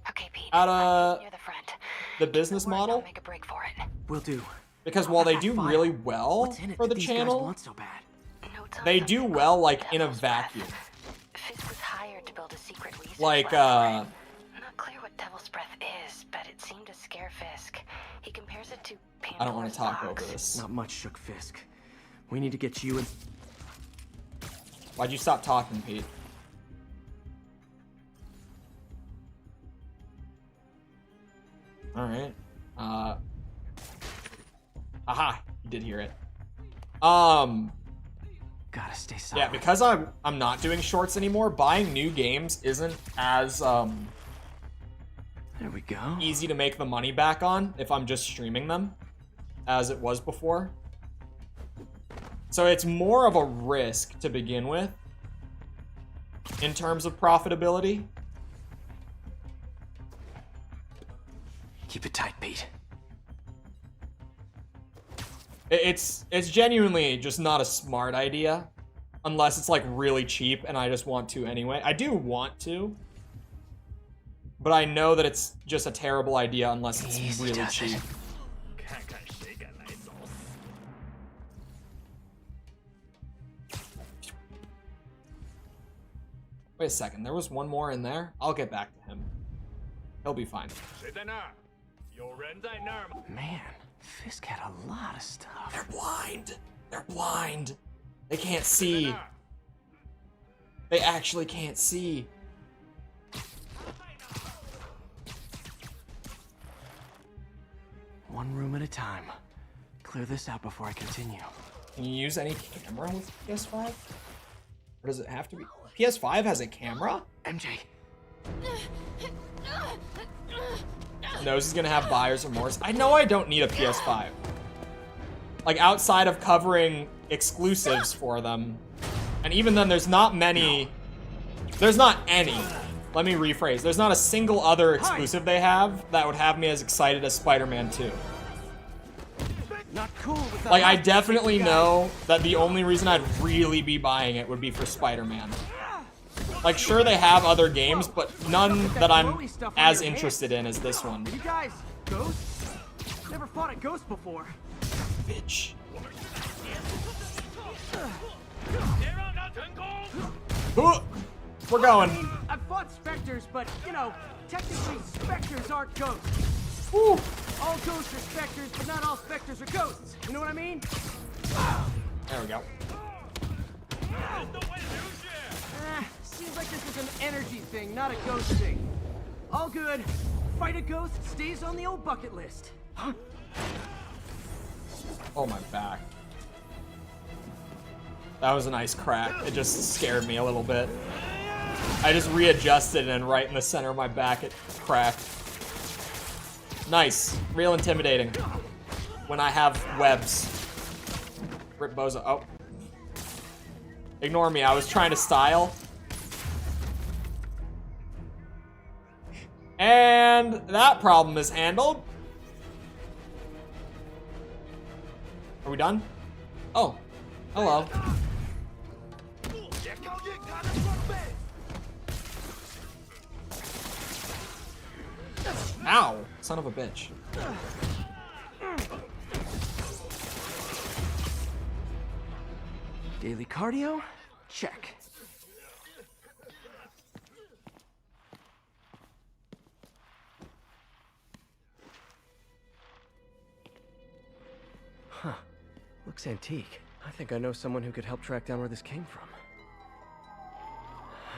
Speaker 4: Okay, Pete.
Speaker 1: out
Speaker 4: I'm
Speaker 1: of
Speaker 4: near the front.
Speaker 1: the business
Speaker 4: Don't worry,
Speaker 1: model.
Speaker 4: I'll make a break for it.
Speaker 3: Will do.
Speaker 1: Because while they
Speaker 3: That
Speaker 1: do
Speaker 3: file.
Speaker 1: really well
Speaker 3: What's in it
Speaker 1: for
Speaker 3: that
Speaker 1: the
Speaker 3: these guys
Speaker 1: channel,
Speaker 3: want so bad?
Speaker 4: Notes on
Speaker 1: they
Speaker 4: something
Speaker 1: do well,
Speaker 4: called
Speaker 1: like, in a
Speaker 4: Devil's Breath.
Speaker 1: vacuum.
Speaker 4: Fisk was hired to build a secret research
Speaker 1: Like,
Speaker 4: laboratory. Not clear what Devil's Breath is, but it seemed to scare Fisk. He compares it to
Speaker 1: I don't want
Speaker 4: Pandora's
Speaker 1: to talk
Speaker 4: box.
Speaker 1: over this.
Speaker 3: Not much shook Fisk. We need to get you in.
Speaker 1: Why'd you stop talking, Pete? Alright. Aha! You did hear it.
Speaker 3: Gotta stay silent.
Speaker 1: Yeah, because I'm not doing shorts anymore, buying new games isn't as,
Speaker 3: There we go.
Speaker 1: easy to make the money back on if I'm just streaming them as it was before. So it's more of a risk to begin with in terms of profitability. It's genuinely just not a smart idea. Unless it's like really cheap and I just want to anyway. I do want to. But I know that it's just a terrible idea unless it's really cheap. Wait a second, there was one more in there? I'll get back to him. He'll be fine.
Speaker 3: Man, Fisk had a lot of stuff.
Speaker 1: They're blind. They're blind. They can't see. They actually can't see.
Speaker 3: One room at a time. Clear this out before I continue.
Speaker 1: Can you use any camera with PS5? Or does it have to be? PS5 has a camera?
Speaker 3: MJ.
Speaker 1: Knows he's gonna have buyer's remorse. I know I don't need a PS5. Like, outside of covering exclusives for them. And even then, there's not many. There's not any. Let me rephrase. There's not a single other exclusive they have that would have me as excited as Spider-Man 2.
Speaker 3: Not cool with
Speaker 1: Like, I definitely know that the only reason I'd really be buying it would be for Spider-Man. Like, sure, they have other games, but none that I'm as interested in as this one.
Speaker 3: You guys, ghosts? Never fought a ghost before.
Speaker 1: Bitch. We're going.
Speaker 3: I mean, I've fought specters, but, you know, technically specters aren't ghosts.
Speaker 1: Woo.
Speaker 3: All ghosts are specters, but not all specters are ghosts. You know what I mean?
Speaker 1: There we go.
Speaker 3: Seems like this is an energy thing, not a ghost thing. All good. Fight a ghost stays on the old bucket list. Huh?
Speaker 1: Oh, my back. That was a nice crack. It just scared me a little bit. I just readjusted and right in the center of my back it cracked. Nice. Real intimidating. When I have webs. Rip Bozo. Oh. Ignore me. I was trying to style. And that problem is handled. Are we done? Oh. Hello. Ow. Son of a bitch.
Speaker 3: Daily cardio? Check. Huh. Looks antique. I think I know someone who could help track down where this came from.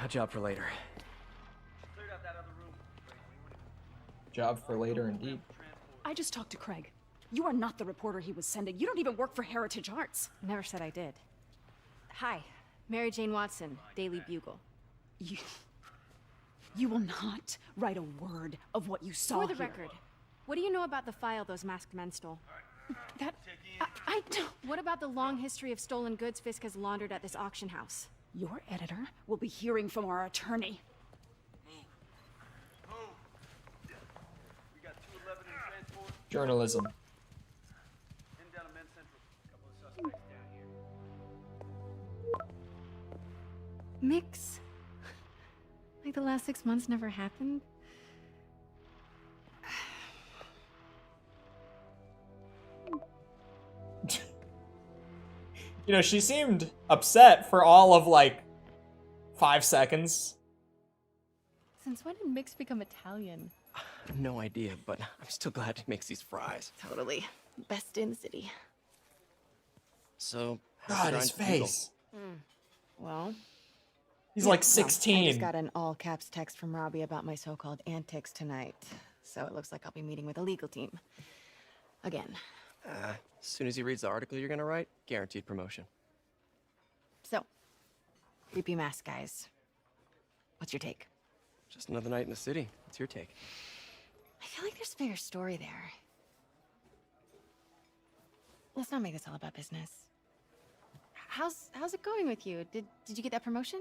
Speaker 3: A job for later.
Speaker 1: Job for later, indeed.
Speaker 7: I just talked to Craig. You are not the reporter he was sending. You don't even work for Heritage Arts.
Speaker 13: Never said I did. Hi, Mary Jane Watson, Daily Bugle.
Speaker 7: You will not write a word of what you saw
Speaker 13: For the
Speaker 7: here.
Speaker 13: record, what do you know about the file those masked men stole?
Speaker 7: That... I don't...
Speaker 13: What about the long history of stolen goods Fisk has laundered at this auction house?
Speaker 7: Your editor will be hearing from our attorney.
Speaker 1: Journalism.
Speaker 13: Mix? Like the last 6 months never happened?
Speaker 1: You know, she seemed upset for all of, like, 5 seconds.
Speaker 13: Since when did Mix become Italian?
Speaker 3: No idea, but I'm still glad he makes these fries.
Speaker 13: Totally. Best in the city.
Speaker 3: So,
Speaker 1: God, his face.
Speaker 13: Well...
Speaker 1: He's like
Speaker 13: I
Speaker 1: 16.
Speaker 13: just got an all-caps text from Robbie about my so-called antics tonight. So it looks like I'll be meeting with a legal team. Again.
Speaker 3: As soon as he reads the article you're gonna write, guaranteed promotion.
Speaker 13: So, creepy mask guys. What's your take?
Speaker 3: Just another night in the city. What's your take?
Speaker 13: I feel like there's a bigger story there. Let's not make this all about business. How's it going with you? Did you get that promotion?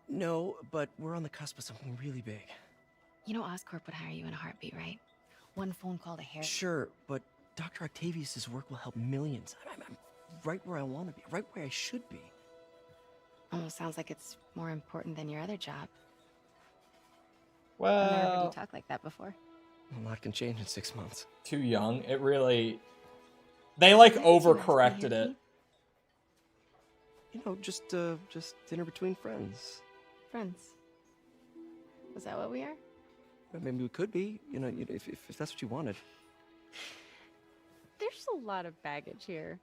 Speaker 3: No, but we're on the cusp of something really big.
Speaker 13: You know Oscorp would hire you in a heartbeat, right? One phone call to Harry.
Speaker 3: Sure, but Dr. Octavius's work will help millions. I'm right where I want to be, right where I should be.
Speaker 13: Almost sounds like it's more important than your other job.
Speaker 1: Well,
Speaker 13: I've never heard you talk like that before.
Speaker 3: A lot can change in 6 months.
Speaker 1: Too young. It really... They, like, overcorrected it.
Speaker 3: You know, just dinner between friends.
Speaker 13: Friends. Was that what we are?
Speaker 3: Maybe we could be, you know, if that's what you wanted.
Speaker 13: There's a lot of baggage here.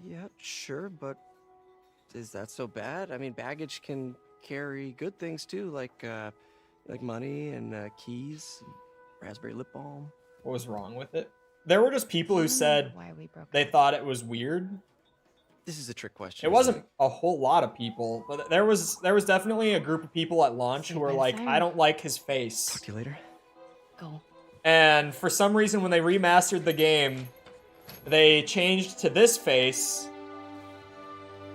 Speaker 3: Yeah, sure, but is that so bad? I mean, baggage can carry good things too, like money and keys, raspberry lip balm.
Speaker 1: What was wrong with it? There were just people who said they thought it was weird.
Speaker 3: This is a trick question.
Speaker 1: It wasn't a whole lot of people, but there was definitely a group of people at launch who were like, I don't like his face.
Speaker 3: Talk to you later.
Speaker 13: Go.
Speaker 1: And for some reason, when they remastered the game, they changed to this face,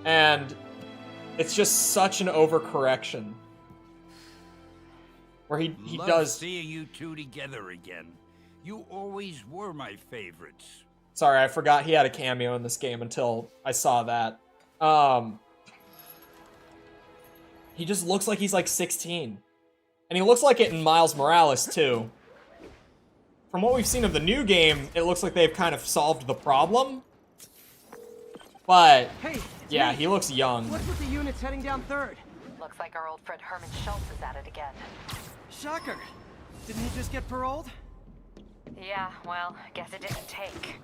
Speaker 1: and it's just such an overcorrection. Where he does...
Speaker 14: seeing you two together again. You always were my favorites.
Speaker 1: Sorry, I forgot he had a cameo in this game until I saw that. He just looks like he's like 16. And he looks like it in Miles Morales, too. From what we've seen of the new game, it looks like they've kind of solved the problem. But,
Speaker 3: hey,
Speaker 1: yeah, he looks young.
Speaker 3: What's with the units heading down third?
Speaker 4: Looks like our old friend Herman Schultz is at it again.
Speaker 3: Shocker. Didn't he just get paroled?
Speaker 4: Yeah, well, guess it didn't take.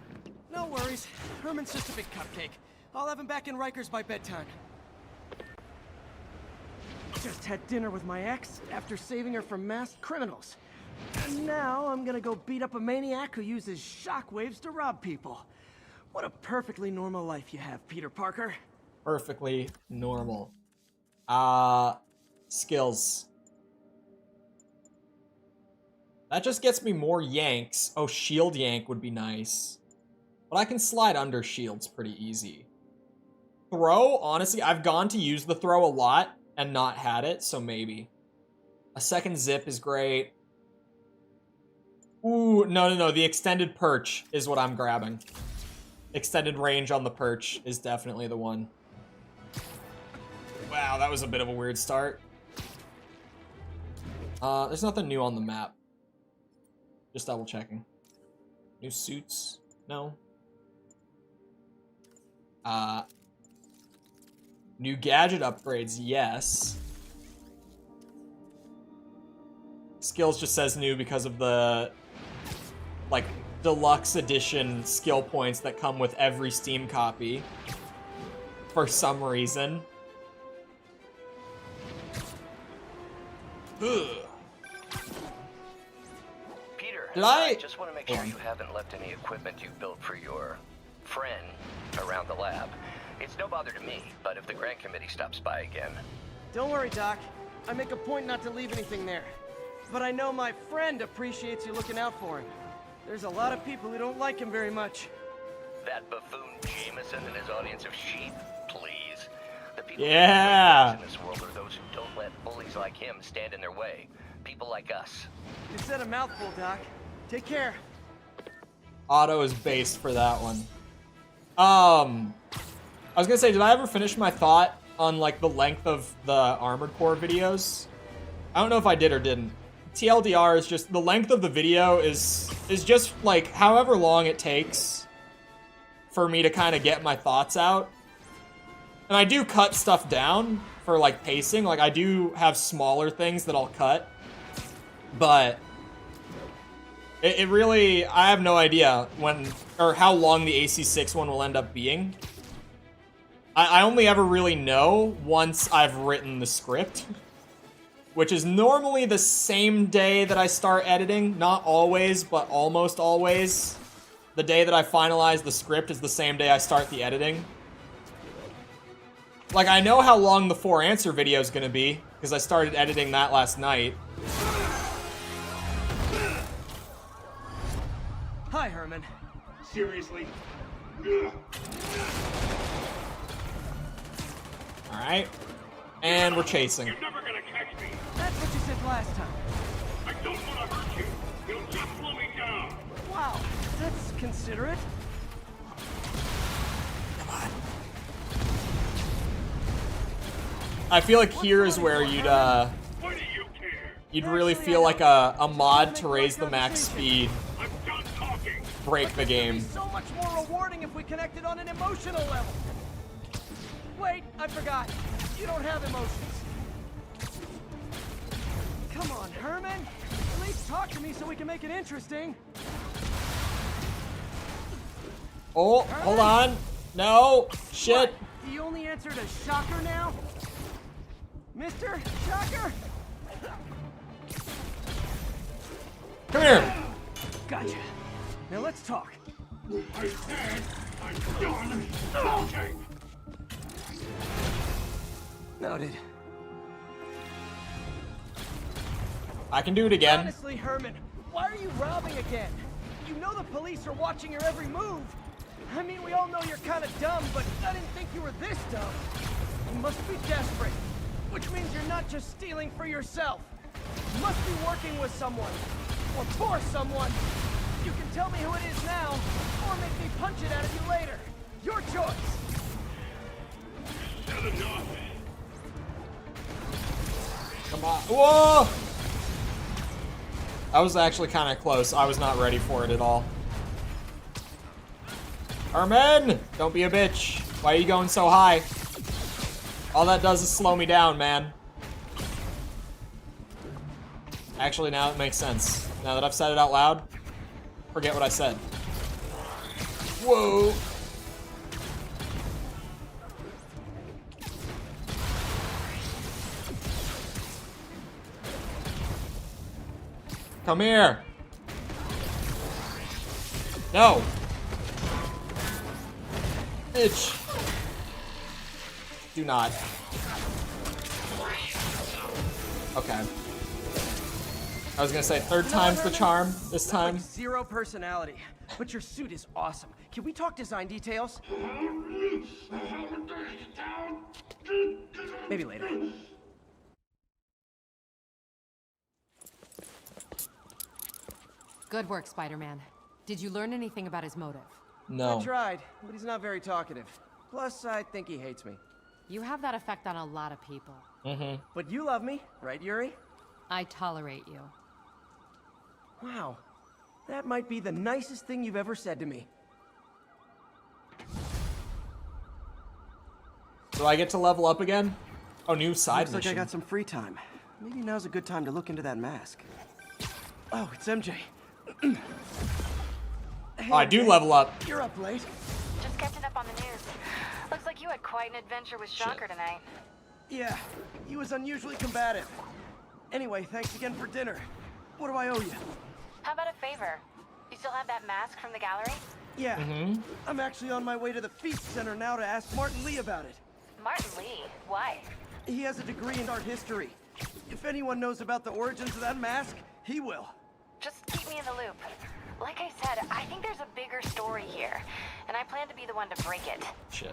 Speaker 3: No worries. Herman's just a big cupcake. I'll have him back in Rikers by bedtime. Just had dinner with my ex after saving her from masked criminals. And now I'm gonna go beat up a maniac who uses shockwaves to rob people. What a perfectly normal life you have, Peter Parker.
Speaker 1: Perfectly normal. Skills. That just gets me more yanks. Oh, shield yank would be nice. But I can slide under shields pretty easy. Throw, honestly, I've gone to use the throw a lot and not had it, so maybe. A second zip is great. Ooh, no. The extended perch is what I'm grabbing. Extended range on the perch is definitely the one. Wow, that was a bit of a weird start. There's nothing new on the map. Just double checking. New suits? No. New gadget upgrades, yes. Skills just says new because of the, like, deluxe edition skill points that come with every Steam copy. For some reason. Ugh.
Speaker 15: Peter,
Speaker 1: Did
Speaker 15: I just want to make sure you haven't left any equipment you built for your friend around the lab. It's no bother to me, but if the grant committee stops by again...
Speaker 3: Don't worry, Doc. I make a point not to leave anything there. But I know my friend appreciates you looking out for him. There's a lot of people who don't like him very much.
Speaker 15: That buffoon Jameson and his audience of sheep? Please. The people
Speaker 1: yeah.
Speaker 15: in this world are those who don't let bullies like him stand in their way. People like us.
Speaker 3: You said a mouthful, Doc. Take care.
Speaker 1: Auto is based for that one. I was gonna say, did I ever finish my thought on, like, the length of the Armored Core videos? I don't know if I did or didn't. TLDR is just, the length of the video is just, like, however long it takes for me to kind of get my thoughts out. And I do cut stuff down for, like, pacing. Like, I do have smaller things that I'll cut. But it really, I have no idea when, or how long the AC6 one will end up being. I only ever really know once I've written the script, which is normally the same day that I start editing. Not always, but almost always. The day that I finalize the script is the same day I start the editing. Like, I know how long the 4 answer video is going to be, because I started editing that last night.
Speaker 3: Hi, Herman.
Speaker 16: Seriously?
Speaker 1: Alright. And we're chasing.
Speaker 16: You're never gonna catch me.
Speaker 3: That's what you said last time.
Speaker 16: I don't want to hurt you. You'll just slow me down.
Speaker 3: Wow. That's considerate.
Speaker 1: I feel like here is where you'd really feel like a mod to raise the max speed break the game.
Speaker 3: So much more rewarding if we connected on an emotional level. Wait, I forgot. You don't have emotions. Come on, Herman. At least talk to me so we can make it interesting.
Speaker 1: Oh, hold on. No. Shit.
Speaker 3: What? You only answered a shocker now? Mr. Shocker?
Speaker 1: Come here.
Speaker 3: Gotcha. Now let's talk.
Speaker 16: I said I'm done talking.
Speaker 3: Noted.
Speaker 1: I can do it again.
Speaker 3: Honestly, Herman, why are you robbing again? You know the police are watching your every move. I mean, we all know you're kind of dumb, but I didn't think you were this dumb. You must be desperate, which means you're not just stealing for yourself. You must be working with someone, or for someone. You can tell me who it is now, or make me punch it out of you later. Your choice.
Speaker 16: Said enough.
Speaker 1: Come on. Whoa! That was actually kind of close. I was not ready for it at all. Herman! Don't be a bitch. Why are you going so high? All that does is slow me down, man. Actually, now it makes sense. Now that I've said it out loud, forget what I said. Whoa! Come here. No. Bitch. Do not. Okay. I was gonna say third time's the charm this time.
Speaker 3: Like zero personality, but your suit is awesome. Can we talk design details? Maybe later.
Speaker 17: Good work, Spider-Man. Did you learn anything about his motive?
Speaker 1: No.
Speaker 3: I tried, but he's not very talkative. Plus, I think he hates me.
Speaker 17: You have that effect on a lot of people.
Speaker 1: Mm-hmm.
Speaker 3: But you love me, right, Yuri?
Speaker 17: I tolerate you.
Speaker 3: Wow. That might be the nicest thing you've ever said to me.
Speaker 1: Do I get to level up again? Oh, new side
Speaker 3: Looks
Speaker 1: mission.
Speaker 3: like I got some free time. Maybe now's a good time to look into that mask. Oh, it's MJ. Hey,
Speaker 1: Oh, I do level up.
Speaker 3: You're up late.
Speaker 4: Just catching up on the news. Looks like you had quite an adventure with Shocker tonight.
Speaker 3: Yeah, he was unusually combative. Anyway, thanks again for dinner. What do I owe you?
Speaker 4: How about a favor? You still have that mask from the gallery?
Speaker 3: Yeah, I'm actually on my way to the Feast Center now to ask Martin Lee about it.
Speaker 4: Martin Lee? Why?
Speaker 3: He has a degree in art history. If anyone knows about the origins of that mask, he will.
Speaker 4: Just keep me in the loop. Like I said, I think there's a bigger story here, and I plan to be the one to break it.
Speaker 1: Shit.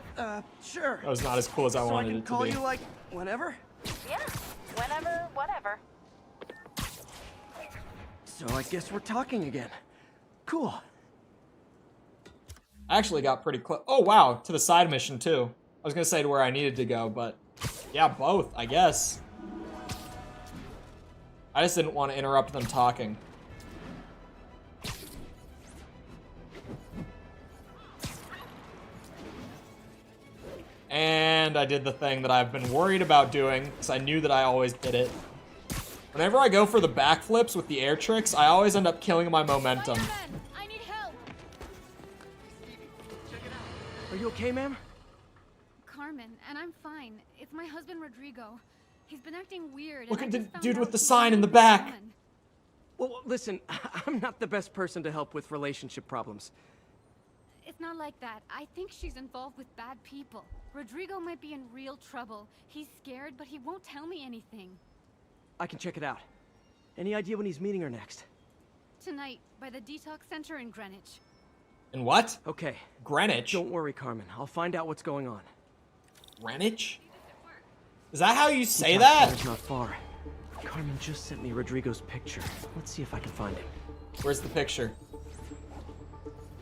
Speaker 3: Sure.
Speaker 1: That was not as cool as I wanted it to be.
Speaker 3: So I can call you, like, whenever?
Speaker 4: Yeah, whenever, whatever.
Speaker 3: So I guess we're talking again. Cool.
Speaker 1: I actually got pretty close. Oh, wow. To the side mission, too. I was going to say to where I needed to go, but yeah, both, I guess. I just didn't want to interrupt them talking. And I did the thing that I've been worried about doing, because I knew that I always did it. Whenever I go for the backflips with the air tricks, I always end up killing my momentum.
Speaker 8: I need help.
Speaker 3: Are you okay, ma'am?
Speaker 18: Carmen, and I'm fine. It's my husband, Rodrigo. He's been acting weird.
Speaker 1: Look at the dude with the sign in the back.
Speaker 3: Well, listen, I'm not the best person to help with relationship problems.
Speaker 18: It's not like that. I think she's involved with bad people. Rodrigo might be in real trouble. He's scared, but he won't tell me anything.
Speaker 3: I can check it out. Any idea when he's meeting her next?
Speaker 18: Tonight, by the detox center in Greenwich.
Speaker 1: And what?
Speaker 3: Okay.
Speaker 1: Greenwich?
Speaker 3: Don't worry, Carmen. I'll find out what's going on.
Speaker 1: Greenwich? Is that how you say
Speaker 3: Detox
Speaker 1: that?
Speaker 3: center's not far. Carmen just sent me Rodrigo's picture. Let's see if I can find him.
Speaker 1: Where's the picture?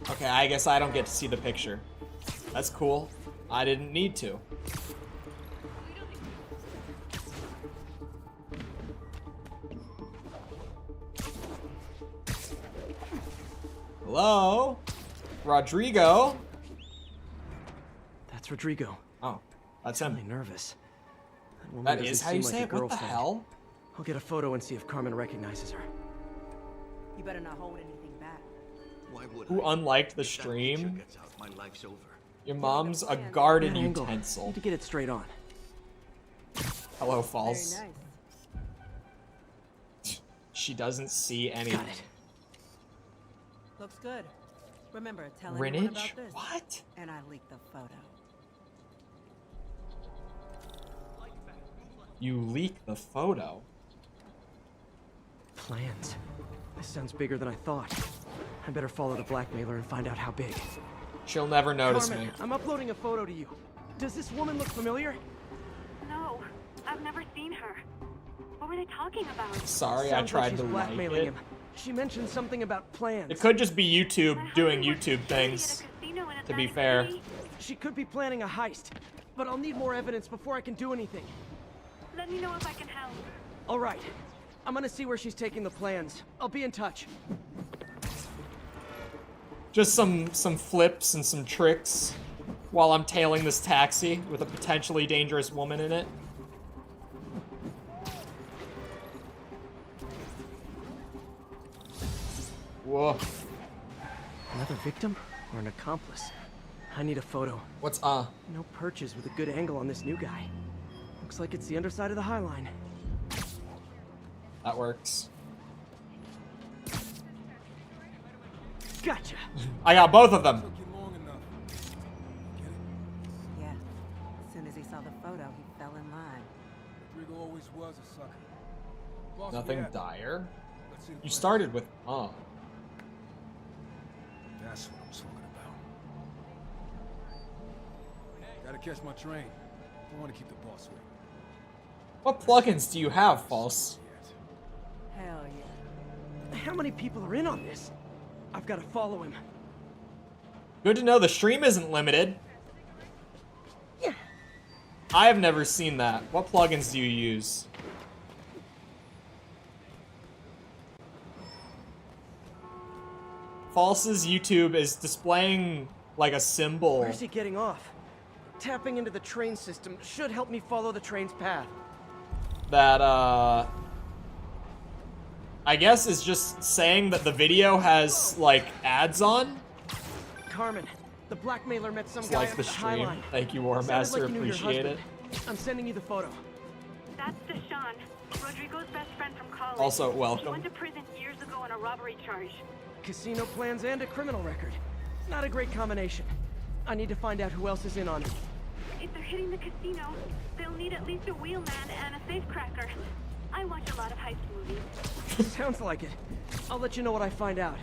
Speaker 1: Okay, I guess I don't get to see the picture. That's cool. I didn't need to. Hello? Rodrigo?
Speaker 3: That's Rodrigo.
Speaker 1: Oh, that's him.
Speaker 3: I'm nervous.
Speaker 1: That is how you say it? What the hell?
Speaker 3: I'll get a photo and see if Carmen recognizes her.
Speaker 19: You better not hold anything back.
Speaker 20: Why would
Speaker 1: Who
Speaker 20: I?
Speaker 1: unliked the
Speaker 20: If that picture
Speaker 1: stream?
Speaker 20: gets out, my life's over.
Speaker 1: Your mom's a garden
Speaker 3: That angle.
Speaker 1: utensil.
Speaker 3: Need to get it straight on.
Speaker 1: Hello, false.
Speaker 19: Very nice.
Speaker 1: She doesn't see anything.
Speaker 19: Looks good. Remember, tell anyone about
Speaker 1: Greenwich?
Speaker 19: this.
Speaker 1: What?
Speaker 19: And I leaked the photo.
Speaker 1: You leak the photo.
Speaker 3: Plans. This sounds bigger than I thought. I better follow the blackmailer and find out how big.
Speaker 1: She'll never notice
Speaker 3: Carmen,
Speaker 1: me.
Speaker 3: I'm uploading a photo to you. Does this woman look familiar?
Speaker 5: No, I've never seen her. What were they talking about?
Speaker 1: Sorry, I
Speaker 3: Sounds
Speaker 1: tried
Speaker 3: like she's
Speaker 1: to like
Speaker 3: blackmailing
Speaker 1: it.
Speaker 3: him. She mentioned something about plans.
Speaker 1: It could just be YouTube doing YouTube things. To be fair.
Speaker 3: She could be planning a heist, but I'll need more evidence before I can do anything.
Speaker 5: Let me know if I can help.
Speaker 3: All right. I'm gonna see where she's taking the plans. I'll be in touch.
Speaker 1: Just some flips and some tricks while I'm tailing this taxi with a potentially dangerous woman in it. Whoa.
Speaker 3: Another victim or an accomplice? I need a photo.
Speaker 1: What's
Speaker 3: No perches with a good angle on this new guy. Looks like it's the underside of the High Line.
Speaker 1: That works.
Speaker 3: Gotcha.
Speaker 1: I got both of them.
Speaker 19: Yeah. As soon as he saw the photo, he fell in line.
Speaker 16: Rodrigo always was a sucker. Boss,
Speaker 1: Nothing
Speaker 16: yeah.
Speaker 1: dire.
Speaker 16: Let's see the
Speaker 1: You
Speaker 16: plan.
Speaker 1: started with
Speaker 16: That's what I'm talking about. Gotta catch my train. Don't want to keep the boss waiting.
Speaker 1: What plugins do you have, False?
Speaker 19: Hell yeah.
Speaker 3: How many people are in on this? I've got to follow him.
Speaker 1: Good to know the stream isn't limited.
Speaker 3: Yeah.
Speaker 1: I have never seen that. What plugins do you use? False's YouTube is displaying like a symbol.
Speaker 3: Where's he getting off? Tapping into the train system should help me follow the train's path.
Speaker 1: That, I guess is just saying that the video has, like, ads on.
Speaker 3: Carmen, the blackmailer met some
Speaker 1: It's
Speaker 3: guy
Speaker 1: like
Speaker 3: at
Speaker 1: the
Speaker 3: the High
Speaker 1: stream.
Speaker 3: Line.
Speaker 1: Thank you,
Speaker 3: Sounded
Speaker 1: Warmaster.
Speaker 3: like you knew your
Speaker 1: Appreciate it.
Speaker 3: husband. I'm sending you the photo.
Speaker 5: That's Deshaun, Rodrigo's best friend from college.
Speaker 1: Also,
Speaker 5: He
Speaker 1: welcome.
Speaker 5: went to prison years ago on a robbery charge.
Speaker 3: Casino plans and a criminal record. Not a great combination. I need to find out who else is in on it.
Speaker 5: If they're hitting the casino, they'll need at least a wheelman and a safecracker. I watch a lot of heist movies.
Speaker 3: Sounds like it. I'll let you know what I find out.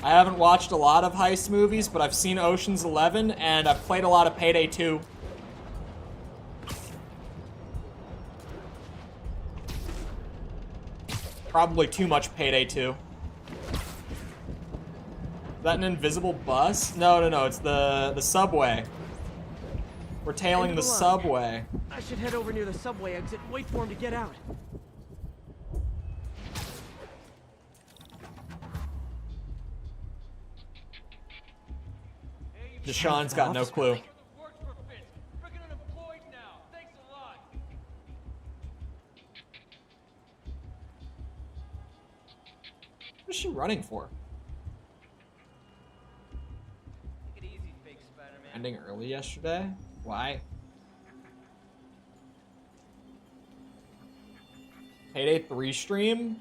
Speaker 1: I haven't watched a lot of heist movies, but I've seen Ocean's 11 and I've played a lot of Payday 2. Probably too much Payday 2. Is that an invisible bus? No, it's the subway. We're tailing
Speaker 3: End
Speaker 1: the
Speaker 3: of line.
Speaker 1: subway.
Speaker 3: I should head over near the subway exit and wait for him to get out.
Speaker 1: Deshaun's got no clue. What is she running for? Ending early yesterday? Why? Payday 3 stream?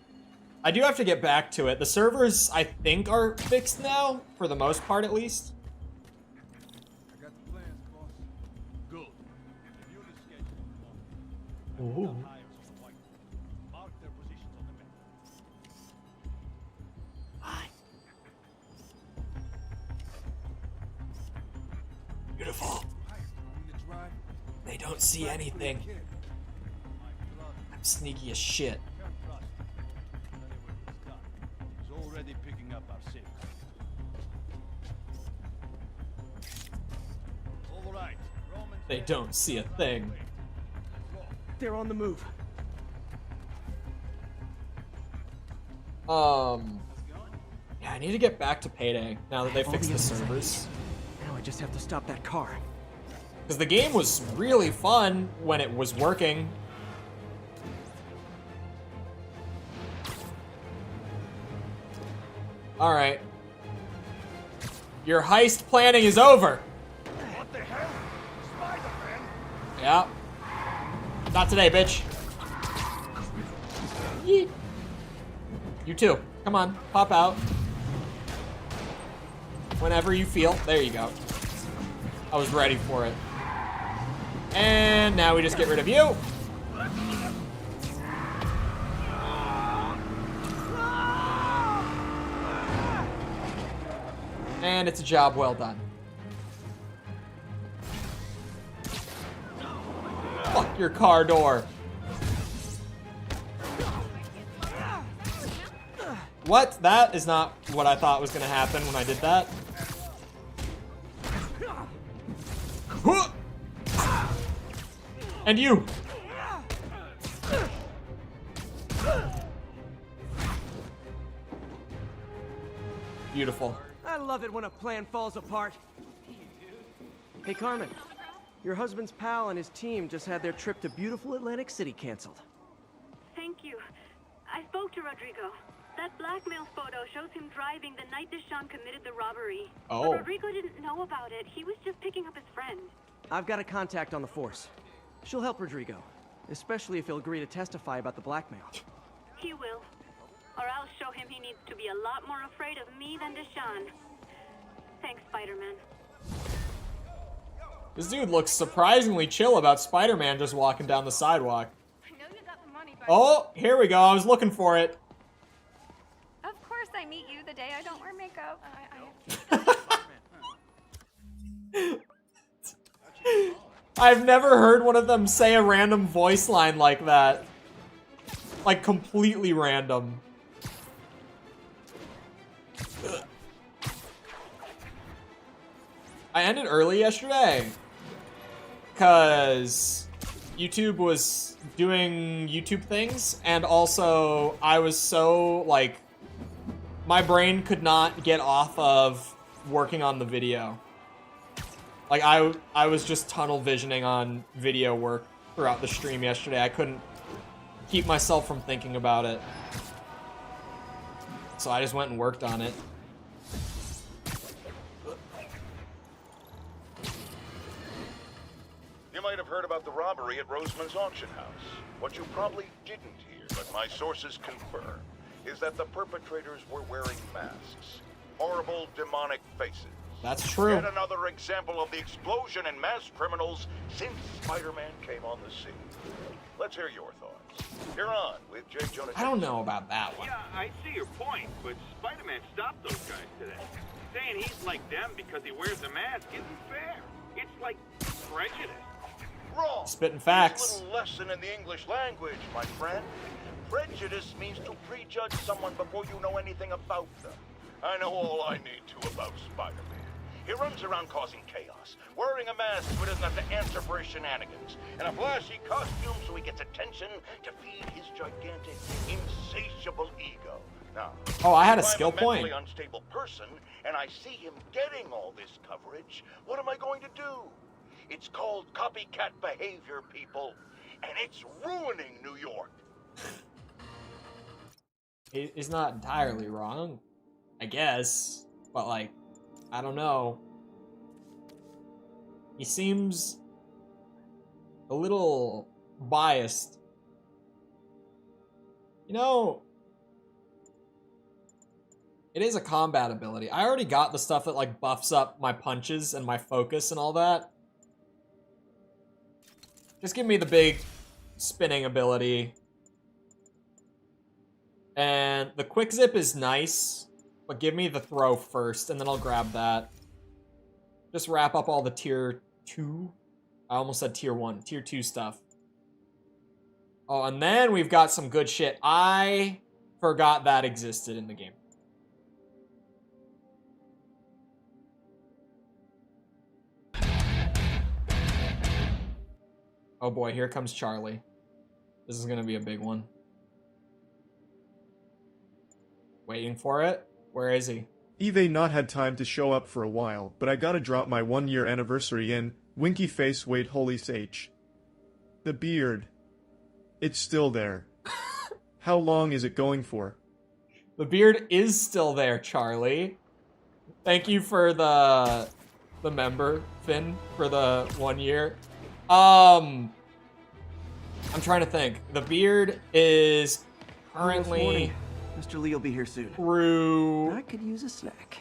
Speaker 1: I do have to get back to it. The servers, I think, are fixed now, for the most part at least.
Speaker 16: I got the plans, boss.
Speaker 20: Good. Review the schedule.
Speaker 1: Ooh.
Speaker 20: Mark their positions on the map.
Speaker 1: Beautiful. They don't see anything. I'm sneaky as shit.
Speaker 20: He's already picking up our city. All right, Roman.
Speaker 1: They don't see a thing.
Speaker 3: They're on the move.
Speaker 1: Yeah, I need to get back to Payday now that they
Speaker 3: All
Speaker 1: fixed the
Speaker 3: evidence I
Speaker 1: servers.
Speaker 3: need. Now I just have to stop that car.
Speaker 1: Because the game was really fun when it was working. Alright. Your heist planning is over.
Speaker 20: What the hell? Spider-Man?
Speaker 1: Yeah. Not today, bitch. Yeet. You too. Come on, pop out. Whenever you feel. There you go. I was ready for it. And now we just get rid of you. And it's a job well done. Fuck your car door. What? That is not what I thought was gonna happen when I did that. And you. Beautiful.
Speaker 3: I love it when a plan falls apart. Hey, Carmen. Your husband's pal and his team just had their trip to beautiful Atlantic City canceled.
Speaker 5: Thank you. I spoke to Rodrigo. That blackmail photo shows him driving the night Deshaun committed the robbery.
Speaker 1: Oh.
Speaker 5: But Rodrigo didn't know about it. He was just picking up his friend.
Speaker 3: I've got a contact on the force. She'll help Rodrigo, especially if he'll agree to testify about the blackmail.
Speaker 5: He will. Or I'll show him he needs to be a lot more afraid of me than Deshaun. Thanks, Spider-Man.
Speaker 1: This dude looks surprisingly chill about Spider-Man just walking down the sidewalk. Oh, here we go. I was looking for it.
Speaker 18: Of course I meet you the day I don't wear makeup.
Speaker 1: I've never heard one of them say a random voice line like that. Like, completely random. I ended early yesterday. Because YouTube was doing YouTube things, and also I was so, like, my brain could not get off of working on the video. Like, I was just tunnel visioning on video work throughout the stream yesterday. I couldn't keep myself from thinking about it. So I just went and worked on it.
Speaker 6: You might have heard about the robbery at Roseman's auction house. What you probably didn't hear, but my sources confirm, is that the perpetrators were wearing masks. Horrible, demonic faces.
Speaker 1: That's true.
Speaker 6: Yet another example of the explosion in mass criminals since Spider-Man came on the scene. Let's hear your thoughts. You're on with J. Jonah.
Speaker 1: I don't know about that one.
Speaker 2: Yeah, I see your point, but Spider-Man stopped those guys today. Saying he's like them because he wears a mask isn't fair. It's like prejudice.
Speaker 6: Wrong.
Speaker 1: Spitting facts.
Speaker 6: A little lesson in the English language, my friend. Prejudice means to prejudge someone before you know anything about them. I know all I need to about Spider-Man. He runs around causing chaos, wearing a mask so he doesn't have to answer for his shenanigans, and a flashy costume so he gets attention to feed his gigantic, insatiable ego. Now,
Speaker 1: oh, I had a
Speaker 6: if
Speaker 1: skill
Speaker 6: I'm a
Speaker 1: point.
Speaker 6: mentally unstable person, and I see him getting all this coverage, what am I going to do? It's called copycat behavior, people, and it's ruining New York.
Speaker 1: He's not entirely wrong, I guess, but like, I don't know. He seems a little biased. You know, it is a combat ability. I already got the stuff that like buffs up my punches and my focus and all that. Just give me the big spinning ability. And the quick zip is nice, but give me the throw first, and then I'll grab that. Just wrap up all the tier 2. I almost said tier 1. Tier 2 stuff. Oh, and then we've got some good shit. I forgot that existed in the game. Oh boy, here comes Charlie. This is gonna be a big one. Waiting for it? Where is he?
Speaker 21: Eve not had time to show up for a while, but I gotta drop my 1-year anniversary in. Winky face wait holy sage. The beard. It's still there. How long is it going for?
Speaker 1: The beard is still there, Charlie. Thank you for the member, Finn, for the 1 year. I'm trying to think. The beard is currently
Speaker 3: Mr. Lee will be here soon.
Speaker 1: through
Speaker 3: I could use a snack.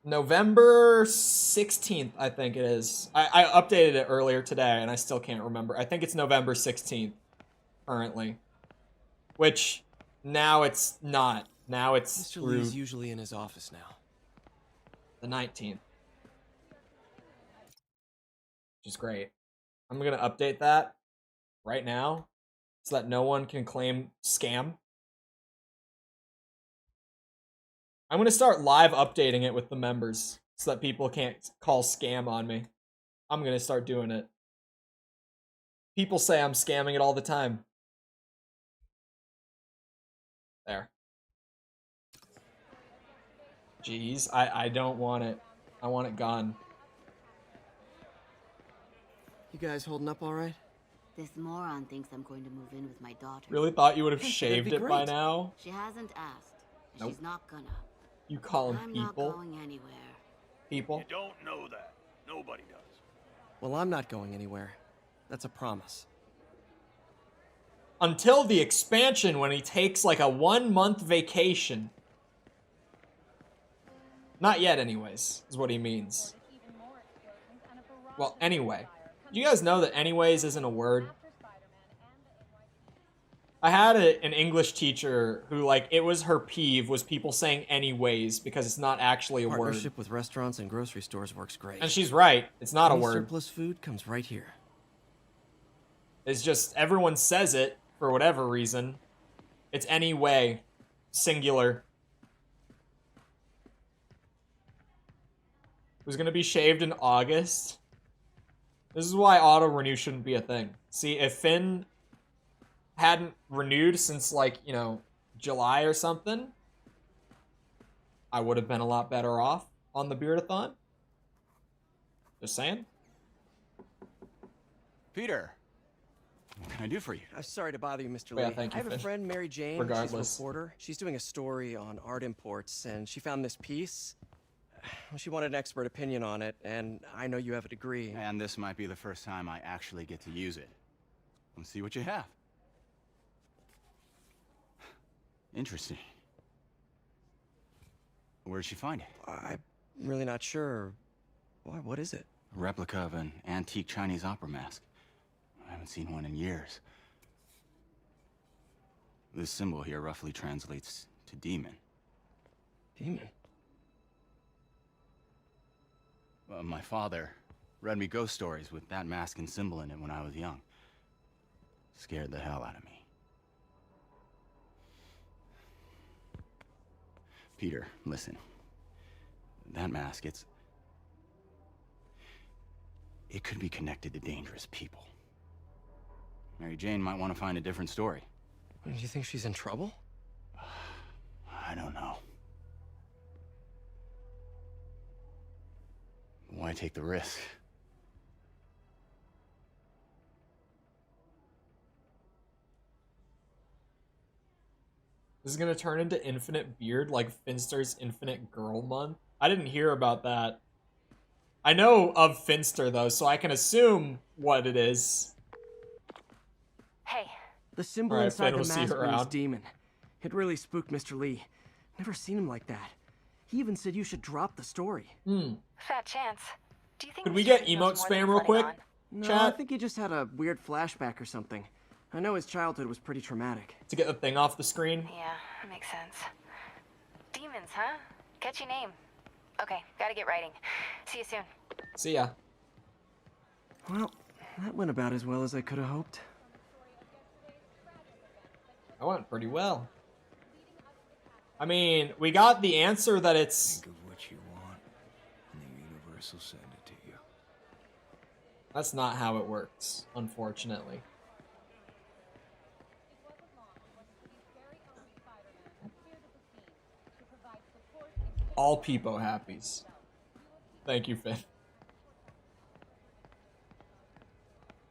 Speaker 1: November 16th, I think it is. I updated it earlier today, and I still can't remember. I think it's November 16th, currently. Which, now it's not. Now it's
Speaker 3: Mr.
Speaker 1: through
Speaker 3: Lee's usually in his office now.
Speaker 1: the 19th. Which is great. I'm going to update that right now, so that no one can claim scam. I'm going to start live updating it with the members so that people can't call scam on me. I'm going to start doing it. People say I'm scamming it all the time. There. Jeez, I don't want it. I want it gone.
Speaker 3: You guys holding up all right?
Speaker 22: This moron thinks I'm going to move in with my daughter.
Speaker 1: Really thought you would have
Speaker 3: Hey,
Speaker 1: shaved
Speaker 3: that'd
Speaker 1: it
Speaker 3: be
Speaker 1: by
Speaker 3: great.
Speaker 1: now?
Speaker 22: She hasn't asked.
Speaker 1: Nope.
Speaker 22: She's not gonna.
Speaker 1: You call them
Speaker 22: I'm not
Speaker 1: people?
Speaker 22: going anywhere.
Speaker 1: People?
Speaker 20: You don't know that. Nobody does.
Speaker 3: Well, I'm not going anywhere. That's a promise.
Speaker 1: Until the expansion when he takes like a 1-month vacation. Not yet anyways, is what he means. Well, anyway. Do you guys know that anyways isn't a word? I had an English teacher who, like, it was her peeve was people saying anyways because it's not actually a word.
Speaker 3: Partnership with restaurants and grocery stores works great.
Speaker 1: And she's right. It's not a
Speaker 3: Any
Speaker 1: word.
Speaker 3: surplus food comes right here.
Speaker 1: It's just everyone says it for whatever reason. It's anyway. Singular. It was gonna be shaved in August. This is why auto renew shouldn't be a thing. See, if Finn hadn't renewed since, like, you know, July or something, I would have been a lot better off on the Beardathon. Just saying.
Speaker 23: Peter, what can I do for you?
Speaker 3: I'm sorry to bother you, Mr.
Speaker 1: Yeah,
Speaker 3: Lee.
Speaker 1: thank you,
Speaker 3: I have a
Speaker 1: Finn.
Speaker 3: friend, Mary Jane.
Speaker 1: Regardless.
Speaker 3: She's a reporter. She's doing a story on art imports, and she found this piece. She wanted an expert opinion on it, and I know you have a degree.
Speaker 23: And this might be the first time I actually get to use it. Let's see what you have. Interesting. Where did she find it?
Speaker 3: I'm really not sure. Why? What is it?
Speaker 23: A replica of an antique Chinese opera mask. I haven't seen one in years. This symbol here roughly translates to demon.
Speaker 3: Demon?
Speaker 23: My father read me ghost stories with that mask and symbol in it when I was young. Scared the hell out of me. Peter, listen. That mask, it could be connected to dangerous people. Mary Jane might want to find a different story.
Speaker 3: Do you think she's in trouble?
Speaker 23: I don't know. Why take the risk?
Speaker 1: This is gonna turn into Infinite Beard, like Finster's Infinite Girl Month. I didn't hear about that. I know of Finster, though, so I can assume what it is.
Speaker 4: Hey.
Speaker 3: The symbol
Speaker 1: All right,
Speaker 3: inside
Speaker 1: Finn,
Speaker 3: the
Speaker 1: we'll see
Speaker 3: mask
Speaker 1: her
Speaker 3: means
Speaker 1: around.
Speaker 3: demon. It really spooked Mr. Lee. Never seen him like that. He even said you should drop the story.
Speaker 4: Fat chance. Do you think
Speaker 1: Could we
Speaker 4: Mr.
Speaker 1: get
Speaker 4: Lee
Speaker 1: emote
Speaker 4: knows more than
Speaker 1: spam
Speaker 4: he's
Speaker 1: real
Speaker 4: letting
Speaker 1: quick?
Speaker 4: on?
Speaker 3: No,
Speaker 1: Chat?
Speaker 3: I think he just had a weird flashback or something. I know his childhood was pretty traumatic.
Speaker 1: To get the thing off the screen?
Speaker 4: Yeah, that makes sense. Demons, huh? Catchy name. Okay, gotta get writing. See you soon.
Speaker 1: See ya.
Speaker 3: Well, that went about as well as I could have hoped.
Speaker 1: That went pretty well. I mean, we got the answer that it's...
Speaker 10: Think of what you want, and the universe will send it to you.
Speaker 1: That's not how it works, unfortunately. All peepo happies. Thank you, Finn.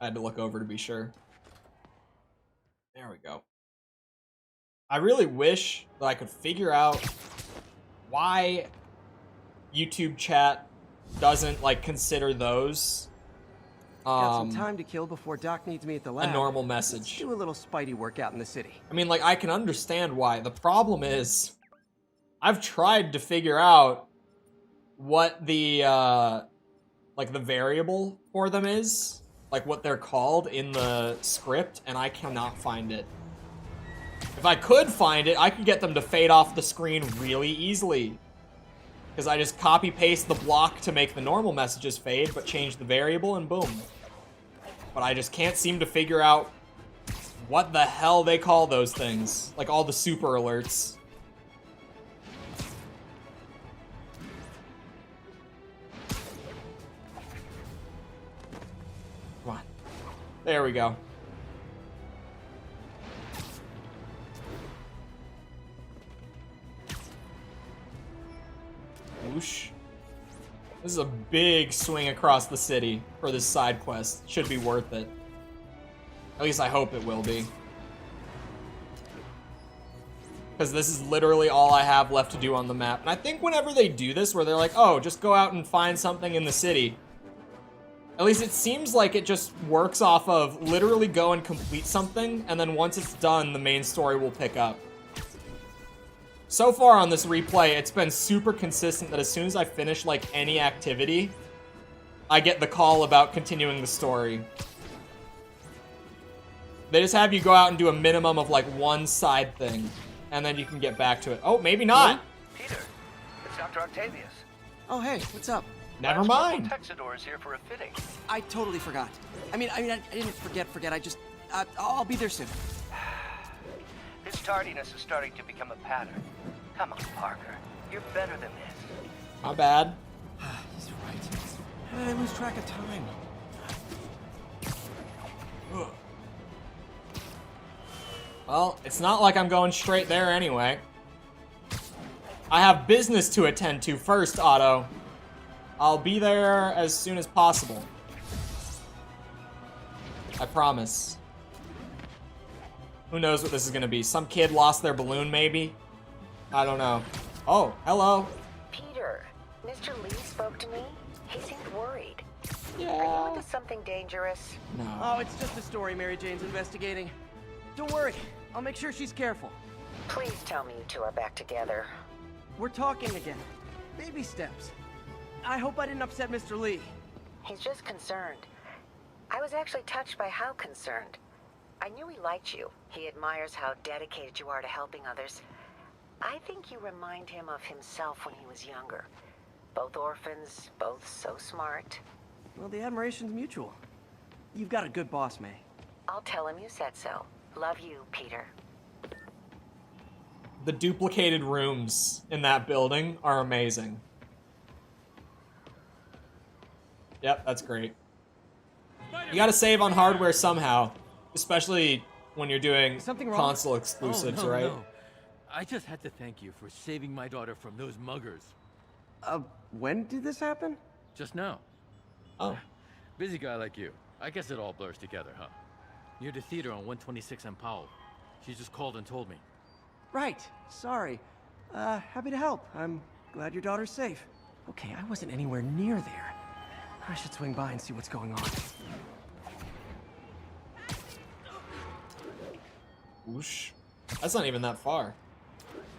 Speaker 1: I had to look over to be sure. There we go. I really wish that I could figure out why YouTube chat doesn't, like, consider those
Speaker 3: Got some time to kill before Doc needs me at the lab.
Speaker 1: a normal message.
Speaker 3: Let's do a little Spidey workout in the city.
Speaker 1: I mean, like, I can understand why. The problem is, I've tried to figure out what the, like, the variable for them is. Like, what they're called in the script, and I cannot find it. If I could find it, I could get them to fade off the screen really easily. Because I just copy-paste the block to make the normal messages fade, but change the variable, and boom. But I just can't seem to figure out what the hell they call those things. Like, all the super alerts. Come on. There we go. Whoosh. This is a big swing across the city for this side quest. Should be worth it. At least I hope it will be. Because this is literally all I have left to do on the map. And I think whenever they do this, where they're like, oh, just go out and find something in the city. At least it seems like it just works off of literally go and complete something, and then once it's done, the main story will pick up. So far on this replay, it's been super consistent that as soon as I finish, like, any activity, I get the call about continuing the story. They just have you go out and do a minimum of, like, one side thing, and then you can get back to it. Oh, maybe not.
Speaker 15: Peter, it's Dr. Octavius.
Speaker 3: Oh, hey, what's up?
Speaker 1: Never mind.
Speaker 15: Texador is here for a fitting.
Speaker 3: I totally forgot. I didn't forget. I just, I'll be there soon.
Speaker 15: This tardiness is starting to become a pattern. Come on, Parker. You're better than this.
Speaker 1: My bad.
Speaker 3: He's right. I lose track of time.
Speaker 1: Well, it's not like I'm going straight there anyway. I have business to attend to first, Otto. I'll be there as soon as possible. I promise. Who knows what this is gonna be? Some kid lost their balloon, maybe? I don't know. Oh, hello.
Speaker 4: Peter, Mr. Lee spoke to me. He seemed worried.
Speaker 1: Yeah.
Speaker 4: Are you into something dangerous?
Speaker 1: No.
Speaker 3: Oh, it's just a story Mary Jane's investigating. Don't worry. I'll make sure she's careful.
Speaker 4: Please tell me you two are back together.
Speaker 3: We're talking again. Baby steps. I hope I didn't upset Mr. Lee.
Speaker 4: He's just concerned. I was actually touched by how concerned. I knew he liked you. He admires how dedicated you are to helping others. I think you remind him of himself when he was younger. Both orphans, both so smart.
Speaker 3: Well, the admiration's mutual. You've got a good boss, May.
Speaker 4: I'll tell him you said so. Love you, Peter.
Speaker 1: The duplicated rooms in that building are amazing. Yep, that's great. You gotta save on hardware somehow, especially when you're doing console exclusives, right?
Speaker 9: No. I just had to thank you for saving my daughter from those muggers.
Speaker 3: When did this happen?
Speaker 9: Just now.
Speaker 1: Oh.
Speaker 9: Busy guy like you. I guess it all blurs together, huh? Near the theater on 126 and Powell. She just called and told me.
Speaker 3: Right. Sorry. Happy to help. I'm glad your daughter's safe. Okay, I wasn't anywhere near there. I should swing by and see what's going on.
Speaker 1: Whoosh. That's not even that far,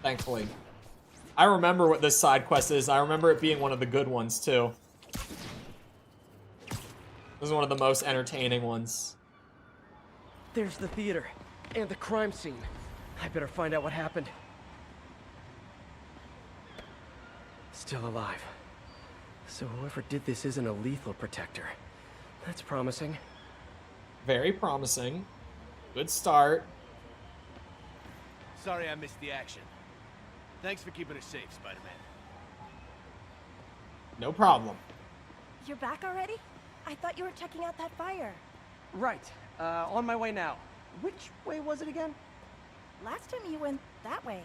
Speaker 1: thankfully. I remember what this side quest is. I remember it being one of the good ones, too. This is one of the most entertaining ones.
Speaker 3: There's the theater, and the crime scene. I better find out what happened. Still alive. So whoever did this isn't a lethal protector. That's promising.
Speaker 1: Very promising. Good start.
Speaker 20: Sorry I missed the action. Thanks for keeping us safe, Spider-Man.
Speaker 1: No problem.
Speaker 7: You're back already?
Speaker 11: I thought you were checking out that fire.
Speaker 3: Right. On my way now. Which way was it again?
Speaker 11: Last time you went that way.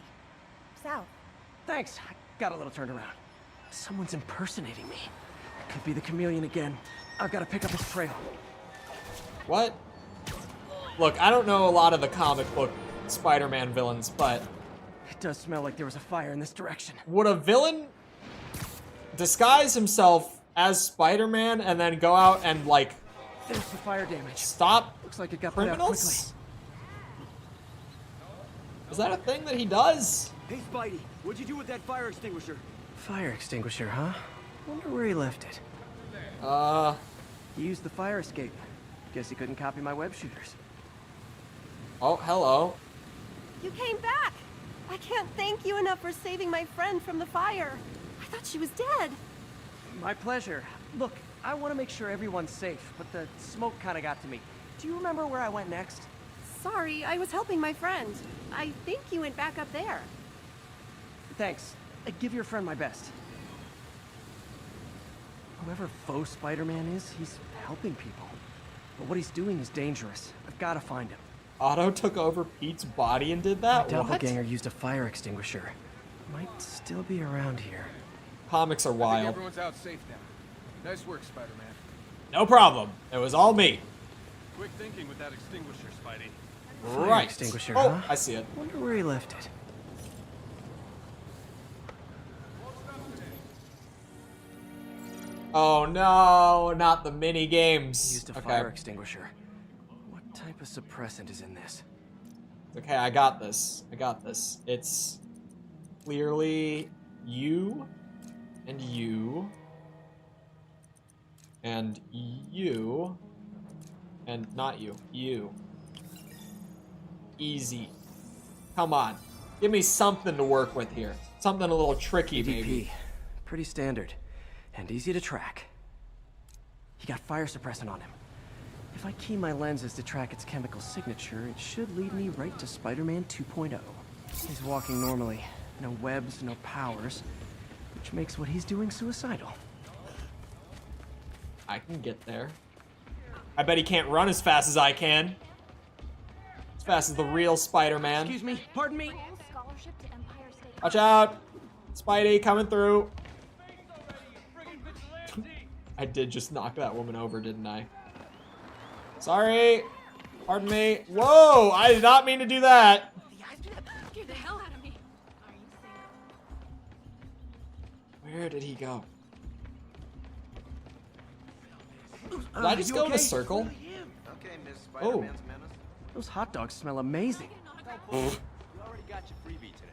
Speaker 11: South.
Speaker 3: Thanks. I got a little turned around. Someone's impersonating me. Could be the chameleon again. I've got to pick up his trail.
Speaker 1: What? Look, I don't know a lot of the comic book Spider-Man villains, but...
Speaker 3: It does smell like there was a fire in this direction.
Speaker 1: Would a villain disguise himself as Spider-Man and then go out and, like...
Speaker 3: There's the fire damage.
Speaker 1: Stop
Speaker 3: Looks like it got put out quickly.
Speaker 1: criminals? Is that a thing that he does?
Speaker 12: Hey, Spidey, what'd you do with that fire extinguisher?
Speaker 3: Fire extinguisher, huh? Wonder where he left it.
Speaker 1: He
Speaker 3: used the fire escape. Guess he couldn't copy my web shooters.
Speaker 1: Oh, hello.
Speaker 11: You came back! I can't thank you enough for saving my friend from the fire. I thought she was dead.
Speaker 3: My pleasure. Look, I want to make sure everyone's safe, but the smoke kind of got to me. Do you remember where I went next?
Speaker 11: Sorry, I was helping my friend. I think you went back up there.
Speaker 3: Thanks. Give your friend my best. Whoever faux Spider-Man is, he's helping people. But what he's doing is dangerous. I've got to find him.
Speaker 1: Otto took over Pete's body and did that?
Speaker 3: My
Speaker 1: What?
Speaker 3: doppelganger used a fire extinguisher. Might still be around here.
Speaker 1: Comics are
Speaker 16: I think
Speaker 1: wild.
Speaker 16: everyone's out safe now. Nice work, Spider-Man.
Speaker 1: No problem. It was all me.
Speaker 20: Quick thinking with that extinguisher, Spidey.
Speaker 3: Fire
Speaker 1: Right.
Speaker 3: extinguisher,
Speaker 1: Oh,
Speaker 3: huh?
Speaker 1: I see it.
Speaker 3: Wonder where he left it.
Speaker 1: Oh no, not the mini games.
Speaker 3: Used a
Speaker 1: Okay.
Speaker 3: fire extinguisher. What type of suppressant is in this?
Speaker 1: Okay, I got this. I got this. It's clearly you and you and you and not you. You. Easy. Come on. Give me something to work with here. Something a little tricky, maybe.
Speaker 3: Pretty standard. And easy to track. He got fire suppressant on him. If I key my lenses to track its chemical signature, it should lead me right to Spider-Man 2.0. He's walking normally. No webs, no powers. Which makes what he's doing suicidal.
Speaker 1: I can get there. I bet he can't run as fast as I can. As fast as the real Spider-Man.
Speaker 3: Excuse me, pardon me.
Speaker 1: Watch out! Spidey coming through. I did just knock that woman over, didn't I? Sorry. Pardon me. Whoa! I did not mean to do that.
Speaker 18: Scared the hell out of me.
Speaker 1: Where did he go? Did
Speaker 3: Are
Speaker 1: I just
Speaker 3: you
Speaker 1: go in a
Speaker 3: okay?
Speaker 1: circle?
Speaker 13: Okay, Miss
Speaker 1: Oh.
Speaker 13: Spider-Man's menace.
Speaker 3: Those hot dogs smell amazing.
Speaker 13: You already got your freebie today.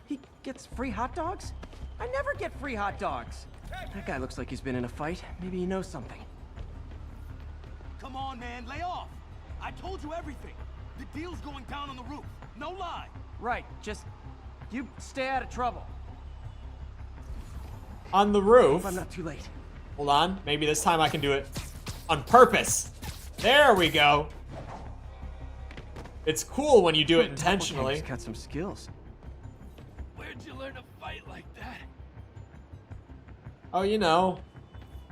Speaker 3: He gets free hot dogs? I never get free hot dogs. That guy looks like he's been in a fight. Maybe he knows something.
Speaker 12: Come on, man, lay off. I told you everything. The deal's going down on the roof. No lie.
Speaker 3: Right, just you stay out of trouble.
Speaker 1: On the roof.
Speaker 3: I'm not too late.
Speaker 1: Hold on. Maybe this time I can do it on purpose. There we go. It's cool when you do it intentionally.
Speaker 3: He's got some skills.
Speaker 12: Where'd you learn to fight like that?
Speaker 1: Oh, you know.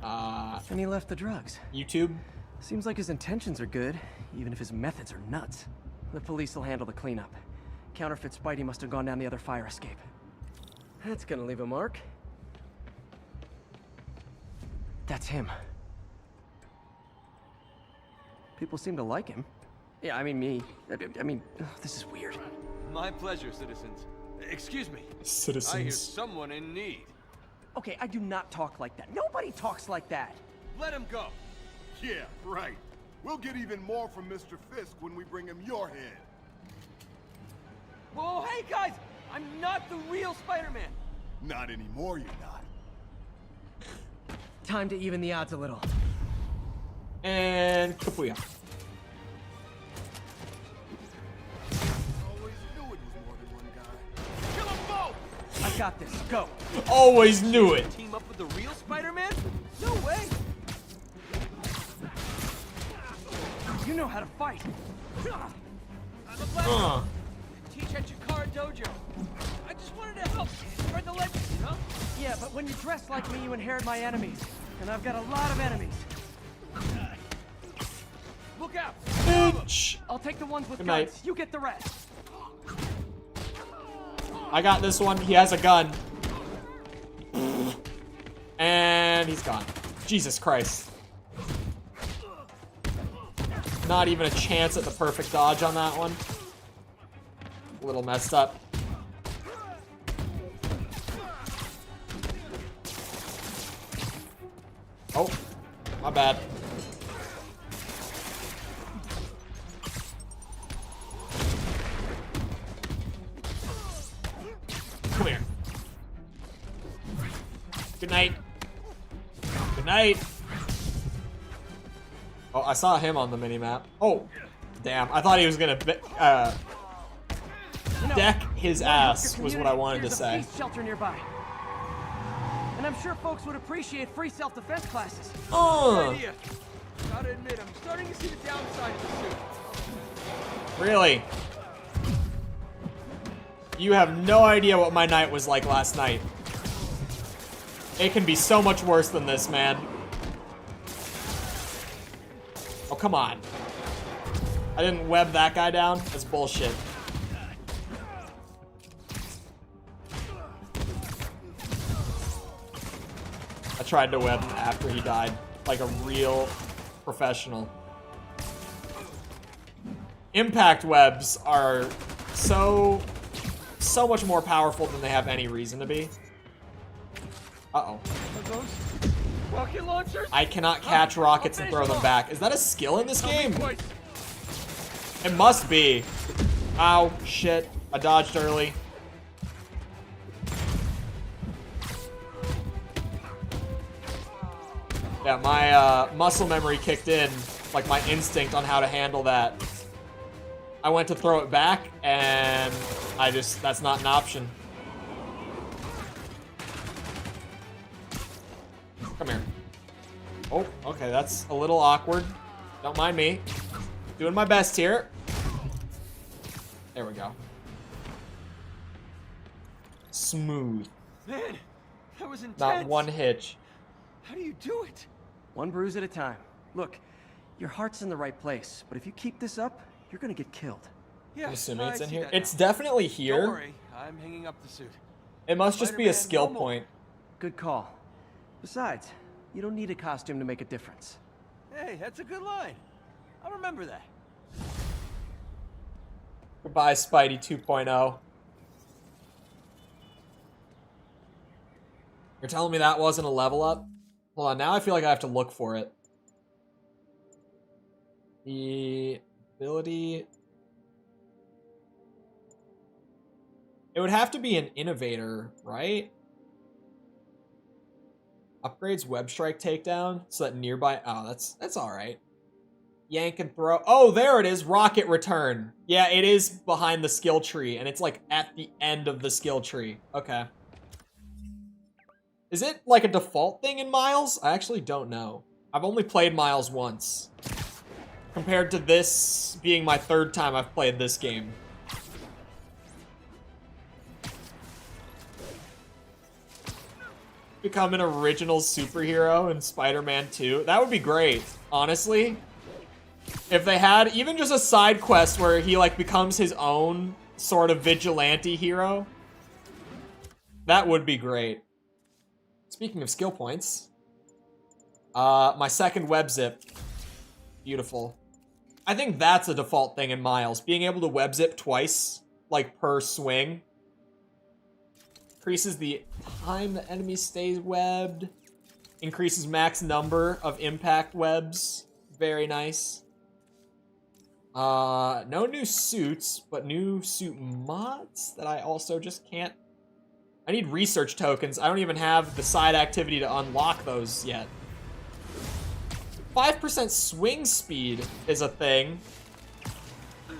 Speaker 3: And he left the drugs.
Speaker 1: YouTube.
Speaker 3: Seems like his intentions are good, even if his methods are nuts. The police will handle the cleanup. Counterfeit Spidey must have gone down the other fire escape. That's gonna leave a mark. That's him. People seem to like him. Yeah, I mean me. I mean, ugh, this is weird.
Speaker 20: My pleasure, citizens. Excuse me.
Speaker 1: Citizens.
Speaker 20: I hear someone in need.
Speaker 3: Okay, I do not talk like that. Nobody talks like that.
Speaker 20: Let him go.
Speaker 24: Yeah, right. We'll get even more from Mr. Fisk when we bring him your head.
Speaker 12: Whoa, hey guys! I'm not the real Spider-Man.
Speaker 24: Not anymore, you're not.
Speaker 3: Time to even the odds a little.
Speaker 1: And Kapuya.
Speaker 24: Always knew it was more than one guy. Kill them both!
Speaker 3: I got this. Go.
Speaker 1: Always knew it.
Speaker 12: Team up with the real Spider-Man? No way!
Speaker 3: You know how to fight.
Speaker 12: I'm a black teach at Chikara Dojo. I just wanted to help spread the legend, you know?
Speaker 3: Yeah, but when you dress like me, you inherit my enemies. And I've got a lot of enemies.
Speaker 1: Shh.
Speaker 3: I'll take the ones with
Speaker 1: Good
Speaker 3: guns.
Speaker 1: night.
Speaker 3: You get the rest.
Speaker 1: I got this one. He has a gun. And he's gone. Jesus Christ. Not even a chance at the perfect dodge on that one. A little messed up. Oh, my bad. Come here. Good night. Good night. Oh, I saw him on the minimap. Oh, damn. I thought he was gonna deck his ass was what I wanted to say.
Speaker 3: There's a police shelter nearby. And I'm sure folks would appreciate free self-defense classes.
Speaker 12: Idea. Gotta admit, I'm starting to see the downside of the suit.
Speaker 1: Really? You have no idea what my night was like last night. It can be so much worse than this, man. Oh, come on. I didn't web that guy down? That's bullshit. I tried to web him after he died, like a real professional. Impact webs are so much more powerful than they have any reason to be. Uh-oh.
Speaker 12: Rocket launchers?
Speaker 1: I cannot catch rockets and throw them back. Is that a skill in this game? It must be. Ow, shit. I dodged early. Yeah, my muscle memory kicked in, like my instinct on how to handle that. I went to throw it back, and that's not an option. Come here. Oh, okay, that's a little awkward. Don't mind me. Doing my best here. There we go. Smooth.
Speaker 12: Man, that was intense.
Speaker 1: Not one hitch.
Speaker 12: How do you do it?
Speaker 3: One bruise at a time. Look, your heart's in the right place, but if you keep this up, you're gonna get killed.
Speaker 12: Yeah,
Speaker 1: I'm assuming it's
Speaker 12: I
Speaker 1: in
Speaker 12: see
Speaker 1: here.
Speaker 12: that
Speaker 1: It's
Speaker 12: now.
Speaker 1: definitely here.
Speaker 12: Don't worry, I'm hanging up the suit.
Speaker 1: It must just be a
Speaker 12: Spider-Man,
Speaker 1: skill
Speaker 12: no more.
Speaker 1: point.
Speaker 3: Good call. Besides, you don't need a costume to make a difference.
Speaker 12: Hey, that's a good line. I'll remember that.
Speaker 1: Goodbye, Spidey 2.0. You're telling me that wasn't a level up? Hold on, now I feel like I have to look for it. The ability... It would have to be an innovator, right? Upgrades web strike takedown so that nearby... Oh, that's alright. Yank and throw. Oh, there it is. Rocket return. Yeah, it is behind the skill tree, and it's like at the end of the skill tree. Okay. Is it like a default thing in Miles? I actually don't know. I've only played Miles once. Compared to this being my third time I've played this game. Become an original superhero in Spider-Man 2. That would be great, honestly. If they had even just a side quest where he like becomes his own sort of vigilante hero. That would be great. Speaking of skill points. My second web zip. Beautiful. I think that's a default thing in Miles. Being able to web zip twice, like per swing. Increases the time the enemy stays webbed. Increases max number of impact webs. Very nice. No new suits, but new suit mods that I also just can't... I need research tokens. I don't even have the side activity to unlock those yet. 5% swing speed is a thing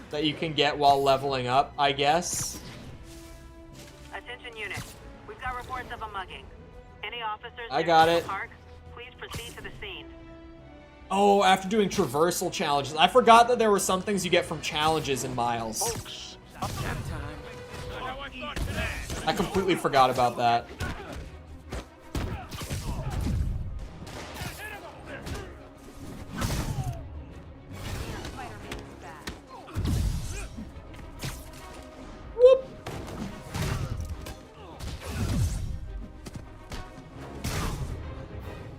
Speaker 1: that you can get while leveling up, I guess.
Speaker 8: Attention unit. We've got reports of a mugging. Any officers
Speaker 1: I
Speaker 8: near
Speaker 1: got
Speaker 8: Central
Speaker 1: it.
Speaker 8: Park, please proceed to the scene.
Speaker 1: Oh, after doing traversal challenges. I forgot that there were some things you get from challenges in Miles. I completely forgot about that.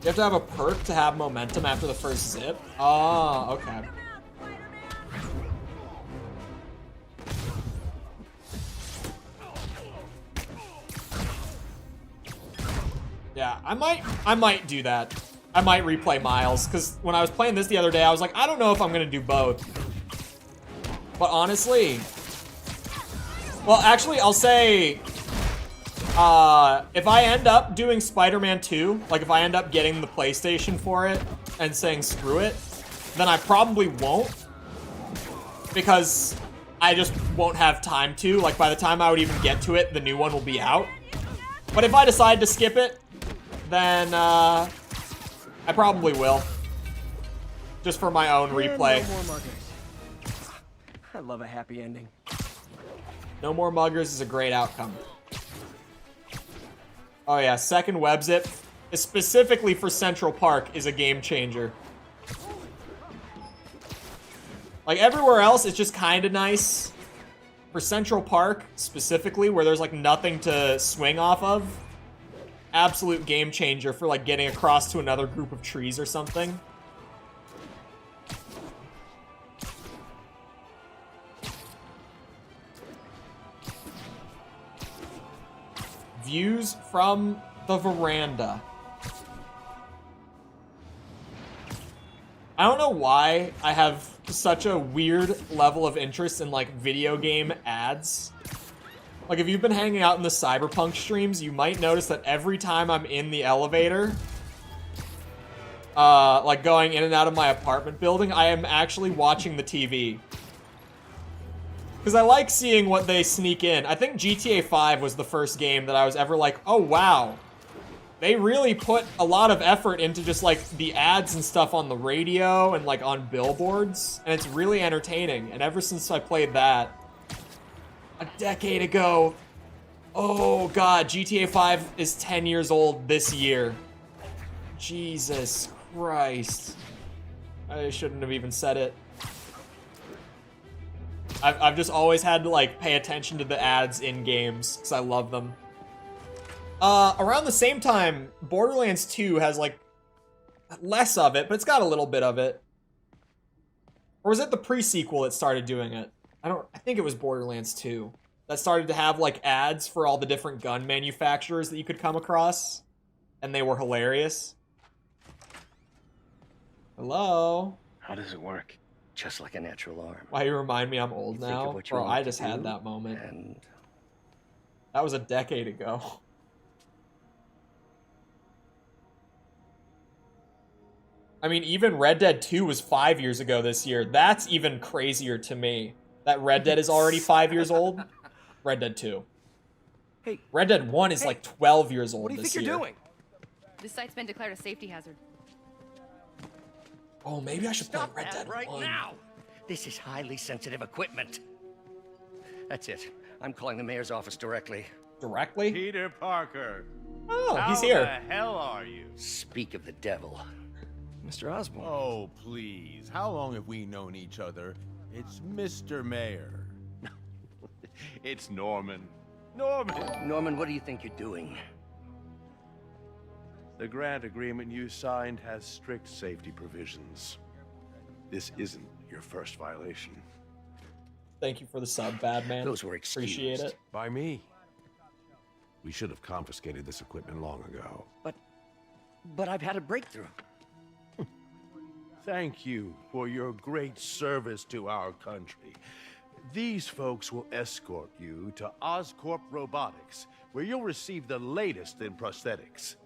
Speaker 1: You have to have a perk to have momentum after the first zip? Oh, okay. Yeah, I might do that. I might replay Miles, because when I was playing this the other day, I was like, I don't know if I'm gonna do both. But honestly, well, actually, I'll say, if I end up doing Spider-Man 2, like if I end up getting the PlayStation for it and saying screw it, then I probably won't, because I just won't have time to. Like, by the time I would even get to it, the new one will be out. But if I decide to skip it, then I probably will. Just for my own replay.
Speaker 3: No more muggers. I love a happy ending.
Speaker 1: No more muggers is a great outcome. Oh yeah, second web zip, specifically for Central Park, is a game changer. Like everywhere else, it's just kind of nice. For Central Park, specifically, where there's like nothing to swing off of, absolute game changer for like getting across to another group of trees or something. Views from the veranda. I don't know why I have such a weird level of interest in like video game ads. Like if you've been hanging out in the Cyberpunk streams, you might notice that every time I'm in the elevator, like going in and out of my apartment building, I am actually watching the TV. Because I like seeing what they sneak in. I think GTA 5 was the first game that I was ever like, oh wow. They really put a lot of effort into just like the ads and stuff on the radio and like on billboards. And it's really entertaining. And ever since I played that a decade ago, oh god, GTA 5 is 10 years old this year. Jesus Christ. I shouldn't have even said it. I've just always had to like pay attention to the ads in games because I love them. Around the same time, Borderlands 2 has like less of it, but it's got a little bit of it. Or was it the pre-sequel that started doing it? I think it was Borderlands 2 that started to have like ads for all the different gun manufacturers that you could come across, and they were hilarious. Hello?
Speaker 5: How does it work? Just like a natural arm.
Speaker 1: Why you remind me I'm old
Speaker 5: You think
Speaker 1: now?
Speaker 5: of what you
Speaker 1: Bro,
Speaker 5: want
Speaker 1: I
Speaker 5: to
Speaker 1: just had
Speaker 5: do,
Speaker 1: that moment.
Speaker 5: and
Speaker 1: That was a decade ago. I mean, even Red Dead 2 was 5 years ago this year. That's even crazier to me. That Red Dead is already 5 years old. Red Dead 2.
Speaker 3: Hey.
Speaker 1: Red Dead 1 is like 12 years old
Speaker 3: What do you
Speaker 1: this
Speaker 3: think
Speaker 1: year.
Speaker 3: you're doing?
Speaker 14: This site's been declared a safety hazard.
Speaker 1: Oh, maybe I should play
Speaker 5: Stop
Speaker 1: Red
Speaker 5: that
Speaker 1: Dead
Speaker 5: right
Speaker 1: 1.
Speaker 5: now. This is highly sensitive equipment. That's it. I'm calling the mayor's office directly.
Speaker 1: Directly?
Speaker 20: Peter Parker.
Speaker 1: Oh, he's
Speaker 20: How
Speaker 1: here.
Speaker 20: the hell are you?
Speaker 5: Speak of the devil.
Speaker 3: Mr. Osborn.
Speaker 20: Oh, please. How long have we known each other? It's Mr. Mayor. It's Norman. Norman!
Speaker 5: Norman, what do you think you're doing?
Speaker 17: The grant agreement you signed has strict safety provisions. This isn't your first violation.
Speaker 1: Thank you for the sub, bad man.
Speaker 5: Those were excused.
Speaker 1: Appreciate it.
Speaker 17: By me. We should have confiscated this equipment long ago.
Speaker 5: But I've had a breakthrough.
Speaker 17: Thank you for your great service to our country. These folks will escort you to Oscorp Robotics, where you'll receive the latest in prosthetics.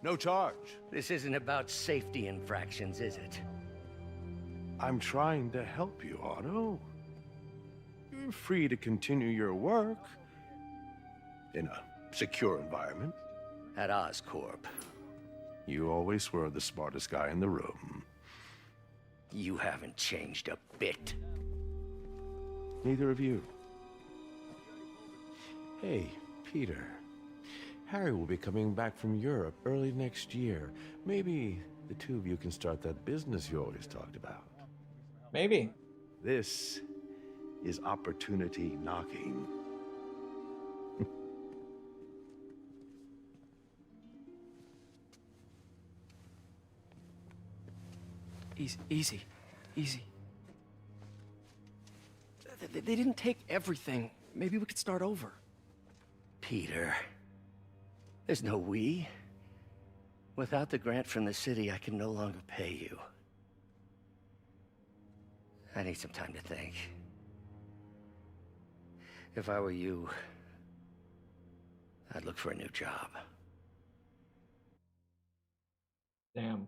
Speaker 17: No charge.
Speaker 5: This isn't about safety infractions, is it?
Speaker 17: I'm trying to help you, Otto. You're free to continue your work in a secure environment.
Speaker 5: At Oscorp.
Speaker 17: You always were the smartest guy in the room.
Speaker 5: You haven't changed a bit.
Speaker 17: Neither of you. Hey, Peter. Harry will be coming back from Europe early next year. Maybe the two of you can start that business you always talked about.
Speaker 1: Maybe.
Speaker 17: This is opportunity knocking.
Speaker 3: Easy. They didn't take everything. Maybe we could start over.
Speaker 5: Peter, there's no we. Without the grant from the city, I can no longer pay you. I need some time to think. If I were you, I'd look for a new job.
Speaker 1: Damn.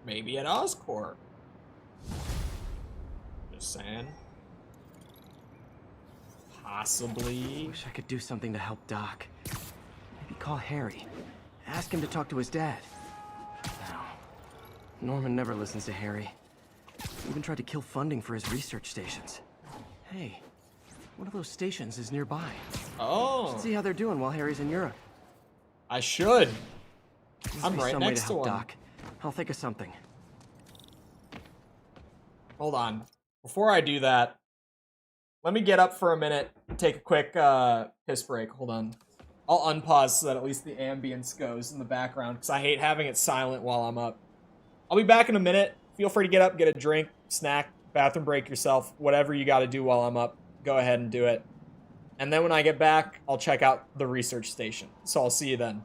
Speaker 1: Maybe at Oscorp. Just saying. Possibly.
Speaker 3: Wish I could do something to help Doc. Maybe call Harry. Ask him to talk to his dad. No. Norman never listens to Harry. He even tried to kill funding for his research stations. Hey, one of those stations is nearby.
Speaker 1: Oh.
Speaker 3: Should see how they're doing while Harry's in Europe.
Speaker 1: I should.
Speaker 3: Must
Speaker 1: I'm
Speaker 3: be
Speaker 1: right
Speaker 3: some way
Speaker 1: next to
Speaker 3: help
Speaker 1: one.
Speaker 3: Doc. I'll think of something.
Speaker 1: Hold on. Before I do that, let me get up for a minute and take a quick piss break. Hold on. I'll unpause so that at least the ambience goes in the background, because I hate having it silent while I'm up. I'll be back in a minute. Feel free to get up, get a drink, snack, bathroom break yourself, whatever you got to do while I'm up. Go ahead and do it. And then when I get back, I'll check out the research station. So I'll see you then.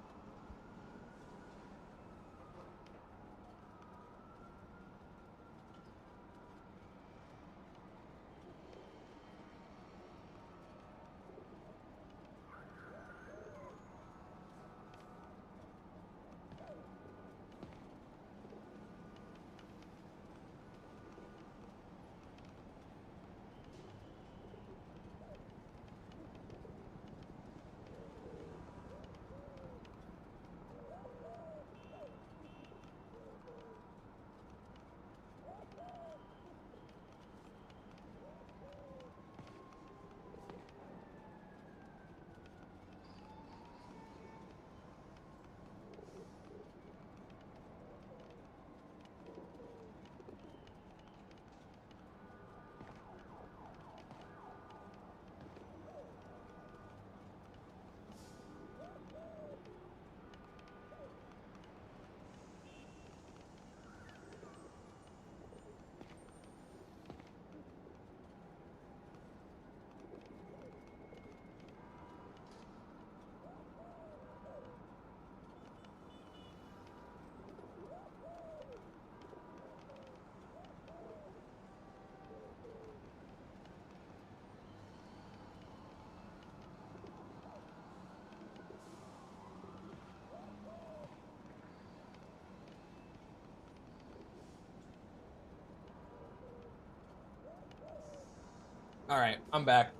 Speaker 1: Alright, I'm back.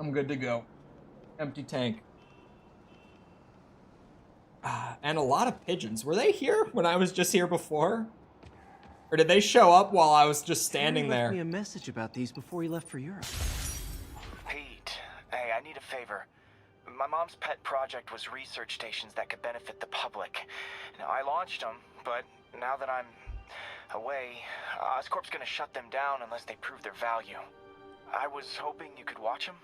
Speaker 1: I'm good to go. Empty tank. And a lot of pigeons. Were they here when I was just here before? Or did they show up while I was just standing there?
Speaker 3: He left me a message about these before he left for Europe.
Speaker 2: Pete, hey, I need a favor. My mom's pet project was research stations that could benefit the public. Now, I launched them, but now that I'm away, Oscorp's gonna shut them down unless they prove their value. I was hoping you could watch them.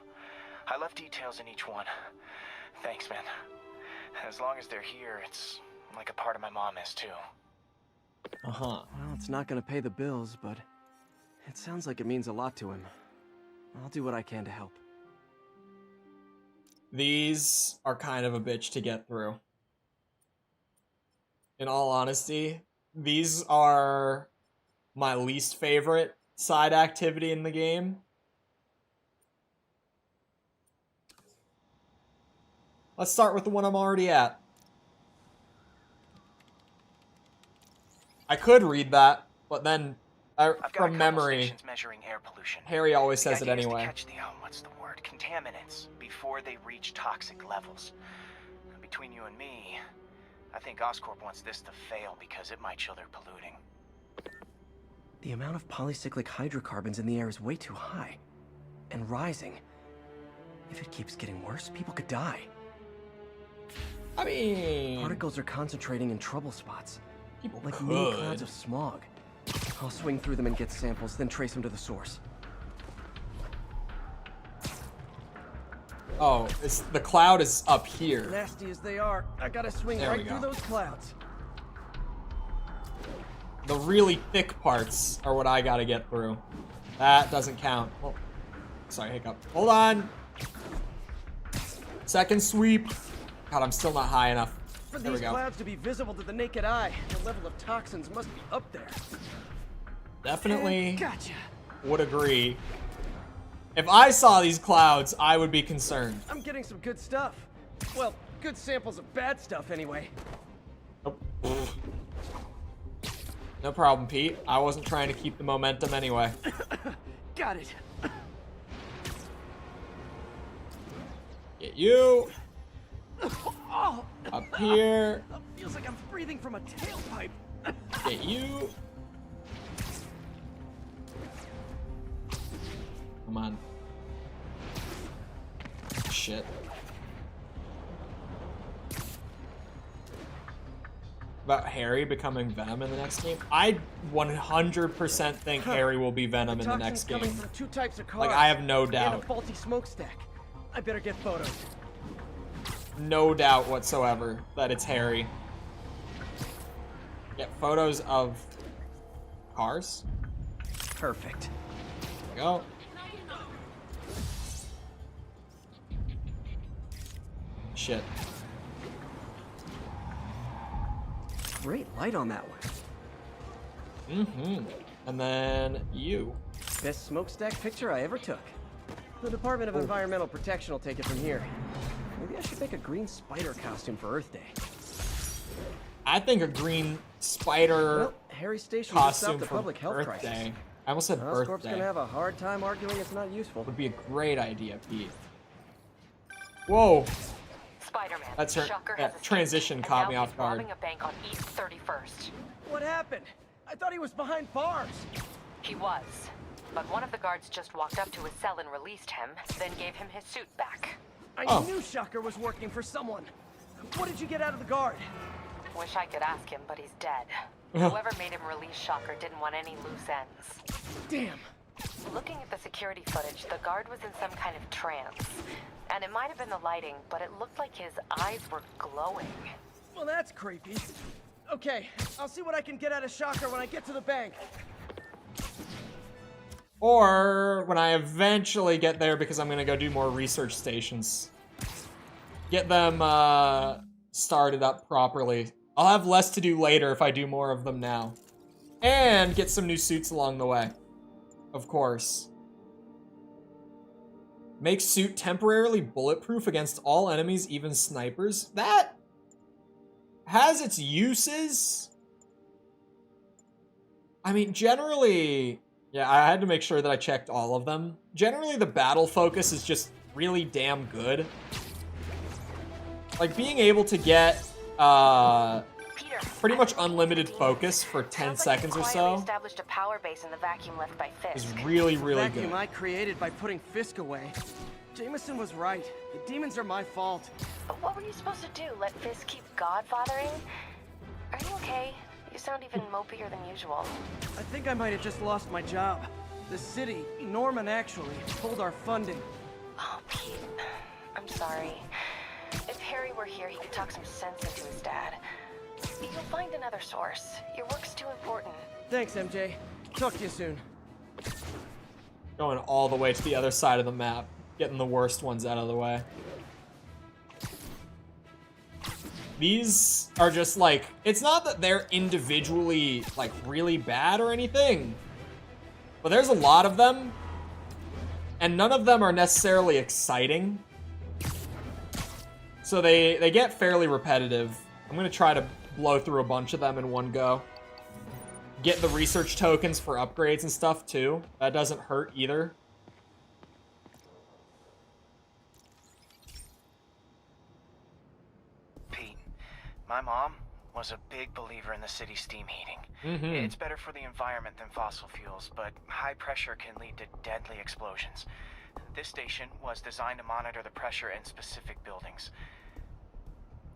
Speaker 2: I left details in each one. Thanks, man. As long as they're here, it's like a part of my mom is, too.
Speaker 3: Well, it's not gonna pay the bills, but it sounds like it means a lot to him. I'll do what I can to help.
Speaker 1: These are kind of a bitch to get through. In all honesty, these are my least favorite side activity in the game. Let's start with the one I'm already at. I could read that, but then from memory,
Speaker 2: measuring air pollution.
Speaker 1: Harry always says it
Speaker 2: The idea is
Speaker 1: anyway.
Speaker 2: to catch the what's the word? Contaminants before they reach toxic levels. Between you and me, I think Oscorp wants this to fail because it might show they're polluting.
Speaker 3: The amount of polycyclic hydrocarbons in the air is way too high. And rising. If it keeps getting worse, people could die.
Speaker 1: I mean...
Speaker 3: Particles are concentrating in trouble spots.
Speaker 1: People
Speaker 3: like
Speaker 1: could.
Speaker 3: mini clouds of smog. I'll swing through them and get samples, then trace them to the source.
Speaker 1: Oh, the cloud is up here.
Speaker 3: Nasty as they are, I gotta swing
Speaker 1: There we
Speaker 3: right through
Speaker 1: go.
Speaker 3: those clouds.
Speaker 1: The really thick parts are what I gotta get through. That doesn't count. Oh, sorry, hiccup. Hold on. Second sweep. God, I'm still not high enough.
Speaker 3: For
Speaker 1: There we
Speaker 3: these
Speaker 1: go.
Speaker 3: clouds to be visible to the naked eye, the level of toxins must be up there.
Speaker 1: Definitely
Speaker 3: Gotcha.
Speaker 1: would agree. If I saw these clouds, I would be concerned.
Speaker 3: I'm getting some good stuff. Well, good samples of bad stuff anyway.
Speaker 1: No problem, Pete. I wasn't trying to keep the momentum anyway.
Speaker 3: Got it.
Speaker 1: Get you.
Speaker 3: Oh.
Speaker 1: Up here.
Speaker 3: Feels like I'm breathing from a tailpipe.
Speaker 1: Get you. Come on. Shit. About Harry becoming Venom in the next game? I 100% think Harry will be Venom in the next game.
Speaker 3: Coming from two types of cars,
Speaker 1: Like, I have no
Speaker 3: and
Speaker 1: doubt.
Speaker 3: a faulty smokestack. I better get photos.
Speaker 1: No doubt whatsoever that it's Harry. Get photos of cars.
Speaker 3: Perfect.
Speaker 1: There we go. Shit.
Speaker 3: Great light on that one.
Speaker 1: Mm-hmm. And then you.
Speaker 3: Best smokestack picture I ever took. The Department of Environmental Protection will take it from here. Maybe I should make a green spider costume for Earth Day.
Speaker 1: I think a green spider
Speaker 3: Well, Harry's station will
Speaker 1: costume
Speaker 3: stop the
Speaker 1: for
Speaker 3: public health
Speaker 1: Earth
Speaker 3: crisis.
Speaker 1: Day. I almost said
Speaker 3: Oscorp's
Speaker 1: birthday.
Speaker 3: gonna have a hard time arguing it's not useful.
Speaker 1: Would be a great idea, Pete. Whoa.
Speaker 4: Spider-Man,
Speaker 1: That's her.
Speaker 4: Shocker
Speaker 1: That
Speaker 4: has
Speaker 1: transition
Speaker 4: escaped,
Speaker 1: caught
Speaker 4: and
Speaker 1: me
Speaker 4: now
Speaker 1: off
Speaker 4: he's
Speaker 1: guard.
Speaker 4: robbing a bank on East 31st.
Speaker 3: What happened? I thought he was behind bars.
Speaker 4: He was, but one of the guards just walked up to his cell and released him, then gave him his suit back.
Speaker 3: I knew Shocker was working for someone. What did you get out of the guard?
Speaker 4: Wish I could ask him, but he's dead. Whoever made him release Shocker didn't want any loose ends.
Speaker 3: Damn.
Speaker 4: Looking at the security footage, the guard was in some kind of trance. And it might have been the lighting, but it looked like his eyes were glowing.
Speaker 3: Well, that's creepy. Okay, I'll see what I can get out of Shocker when I get to the bank.
Speaker 1: Or when I eventually get there, because I'm gonna go do more research stations. Get them started up properly. I'll have less to do later if I do more of them now. And get some new suits along the way. Of course. Make suit temporarily bulletproof against all enemies, even snipers. That has its uses. I mean, generally, yeah, I had to make sure that I checked all of them. Generally, the battle focus is just really damn good. Like, being able to get pretty much unlimited focus for 10 seconds or so
Speaker 4: Established a power base in the vacuum left by
Speaker 1: is
Speaker 4: Fisk.
Speaker 1: really, really
Speaker 3: Vacuum
Speaker 1: good.
Speaker 3: I created by putting Fisk away. Jameson was right. The demons are my fault.
Speaker 4: But what were you supposed to do? Let Fisk keep godfathering? Are you okay? You sound even mopier than usual.
Speaker 3: I think I might have just lost my job. The city, Norman actually, pulled our funding.
Speaker 4: Oh, Pete. I'm sorry. If Harry were here, he could talk some sense into his dad. You'll find another source. Your work's too important.
Speaker 3: Thanks, MJ. Talk to you soon.
Speaker 1: Going all the way to the other side of the map. Getting the worst ones out of the way. These are just like, it's not that they're individually like really bad or anything, but there's a lot of them and none of them are necessarily exciting. So they get fairly repetitive. I'm gonna try to blow through a bunch of them in one go. Get the research tokens for upgrades and stuff too. That doesn't hurt either.
Speaker 2: Pete, my mom was a big believer in the city's steam heating.
Speaker 1: Mm-hmm.
Speaker 2: It's better for the environment than fossil fuels, but high pressure can lead to deadly explosions. This station was designed to monitor the pressure in specific buildings.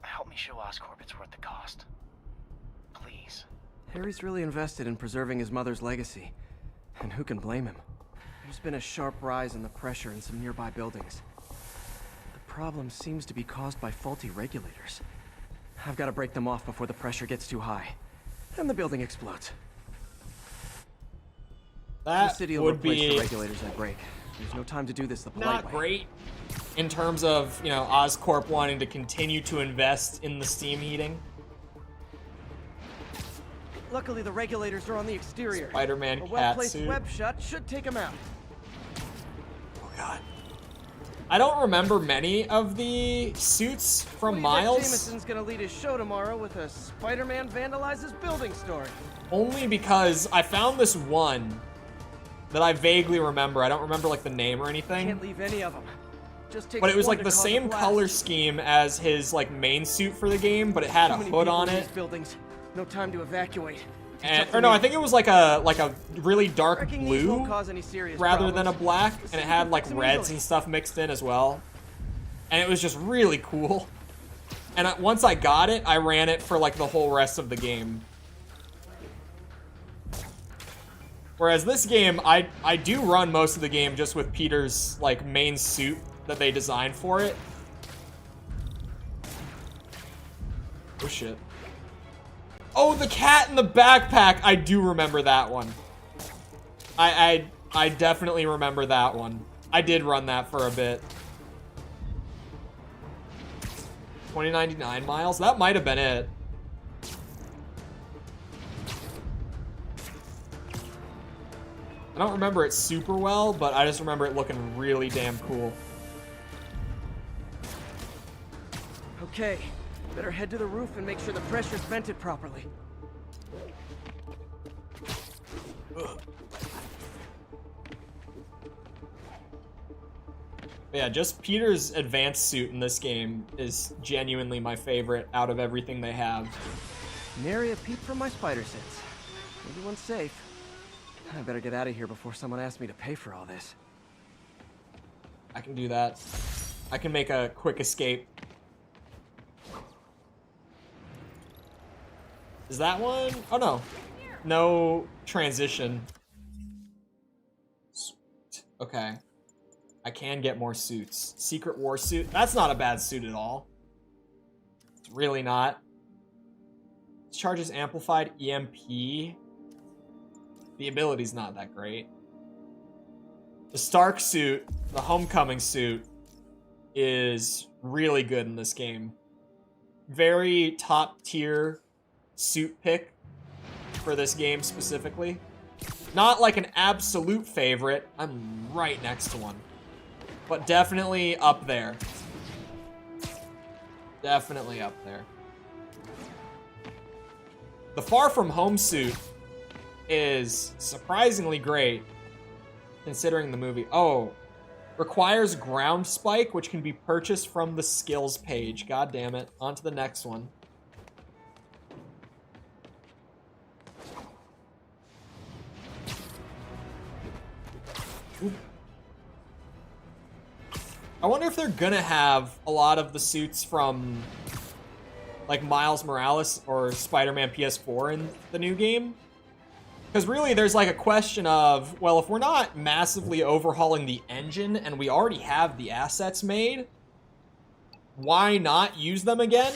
Speaker 2: Help me show Oscorp it's worth the cost. Please.
Speaker 3: Harry's really invested in preserving his mother's legacy. And who can blame him? There's been a sharp rise in the pressure in some nearby buildings. The problem seems to be caused by faulty regulators. I've got to break them off before the pressure gets too high. And the building explodes.
Speaker 1: That
Speaker 3: the city will
Speaker 1: would
Speaker 3: replace
Speaker 1: be
Speaker 3: the regulators I break. There's no time to do this the polite
Speaker 1: not
Speaker 3: way.
Speaker 1: great in terms of, you know, Oscorp wanting to continue to invest in the steam heating.
Speaker 3: Luckily, the regulators are on the exterior.
Speaker 1: Spider-Man
Speaker 3: A
Speaker 1: cat
Speaker 3: well-placed
Speaker 1: suit.
Speaker 3: web shot should take them out.
Speaker 1: Oh god. I don't remember many of the suits from Miles.
Speaker 3: Jameson's gonna lead his show tomorrow with a Spider-Man vandalizes building story.
Speaker 1: Only because I found this one that I vaguely remember. I don't remember like the name or anything.
Speaker 3: Can't leave any of them. Just take
Speaker 1: But it was
Speaker 3: one
Speaker 1: like
Speaker 3: to
Speaker 1: the
Speaker 3: cause a
Speaker 1: same
Speaker 3: blast.
Speaker 1: color scheme as his like main suit for the game, but it had
Speaker 3: Too
Speaker 1: a
Speaker 3: many
Speaker 1: hood
Speaker 3: people
Speaker 1: on
Speaker 3: in
Speaker 1: it.
Speaker 3: these buildings. No time to evacuate.
Speaker 1: And, or no, I think it was like a really dark
Speaker 3: Wrecking these
Speaker 1: blue
Speaker 3: won't cause any serious
Speaker 1: rather than a
Speaker 3: problems.
Speaker 1: black, and it had like
Speaker 3: fix 'em
Speaker 1: reds
Speaker 3: easily.
Speaker 1: and stuff mixed in as well. And it was just really cool. And once I got it, I ran it for like the whole rest of the game. Whereas this game, I do run most of the game just with Peter's like main suit that they designed for it. Oh shit. Oh, the cat in the backpack. I do remember that one. I definitely remember that one. I did run that for a bit. 2099 miles? That might have been it. I don't remember it super well, but I just remember it looking really damn cool.
Speaker 3: Okay, better head to the roof and make sure the pressure's vented properly.
Speaker 1: Yeah, just Peter's advanced suit in this game is genuinely my favorite out of everything they have.
Speaker 3: Nary a peep from my spider sense. Everyone's safe. I better get out of here before someone asks me to pay for all this.
Speaker 1: I can do that. I can make a quick escape. Is that one? Oh no. No transition. Sweet. Okay. I can get more suits. Secret War suit. That's not a bad suit at all. It's really not. Charges amplified EMP. The ability's not that great. The Stark suit, the Homecoming suit, is really good in this game. Very top tier suit pick for this game specifically. Not like an absolute favorite. I'm right next to one. But definitely up there. Definitely up there. The Far From Home suit is surprisingly great considering the movie. Oh, requires ground spike, which can be purchased from the skills page. God damn it. On to the next one. Ooh. I wonder if they're gonna have a lot of the suits from like Miles Morales or Spider-Man PS4 in the new game. Because really there's like a question of, well, if we're not massively overhauling the engine and we already have the assets made, why not use them again?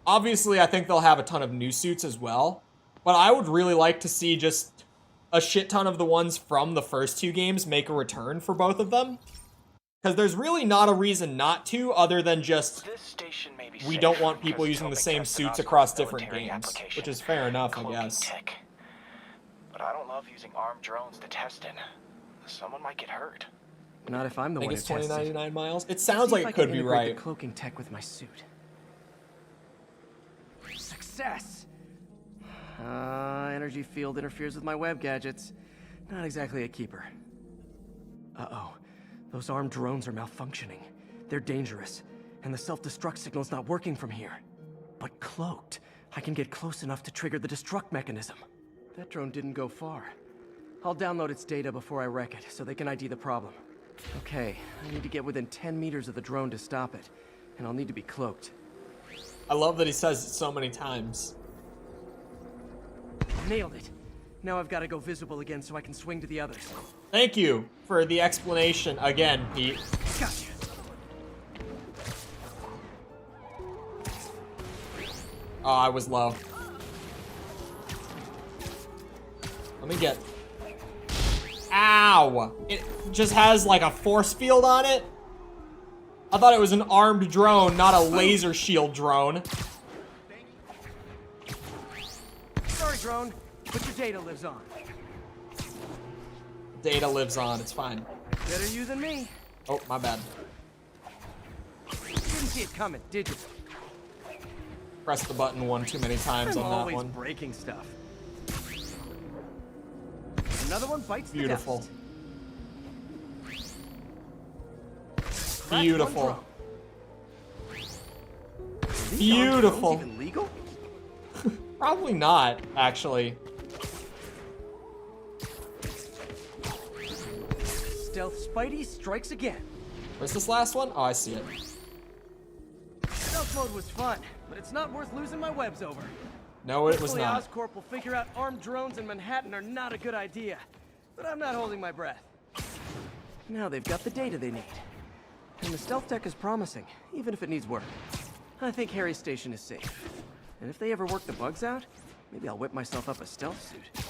Speaker 1: Obviously, I think they'll have a ton of new suits as well, but I would really like to see just a shit ton of the ones from the first two games make a return for both of them. Because there's really not a reason not to, other than just we don't want people using the same suits across different games, which is fair enough, I guess.
Speaker 2: Tech. But I don't love using armed drones to test in. Someone might get hurt.
Speaker 3: Not if I'm the
Speaker 1: I think
Speaker 3: one who
Speaker 1: it's
Speaker 3: tests it.
Speaker 1: 2099 miles. It
Speaker 3: Let's
Speaker 1: sounds
Speaker 3: see
Speaker 1: like
Speaker 3: if I
Speaker 1: it could
Speaker 3: can
Speaker 1: be
Speaker 3: integrate
Speaker 1: right.
Speaker 3: the cloaking tech with my suit. Success! Energy field interferes with my web gadgets. Not exactly a keeper. Uh-oh. Those armed drones are malfunctioning. They're dangerous, and the self-destruct signal's not working from here. But cloaked, I can get close enough to trigger the destruct mechanism. That drone didn't go far. I'll download its data before I wreck it, so they can ID the problem. Okay, I need to get within 10 meters of the drone to stop it, and I'll need to be cloaked.
Speaker 1: I love that he says it so many times.
Speaker 3: Nailed it. Now I've got to go visible again so I can swing to the others.
Speaker 1: Thank you for the explanation again, Pete.
Speaker 3: Gotcha.
Speaker 1: Oh, I was low. Let me get Ow! It just has like a force field on it? I thought it was an armed drone, not a laser shield drone.
Speaker 3: Sorry, drone, but your data lives on.
Speaker 1: Data lives on, it's fine.
Speaker 3: Better you than me.
Speaker 1: Oh, my bad.
Speaker 3: Didn't see it coming, did you?
Speaker 1: Press the button one too many times on that
Speaker 3: always
Speaker 1: one.
Speaker 3: breaking stuff. Another one bites
Speaker 1: Beautiful.
Speaker 3: the dust.
Speaker 1: Beautiful. Beautiful.
Speaker 3: Even legal?
Speaker 1: Probably not, actually.
Speaker 3: Stealth Spidey strikes again.
Speaker 1: Where's this last one? Oh, I see it.
Speaker 3: Stealth mode was fun, but it's not worth losing my webs over.
Speaker 1: No, it was
Speaker 3: Hopefully
Speaker 1: not.
Speaker 3: Oscorp will figure out armed drones in Manhattan are not a good idea. But I'm not holding my breath. Now they've got the data they need. And the stealth tech is promising, even if it needs work. I think Harry's station is safe. And if they ever work the bugs out, maybe I'll whip myself up a stealth suit.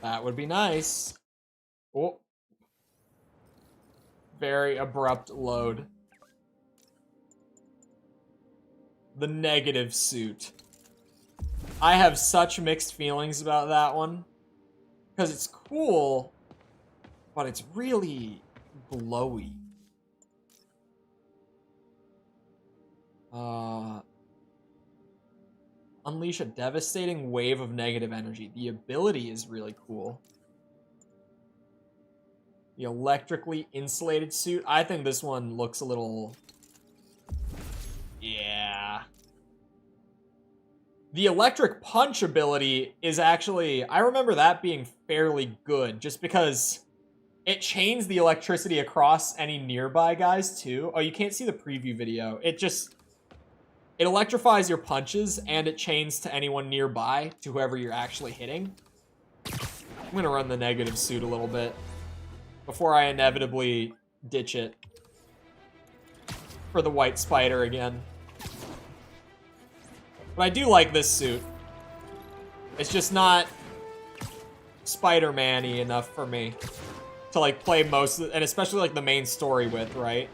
Speaker 1: That would be nice. Oh. Very abrupt load. The negative suit. I have such mixed feelings about that one. Because it's cool, but it's really glowy. Unleash a devastating wave of negative energy. The ability is really cool. The electrically insulated suit. I think this one looks a little... Yeah. The electric punch ability is actually... I remember that being fairly good, just because it chains the electricity across any nearby guys, too. Oh, you can't see the preview video. It just... It electrifies your punches, and it chains to anyone nearby, to whoever you're actually hitting. I'm gonna run the negative suit a little bit before I inevitably ditch it for the white spider again. But I do like this suit. It's just not Spider-Man-y enough for me to like play most of, and especially like the main story with, right?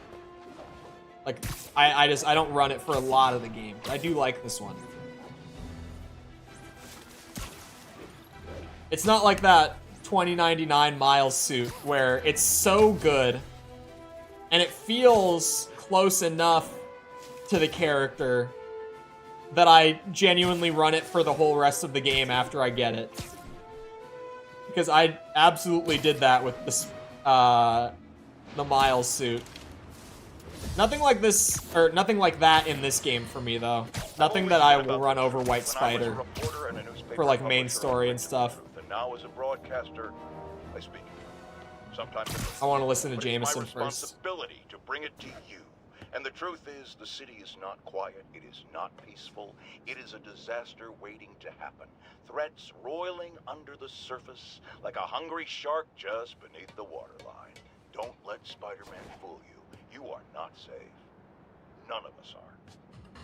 Speaker 1: Like, I don't run it for a lot of the game. I do like this one. It's not like that 2099 Miles suit where it's so good and it feels close enough to the character that I genuinely run it for the whole rest of the game after I get it. Because I absolutely did that with this, the Miles suit. Nothing like this, or nothing like that in this game for me, though. Nothing that I will run over White Spider for, like, main story and stuff.
Speaker 6: And now as a broadcaster, I speak. Sometimes
Speaker 1: I want to listen to Jameson
Speaker 6: it's my
Speaker 1: first.
Speaker 6: responsibility to bring it to you. And the truth is, the city is not quiet. It is not peaceful. It is a disaster waiting to happen. Threats roiling under the surface like a hungry shark just beneath the waterline. Don't let Spider-Man fool you. You are not safe. None of us are.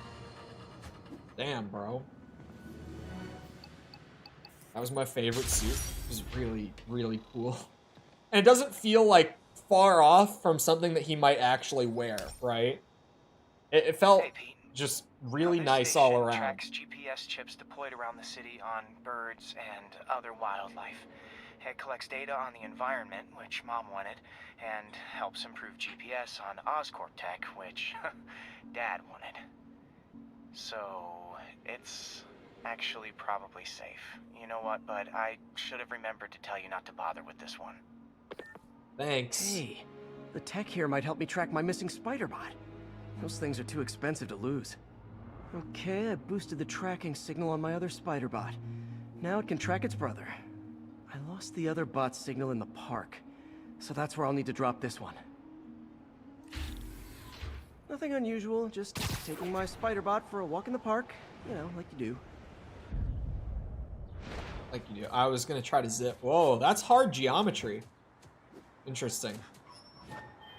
Speaker 1: Damn, bro. That was my favorite suit. It was really, really cool. And it doesn't feel like far off from something that he might actually wear, right? It felt just really nice all around.
Speaker 2: Tracks GPS chips deployed around the city on birds and other wildlife. It collects data on the environment, which Mom wanted, and helps improve GPS on Oscorp tech, which Dad wanted. So, it's actually probably safe. You know what, bud? I should have remembered to tell you not to bother with this one.
Speaker 1: Thanks.
Speaker 3: Hey, the tech here might help me track my missing Spider-Bot. Those things are too expensive to lose. Okay, I boosted the tracking signal on my other Spider-Bot. Now it can track its brother. I lost the other bot's signal in the park, so that's where I'll need to drop this one. Nothing unusual, just taking my Spider-Bot for a walk in the park, you know, like you do.
Speaker 1: Like you do. I was gonna try to zip. Whoa, that's hard geometry. Interesting.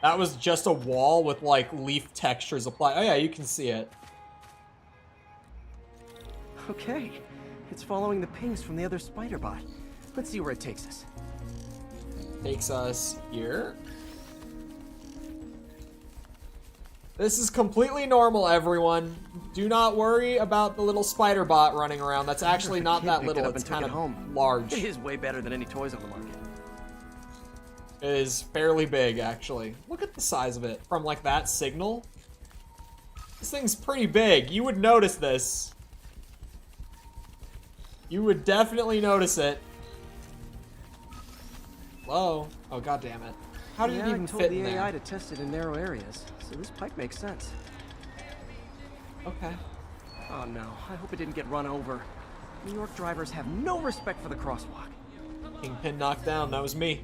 Speaker 1: That was just a wall with, like, leaf textures applied. Oh yeah, you can see it.
Speaker 3: Okay, it's following the pings from the other Spider-Bot. Let's see where it takes us.
Speaker 1: takes us here. This is completely normal, everyone. Do not worry about the little spider bot running around. That's actually not that little. It's kind of large.
Speaker 3: It is way better than any toys on the market.
Speaker 1: It is fairly big, actually. Look at the size of it from like that signal. This thing's pretty big. You would notice this. You would definitely notice it. Whoa. Oh, god damn it. How did it even fit in there?
Speaker 3: I told the AI to test it in narrow areas, so this pipe makes sense.
Speaker 1: Okay.
Speaker 3: Oh no, I hope it didn't get run over. New York drivers have no respect for the crosswalk.
Speaker 1: Kingpin knocked down, that was me.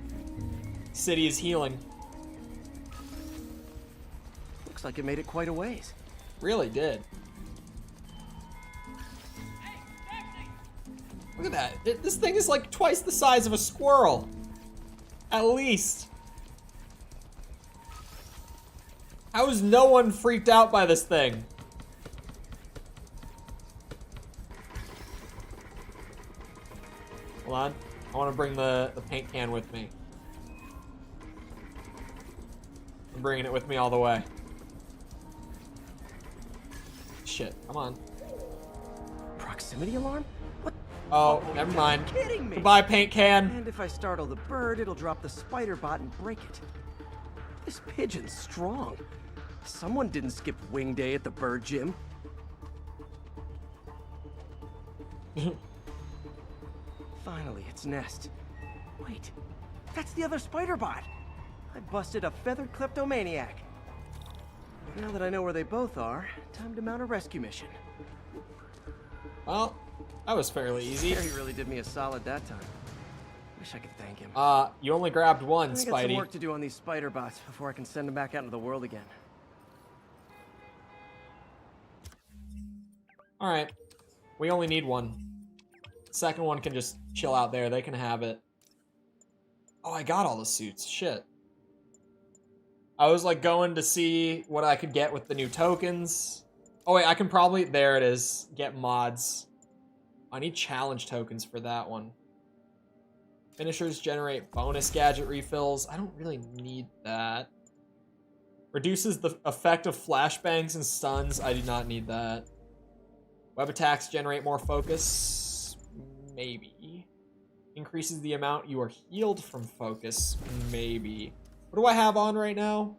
Speaker 1: City is healing.
Speaker 3: Looks like it made it quite a ways.
Speaker 1: Really did. Look at that. This thing is like twice the size of a squirrel. At least. How is no one freaked out by this thing? Hold on. I want to bring the paint can with me. I'm bringing it with me all the way. Shit, come on.
Speaker 3: Proximity alarm? What?
Speaker 1: Oh, never mind.
Speaker 3: You're kidding me.
Speaker 1: Goodbye, paint can.
Speaker 3: And if I startle the bird, it'll drop the spider bot and break it. This pigeon's strong. Someone didn't skip wing day at the bird gym. Finally, its nest. Wait, that's the other spider bot. I busted a feathered kleptomaniac. Now that I know where they both are, time to mount a rescue mission.
Speaker 1: Well, that was fairly easy.
Speaker 3: Harry really did me a solid that time. Wish I could thank him.
Speaker 1: You only grabbed one,
Speaker 3: I
Speaker 1: Spidey.
Speaker 3: got some work to do on these spider bots before I can send them back out into the world again.
Speaker 1: Alright. We only need one. Second one can just chill out there. They can have it. Oh, I got all the suits. Shit. I was like going to see what I could get with the new tokens. Oh wait, I can probably... There it is. Get mods. I need challenge tokens for that one. Finishers generate bonus gadget refills. I don't really need that. Reduces the effect of flashbangs and stuns. I do not need that. Web attacks generate more focus. Maybe. Increases the amount you are healed from focus. Maybe. What do I have on right now?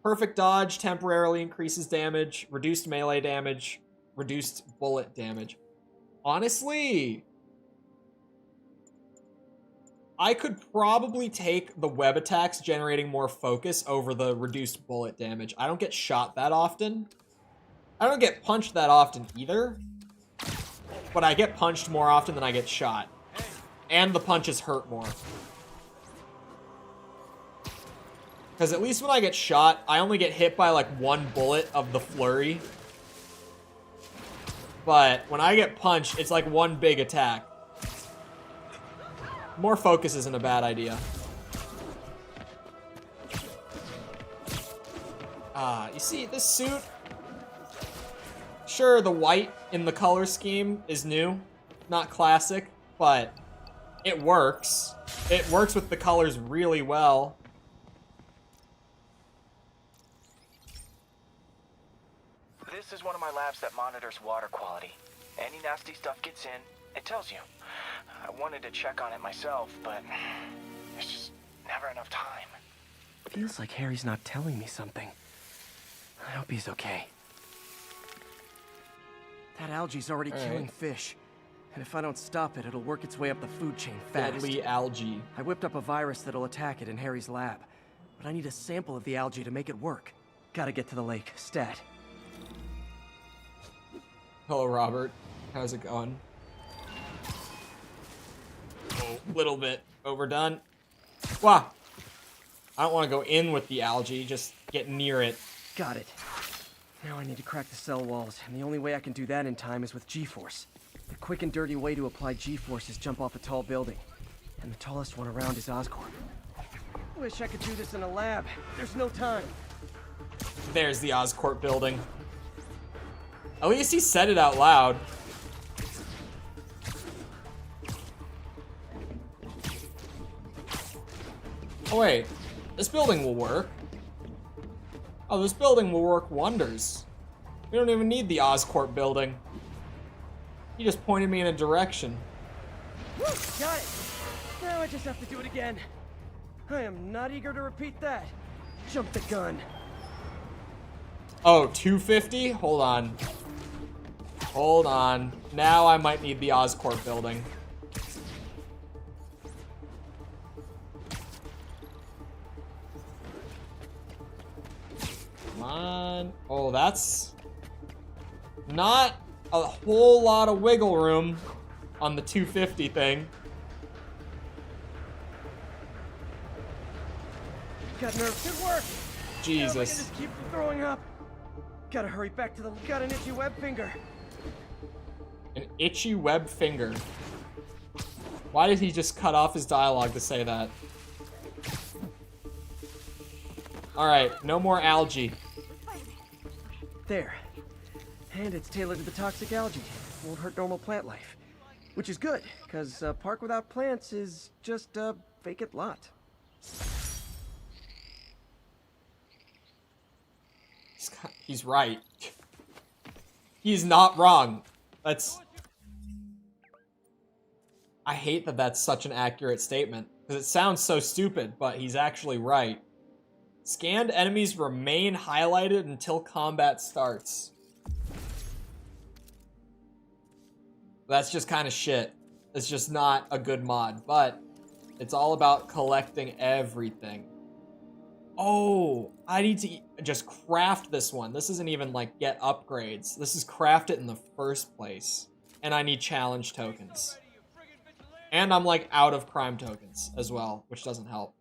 Speaker 1: Perfect dodge temporarily increases damage. Reduced melee damage. Reduced bullet damage. Honestly, I could probably take the web attacks generating more focus over the reduced bullet damage. I don't get shot that often. I don't get punched that often either. But I get punched more often than I get shot. And the punches hurt more. Because at least when I get shot, I only get hit by like one bullet of the flurry. But when I get punched, it's like one big attack. More focus isn't a bad idea. You see, this suit... Sure, the white in the color scheme is new. Not classic, but it works. It works with the colors really well.
Speaker 2: This is one of my labs that monitors water quality. Any nasty stuff gets in, it tells you. I wanted to check on it myself, but there's just never enough time.
Speaker 3: Feels like Harry's not telling me something. I hope he's okay. That algae's already killing fish. And if I don't stop it, it'll work its way up the food chain fast.
Speaker 1: Deadly algae.
Speaker 3: I whipped up a virus that'll attack it in Harry's lab. But I need a sample of the algae to make it work. Gotta get to the lake. Stat.
Speaker 1: Hello, Robert. How's it going? Oh, little bit overdone. Wow. I don't want to go in with the algae, just get near it.
Speaker 3: Got it. Now I need to crack the cell walls, and the only way I can do that in time is with G-Force. The quick and dirty way to apply G-Force is jump off a tall building. And the tallest one around is Oscorp. Wish I could do this in a lab. There's no time.
Speaker 1: There's the Oscorp building. At least he said it out loud. Oh wait, this building will work. Oh, this building will work wonders. We don't even need the Oscorp building. He just pointed me in a direction.
Speaker 3: Woo, got it. Now I just have to do it again. I am not eager to repeat that. Jump the gun.
Speaker 1: Oh, 250? Hold on. Hold on. Now I might need the Oscorp building. Come on. Oh, that's not a whole lot of wiggle room on the 250 thing.
Speaker 3: Got nerves. Good work.
Speaker 1: Jesus.
Speaker 3: Now I can just keep from throwing up. Gotta hurry back to the. Got an itchy web finger.
Speaker 1: An itchy web finger. Why did he just cut off his dialogue to say that? Alright, no more algae.
Speaker 3: There. And it's tailored to the toxic algae. Won't hurt normal plant life. Which is good, because a park without plants is just a vacant lot.
Speaker 1: He's right. He's not wrong. I hate that that's such an accurate statement, because it sounds so stupid, but he's actually right. Scanned enemies remain highlighted until combat starts. That's just kind of shit. It's just not a good mod, but it's all about collecting everything. Oh, I need to just craft this one. This isn't even like get upgrades. This is craft it in the first place. And I need challenge tokens. And I'm like out of crime tokens as well, which doesn't help.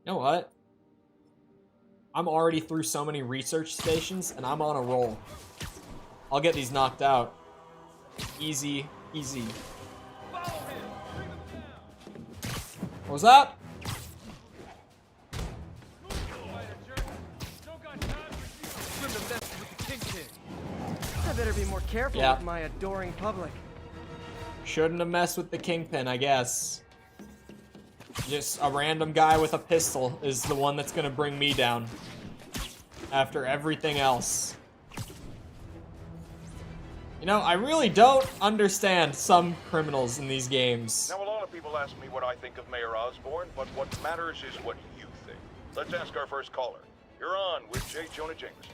Speaker 1: You know what? I'm already through so many research stations and I'm on a roll. I'll get these knocked out. Easy, easy. What was that?
Speaker 3: I better be more careful with my adoring public.
Speaker 1: Shouldn't have messed with the Kingpin, I guess. Just a random guy with a pistol is the one that's gonna bring me down. After everything else. You know, I really don't understand some criminals in these games.
Speaker 6: Now, a lot of people ask me what I think of Mayor Osborn, but what matters is what you think. Let's ask our first caller. You're on with J. Jonah Jameson.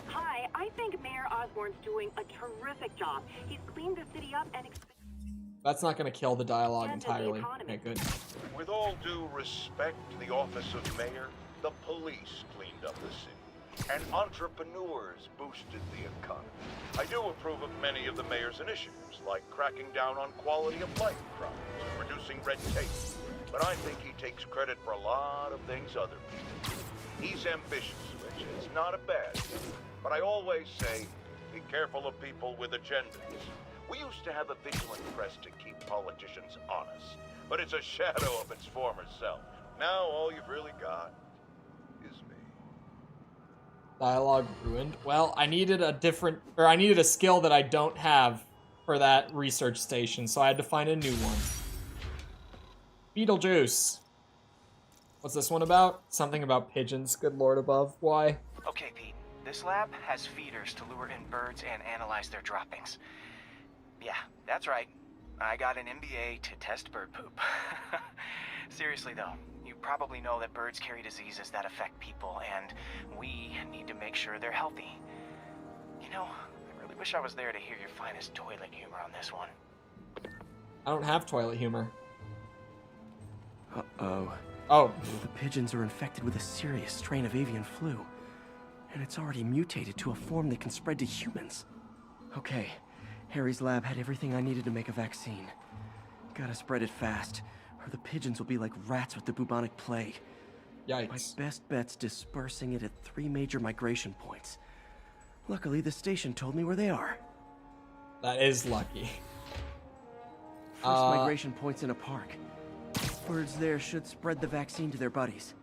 Speaker 8: Hi, I think Mayor Osborn's doing a terrific job. He's cleaned the city up and
Speaker 1: That's not gonna kill the dialogue entirely. Okay, good.
Speaker 6: With all due respect to the office of mayor, the police cleaned up the city. And entrepreneurs boosted the economy. I do approve of many of the mayor's initiatives, like cracking down on quality of life crimes and reducing red tape. But I think he takes credit for a lot of things other people do. He's ambitious, which is not a bad thing. But I always say, be careful of people with agendas. We used to have a vigilant press to keep politicians honest, but it's a shadow of its former self. Now all you've really got is me.
Speaker 1: Dialogue ruined. Well, I needed a skill that I don't have for that research station, so I had to find a new one. Beetlejuice. What's this one about? Something about pigeons, good lord above. Why?
Speaker 2: Okay, Pete. This lab has feeders to lure in birds and analyze their droppings. Yeah, that's right. I got an MBA to test bird poop. Seriously though, you probably know that birds carry diseases that affect people, and we need to make sure they're healthy. You know, I really wish I was there to hear your finest toilet humor on this one.
Speaker 1: I don't have toilet humor.
Speaker 3: Uh-oh.
Speaker 1: Oh.
Speaker 3: The pigeons are infected with a serious strain of avian flu. And it's already mutated to a form that can spread to humans. Okay, Harry's lab had everything I needed to make a vaccine. Gotta spread it fast, or the pigeons will be like rats with the bubonic plague.
Speaker 1: Yikes.
Speaker 3: My best bet's dispersing it at 3 major migration points. Luckily, the station told me where they are.
Speaker 1: That is lucky.
Speaker 3: First migration point's in a park. Birds there should spread the vaccine to their buddies.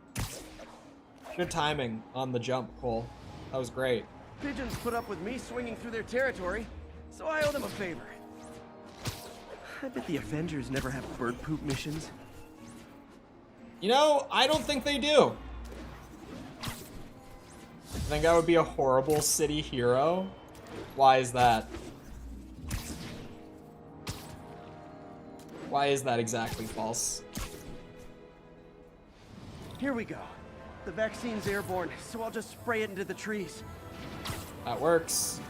Speaker 1: Good timing on the jump, Cole. That was great.
Speaker 3: Pigeons put up with me swinging through their territory, so I owe them a favor. I bet the Avengers never have bird poop missions.
Speaker 1: You know, I don't think they do. I think I would be a horrible city hero. Why is that? Why is that exactly false?
Speaker 3: Here we go. The vaccine's airborne, so I'll just spray it into the trees.
Speaker 1: That works.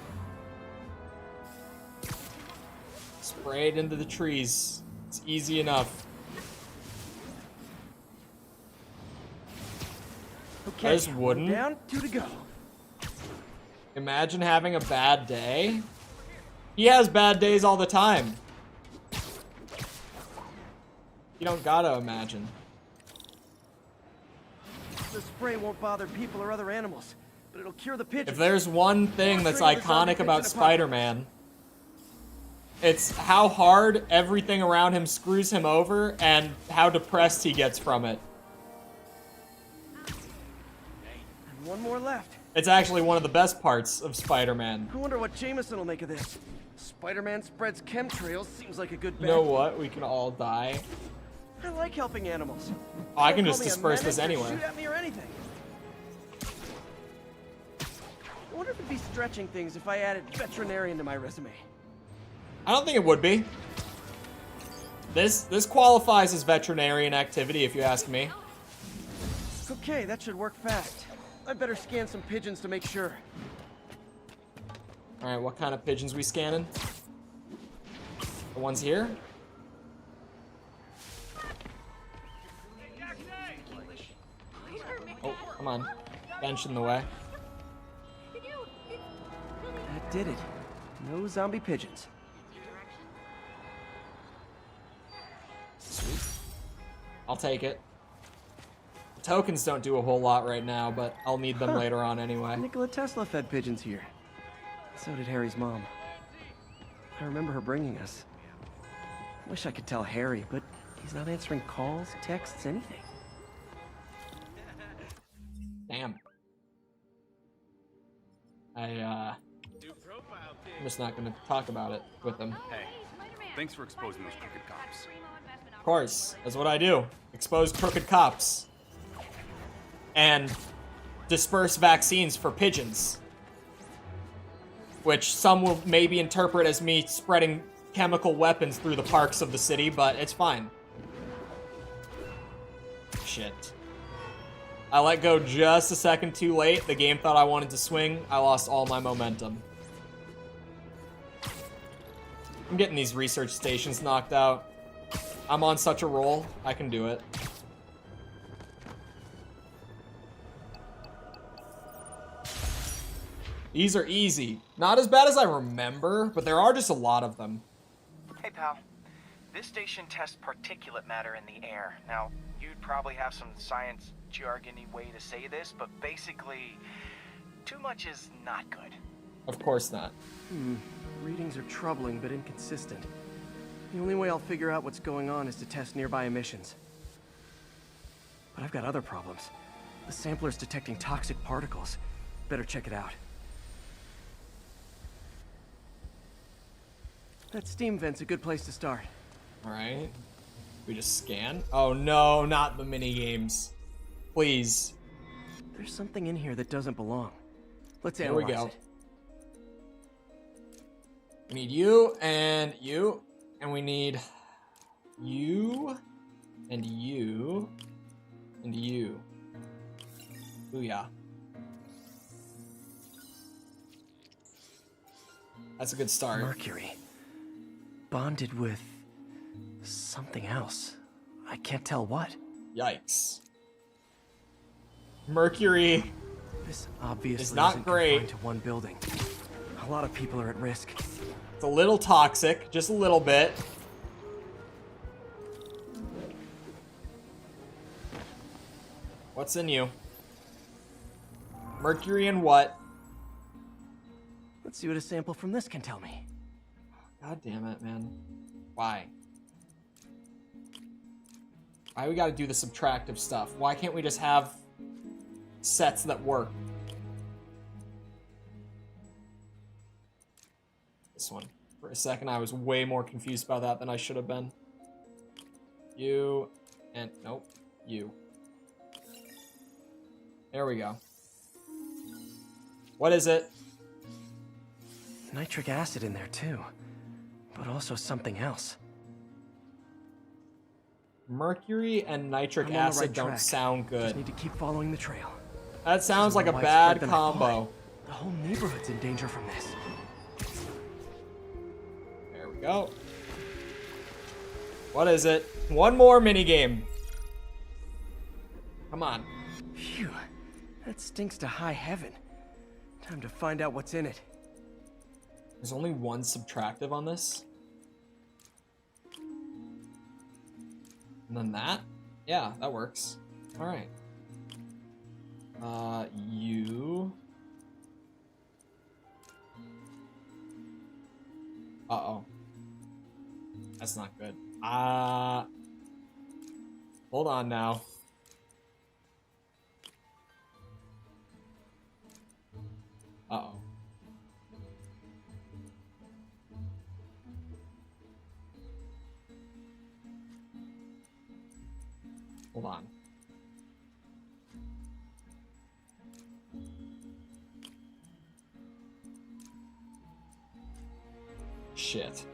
Speaker 1: Spray it into the trees. It's easy enough.
Speaker 3: Okay,
Speaker 1: I just wouldn't.
Speaker 3: Down, 2 to go.
Speaker 1: Imagine having a bad day. He has bad days all the time. You don't gotta imagine.
Speaker 3: The spray won't bother people or other animals, but it'll cure the pigeons.
Speaker 1: If there's one thing that's iconic about Spider-Man, it's how hard everything around him screws him over and how depressed he gets from it.
Speaker 3: And one more left.
Speaker 1: It's actually one of the best parts of Spider-Man.
Speaker 3: I wonder what Jameson will make of this. Spider-Man spreads chemtrails. Seems like a good bet.
Speaker 1: You know what? We can all die.
Speaker 3: I like helping animals.
Speaker 1: Oh, I can
Speaker 3: Don't
Speaker 1: just
Speaker 3: call me a
Speaker 1: disperse this
Speaker 3: menace or
Speaker 1: anywhere.
Speaker 3: Shoot at me or anything. I wonder if it'd be stretching things if I added veterinarian to my resume.
Speaker 1: I don't think it would be. This qualifies as veterinarian activity, if you ask me.
Speaker 3: Okay, that should work fast. I'd better scan some pigeons to make sure.
Speaker 1: All right, what kind of pigeons we scanning? The ones here? Oh, come on. Bench in the way.
Speaker 3: That did it. No zombie pigeons.
Speaker 1: Sweet. I'll take it. The tokens don't do a whole lot right now, but I'll need them later on anyway.
Speaker 3: Nikola Tesla fed pigeons here. So did Harry's mom. I remember her bringing us. Wish I could tell Harry, but he's not answering calls, texts, anything.
Speaker 1: Damn. I'm just not gonna talk about it with him.
Speaker 19: Hey, thanks for exposing those crooked cops.
Speaker 1: Of course, that's what I do. Expose crooked cops. And disperse vaccines for pigeons. Which some will maybe interpret as me spreading chemical weapons through the parks of the city, but it's fine. Shit. I let go just a second too late. The game thought I wanted to swing. I lost all my momentum. I'm getting these research stations knocked out. I'm on such a roll. I can do it. These are easy. Not as bad as I remember, but there are just a lot of them.
Speaker 2: Hey, pal. This station tests particulate matter in the air. Now, you'd probably have some science jargony way to say this, but basically, too much is not good.
Speaker 1: Of course not.
Speaker 3: Readings are troubling but inconsistent. The only way I'll figure out what's going on is to test nearby emissions. But I've got other problems. The sampler's detecting toxic particles. Better check it out. That steam vent's a good place to start.
Speaker 1: Alright. We just scan? Oh no, not the mini games. Please.
Speaker 3: There's something in here that doesn't belong. Let's
Speaker 1: Here
Speaker 3: analyze
Speaker 1: we go.
Speaker 3: it.
Speaker 1: We need you and you. And we need you and you and you. Booyah. That's a good start.
Speaker 3: Mercury. Bonded with something else. I can't tell what.
Speaker 1: Yikes. Mercury
Speaker 3: This obviously
Speaker 1: is not
Speaker 3: isn't
Speaker 1: great.
Speaker 3: confined to one building. A lot of people are at risk.
Speaker 1: It's a little toxic, just a little bit. What's in you? Mercury and what?
Speaker 3: Let's see what a sample from this can tell me.
Speaker 1: God damn it, man. Why? Why we gotta do the subtractive stuff? Why can't we just have sets that work? This one. For a second, I was way more confused about that than I should have been. You and nope. you. There we go. What is it?
Speaker 3: Nitric acid in there too, but also something else.
Speaker 1: Mercury and nitric acid don't sound good.
Speaker 3: Just need to keep following the trail.
Speaker 1: That sounds like a bad
Speaker 3: Widespread than I
Speaker 1: combo.
Speaker 3: thought. The whole neighborhood's in danger from this.
Speaker 1: There we go. What is it? One more minigame. Come on.
Speaker 3: Phew. That stinks to high heaven. Time to find out what's in it.
Speaker 1: There's only one subtractive on this. And then that? Yeah, that works. Alright. You... Uh-oh. That's not good. Hold on now. Uh-oh. Hold on. Shit.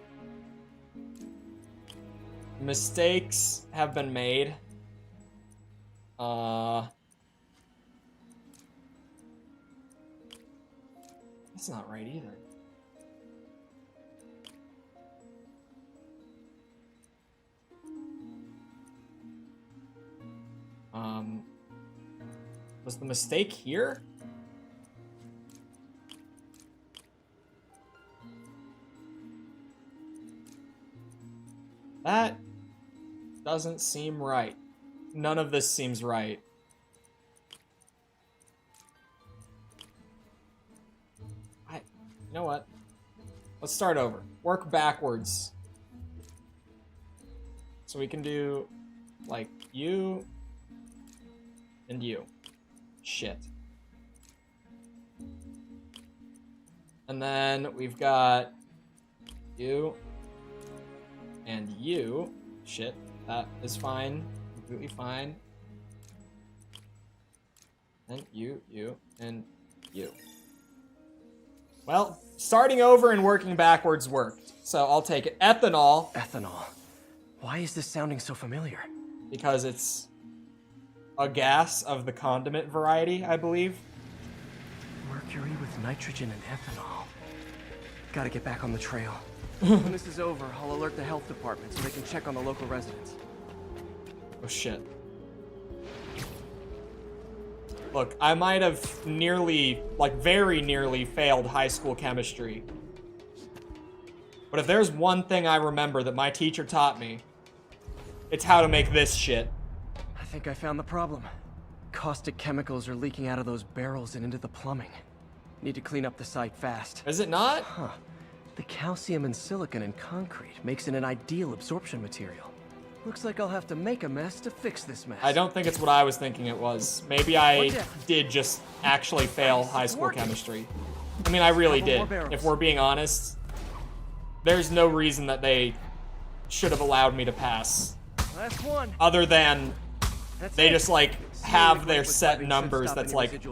Speaker 1: Mistakes have been made. That's not right either. Was the mistake here? That doesn't seem right. None of this seems right. You know what? Let's start over. Work backwards. So we can do, like, you and you. Shit. And then we've got you and you. Shit. That is fine. Completely fine. And you, and you. Well, starting over and working backwards worked. So I'll take it. Ethanol.
Speaker 3: Ethanol. Why is this sounding so familiar?
Speaker 1: Because it's a gas of the condiment variety, I believe.
Speaker 3: Mercury with nitrogen and ethanol. Gotta get back on the trail. When this is over, I'll alert the health department so they can check on the local residents.
Speaker 1: Oh shit. Look, I might have nearly, like very nearly failed high school chemistry. But if there's one thing I remember that my teacher taught me, it's how to make this shit.
Speaker 3: I think I found the problem. Caustic chemicals are leaking out of those barrels and into the plumbing. Need to clean up the site fast.
Speaker 1: Is it not?
Speaker 3: Huh. The calcium and silicon in concrete makes it an ideal absorption material. Looks like I'll have to make a mess to fix this mess.
Speaker 1: I don't think it's what I was thinking it was. Maybe I did just actually fail high school chemistry. I mean, I really did. If we're being honest, there's no reason that they should have allowed me to pass.
Speaker 3: Last one.
Speaker 1: Other than they just like have their set numbers that's like,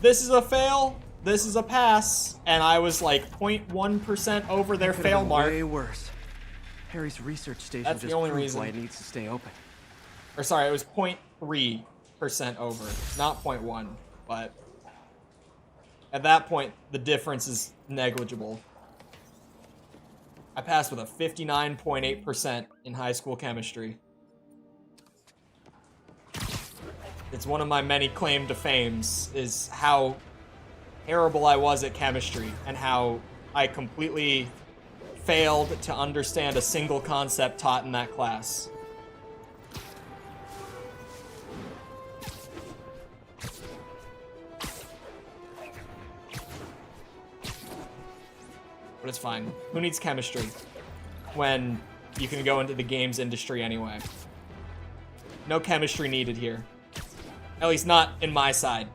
Speaker 1: this is a fail, this is a pass, and I was like 0.1% over their fail mark.
Speaker 3: Way worse. Harry's research station
Speaker 1: That's
Speaker 3: just
Speaker 1: the only
Speaker 3: proves
Speaker 1: reason.
Speaker 3: why it needs to stay open.
Speaker 1: Or sorry, it was 0.3% over, not 0.1, but at that point, the difference is negligible. I passed with a 59.8% in high school chemistry. It's one of my many claim to fames, is how terrible I was at chemistry and how I completely failed to understand a single concept taught in that class. But it's fine. Who needs chemistry when you can go into the games industry anyway? No chemistry needed here. At least not in my side.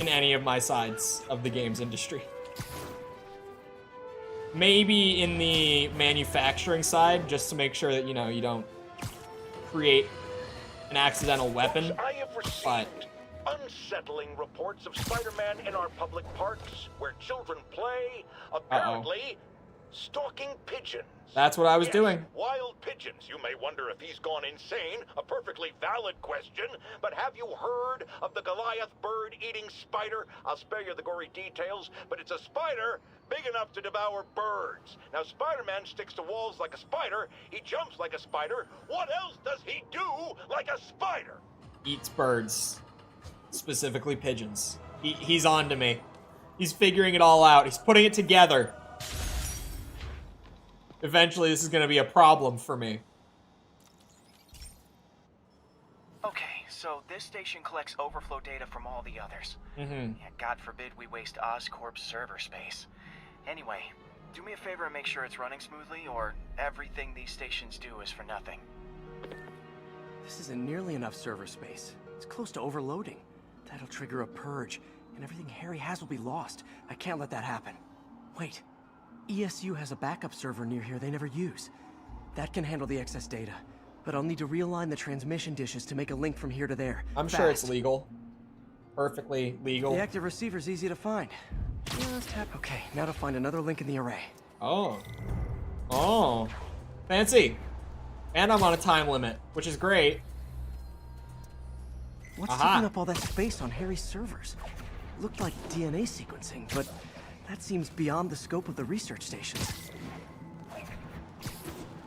Speaker 1: In any of my sides of the games industry. Maybe in the manufacturing side, just to make sure that, you know, you don't create an accidental weapon,
Speaker 6: I have received
Speaker 1: but
Speaker 6: unsettling reports of Spider-Man in our public parks, where children play, apparently stalking pigeons.
Speaker 1: that's what I was
Speaker 6: Yes,
Speaker 1: doing.
Speaker 6: wild pigeons. You may wonder if he's gone insane. A perfectly valid question. But have you heard of the Goliath bird-eating spider? I'll spare you the gory details, but it's a spider big enough to devour birds. Now, Spider-Man sticks to walls like a spider. He jumps like a spider. What else does he do like a spider?
Speaker 1: Eats birds. Specifically pigeons. He's on to me. He's figuring it all out. He's putting it together. Eventually, this is going to be a problem for me.
Speaker 2: Okay, so this station collects overflow data from all the others.
Speaker 1: Mm-hmm.
Speaker 2: Yeah, God forbid we waste Oscorp's server space. Anyway, do me a favor and make sure it's running smoothly, or everything these stations do is for nothing.
Speaker 3: This isn't nearly enough server space. It's close to overloading. That'll trigger a purge, and everything Harry has will be lost. I can't let that happen. Wait. ESU has a backup server near here they never use. That can handle the excess data, but I'll need to realign the transmission dishes to make a link from here to there.
Speaker 1: I'm sure it's legal. Perfectly legal.
Speaker 3: The active receiver's easy to find. Okay, now to find another link in the array.
Speaker 1: Oh. Oh. Fancy. And I'm on a time limit, which is great.
Speaker 3: What's taking up all that space on Harry's servers? Looked like DNA sequencing, but that seems beyond the scope of the research stations.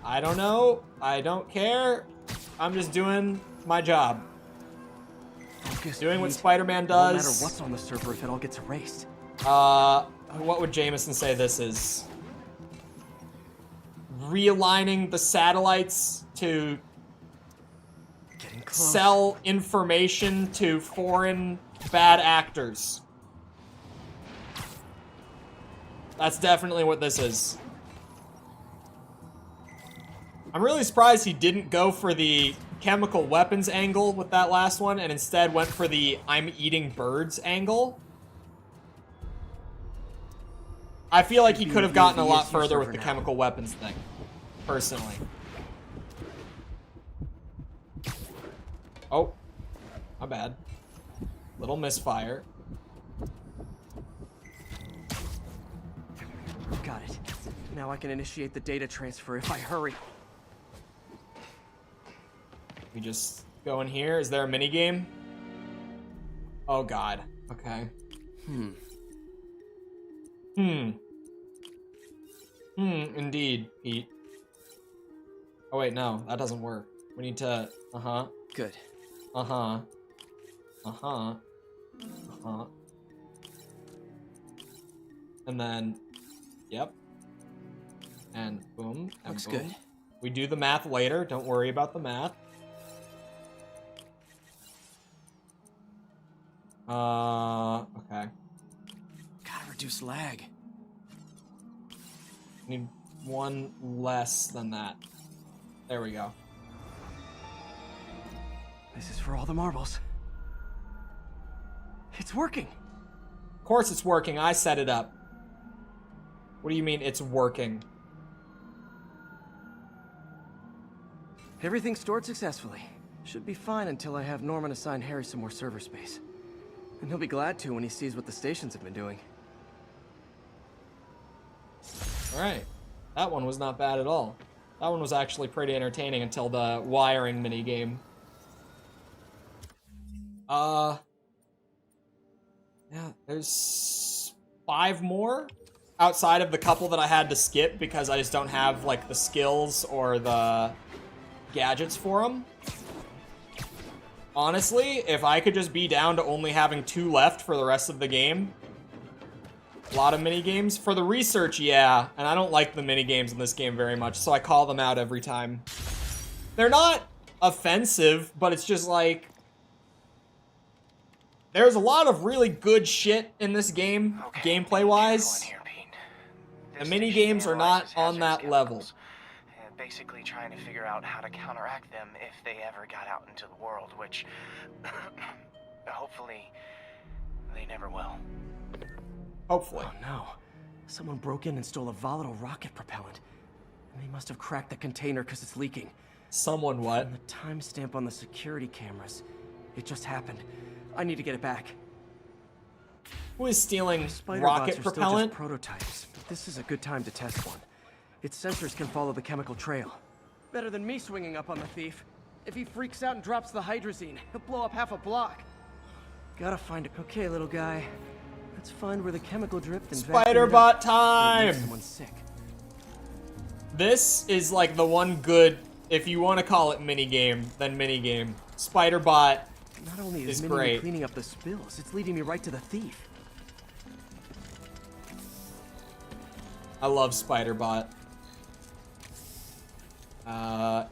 Speaker 1: I don't know. I don't care. I'm just doing my job. Doing what Spider-Man does.
Speaker 3: No matter what's on the server if it all gets erased.
Speaker 1: What would Jameson say this is? Realigning the satellites to sell information to foreign bad actors. That's definitely what this is. I'm really surprised he didn't go for the chemical weapons angle with that last one and instead went for the I'm eating birds angle. I feel like he could have gotten a lot further with the chemical weapons thing, personally. Oh, my bad. Little misfire.
Speaker 3: Got it. Now I can initiate the data transfer if I hurry.
Speaker 1: We just go in here. Is there a mini game? Oh God. Okay. Indeed, Pete. Oh wait, no, that doesn't work. We need to.
Speaker 3: Good.
Speaker 1: And then, yep. And boom. And
Speaker 3: Looks
Speaker 1: boom.
Speaker 3: good.
Speaker 1: We do the math later. Don't worry about the math. Okay.
Speaker 3: Gotta reduce lag.
Speaker 1: Need one less than that. There we go.
Speaker 3: This is for all the marbles. It's working.
Speaker 1: Of course it's working. I set it up. What do you mean it's working?
Speaker 3: Everything's stored successfully. Should be fine until I have Norman assign Harry some more server space. And he'll be glad to when he sees what the stations have been doing.
Speaker 1: Alright. That one was not bad at all. That one was actually pretty entertaining until the wiring minigame. Yeah, there's 5 more outside of the couple that I had to skip because I just don't have, like, the skills or the gadgets for them. Honestly, if I could just be down to only having 2 left for the rest of the game. A lot of minigames. For the research, yeah. And I don't like the minigames in this game very much, so I call them out every time. They're not offensive, but it's just like... There's a lot of really good shit in this game, gameplay-wise. The minigames are not on that level.
Speaker 2: Basically trying to figure out how to counteract them if they ever got out into the world, which hopefully they never will.
Speaker 1: Hopefully.
Speaker 3: Oh no. Someone broke in and stole a volatile rocket propellant. And they must have cracked the container because it's leaking.
Speaker 1: Someone what?
Speaker 3: And the timestamp on the security cameras. It just happened. I need to get it back.
Speaker 1: Who is stealing
Speaker 3: Spider
Speaker 1: rocket
Speaker 3: bots are
Speaker 1: propellant?
Speaker 3: Still just prototypes, but this is a good time to test one. Its sensors can follow the chemical trail. Better than me swinging up on the thief. If he freaks out and drops the hydrazine, he'll blow up half a block. Gotta find a... Okay, little guy. Let's find where the chemical dripped and
Speaker 1: Spider bot
Speaker 3: vacuum it up.
Speaker 1: time!
Speaker 3: Someone's sick.
Speaker 1: This is like the one good, if you want to call it minigame, then minigame. Spider bot
Speaker 3: Not only
Speaker 1: is
Speaker 3: is Minnie
Speaker 1: great.
Speaker 3: cleaning up the spills, it's leading me right to the thief.
Speaker 1: I love Spider-Bot.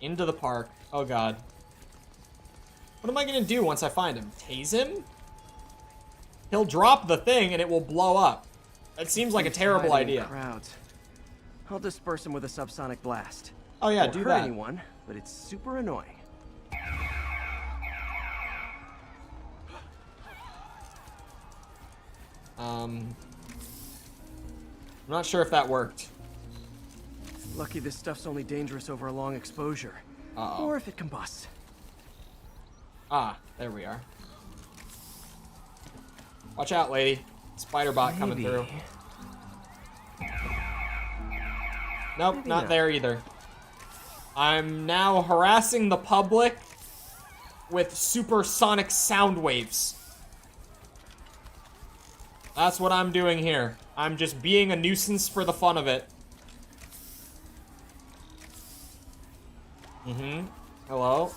Speaker 1: Into the park. Oh god. What am I gonna do once I find him? Tase him? He'll drop the thing and it will blow up. That seems like a terrible
Speaker 3: Hiding in
Speaker 1: idea.
Speaker 3: Crowds. I'll disperse him with a subsonic blast.
Speaker 1: Oh yeah,
Speaker 3: Won't
Speaker 1: do
Speaker 3: hurt
Speaker 1: that.
Speaker 3: anyone, but it's super annoying.
Speaker 1: I'm not sure if that worked.
Speaker 3: Lucky this stuff's only dangerous over a long exposure.
Speaker 1: Uh-oh.
Speaker 3: Or if it combusts.
Speaker 1: Ah, there we are. Watch out, lady. Spider-Bot coming
Speaker 3: Maybe.
Speaker 1: through. Nope,
Speaker 3: Maybe
Speaker 1: not
Speaker 3: not.
Speaker 1: there either. I'm now harassing the public with supersonic sound waves. That's what I'm doing here. I'm just being a nuisance for the fun of it. Hello?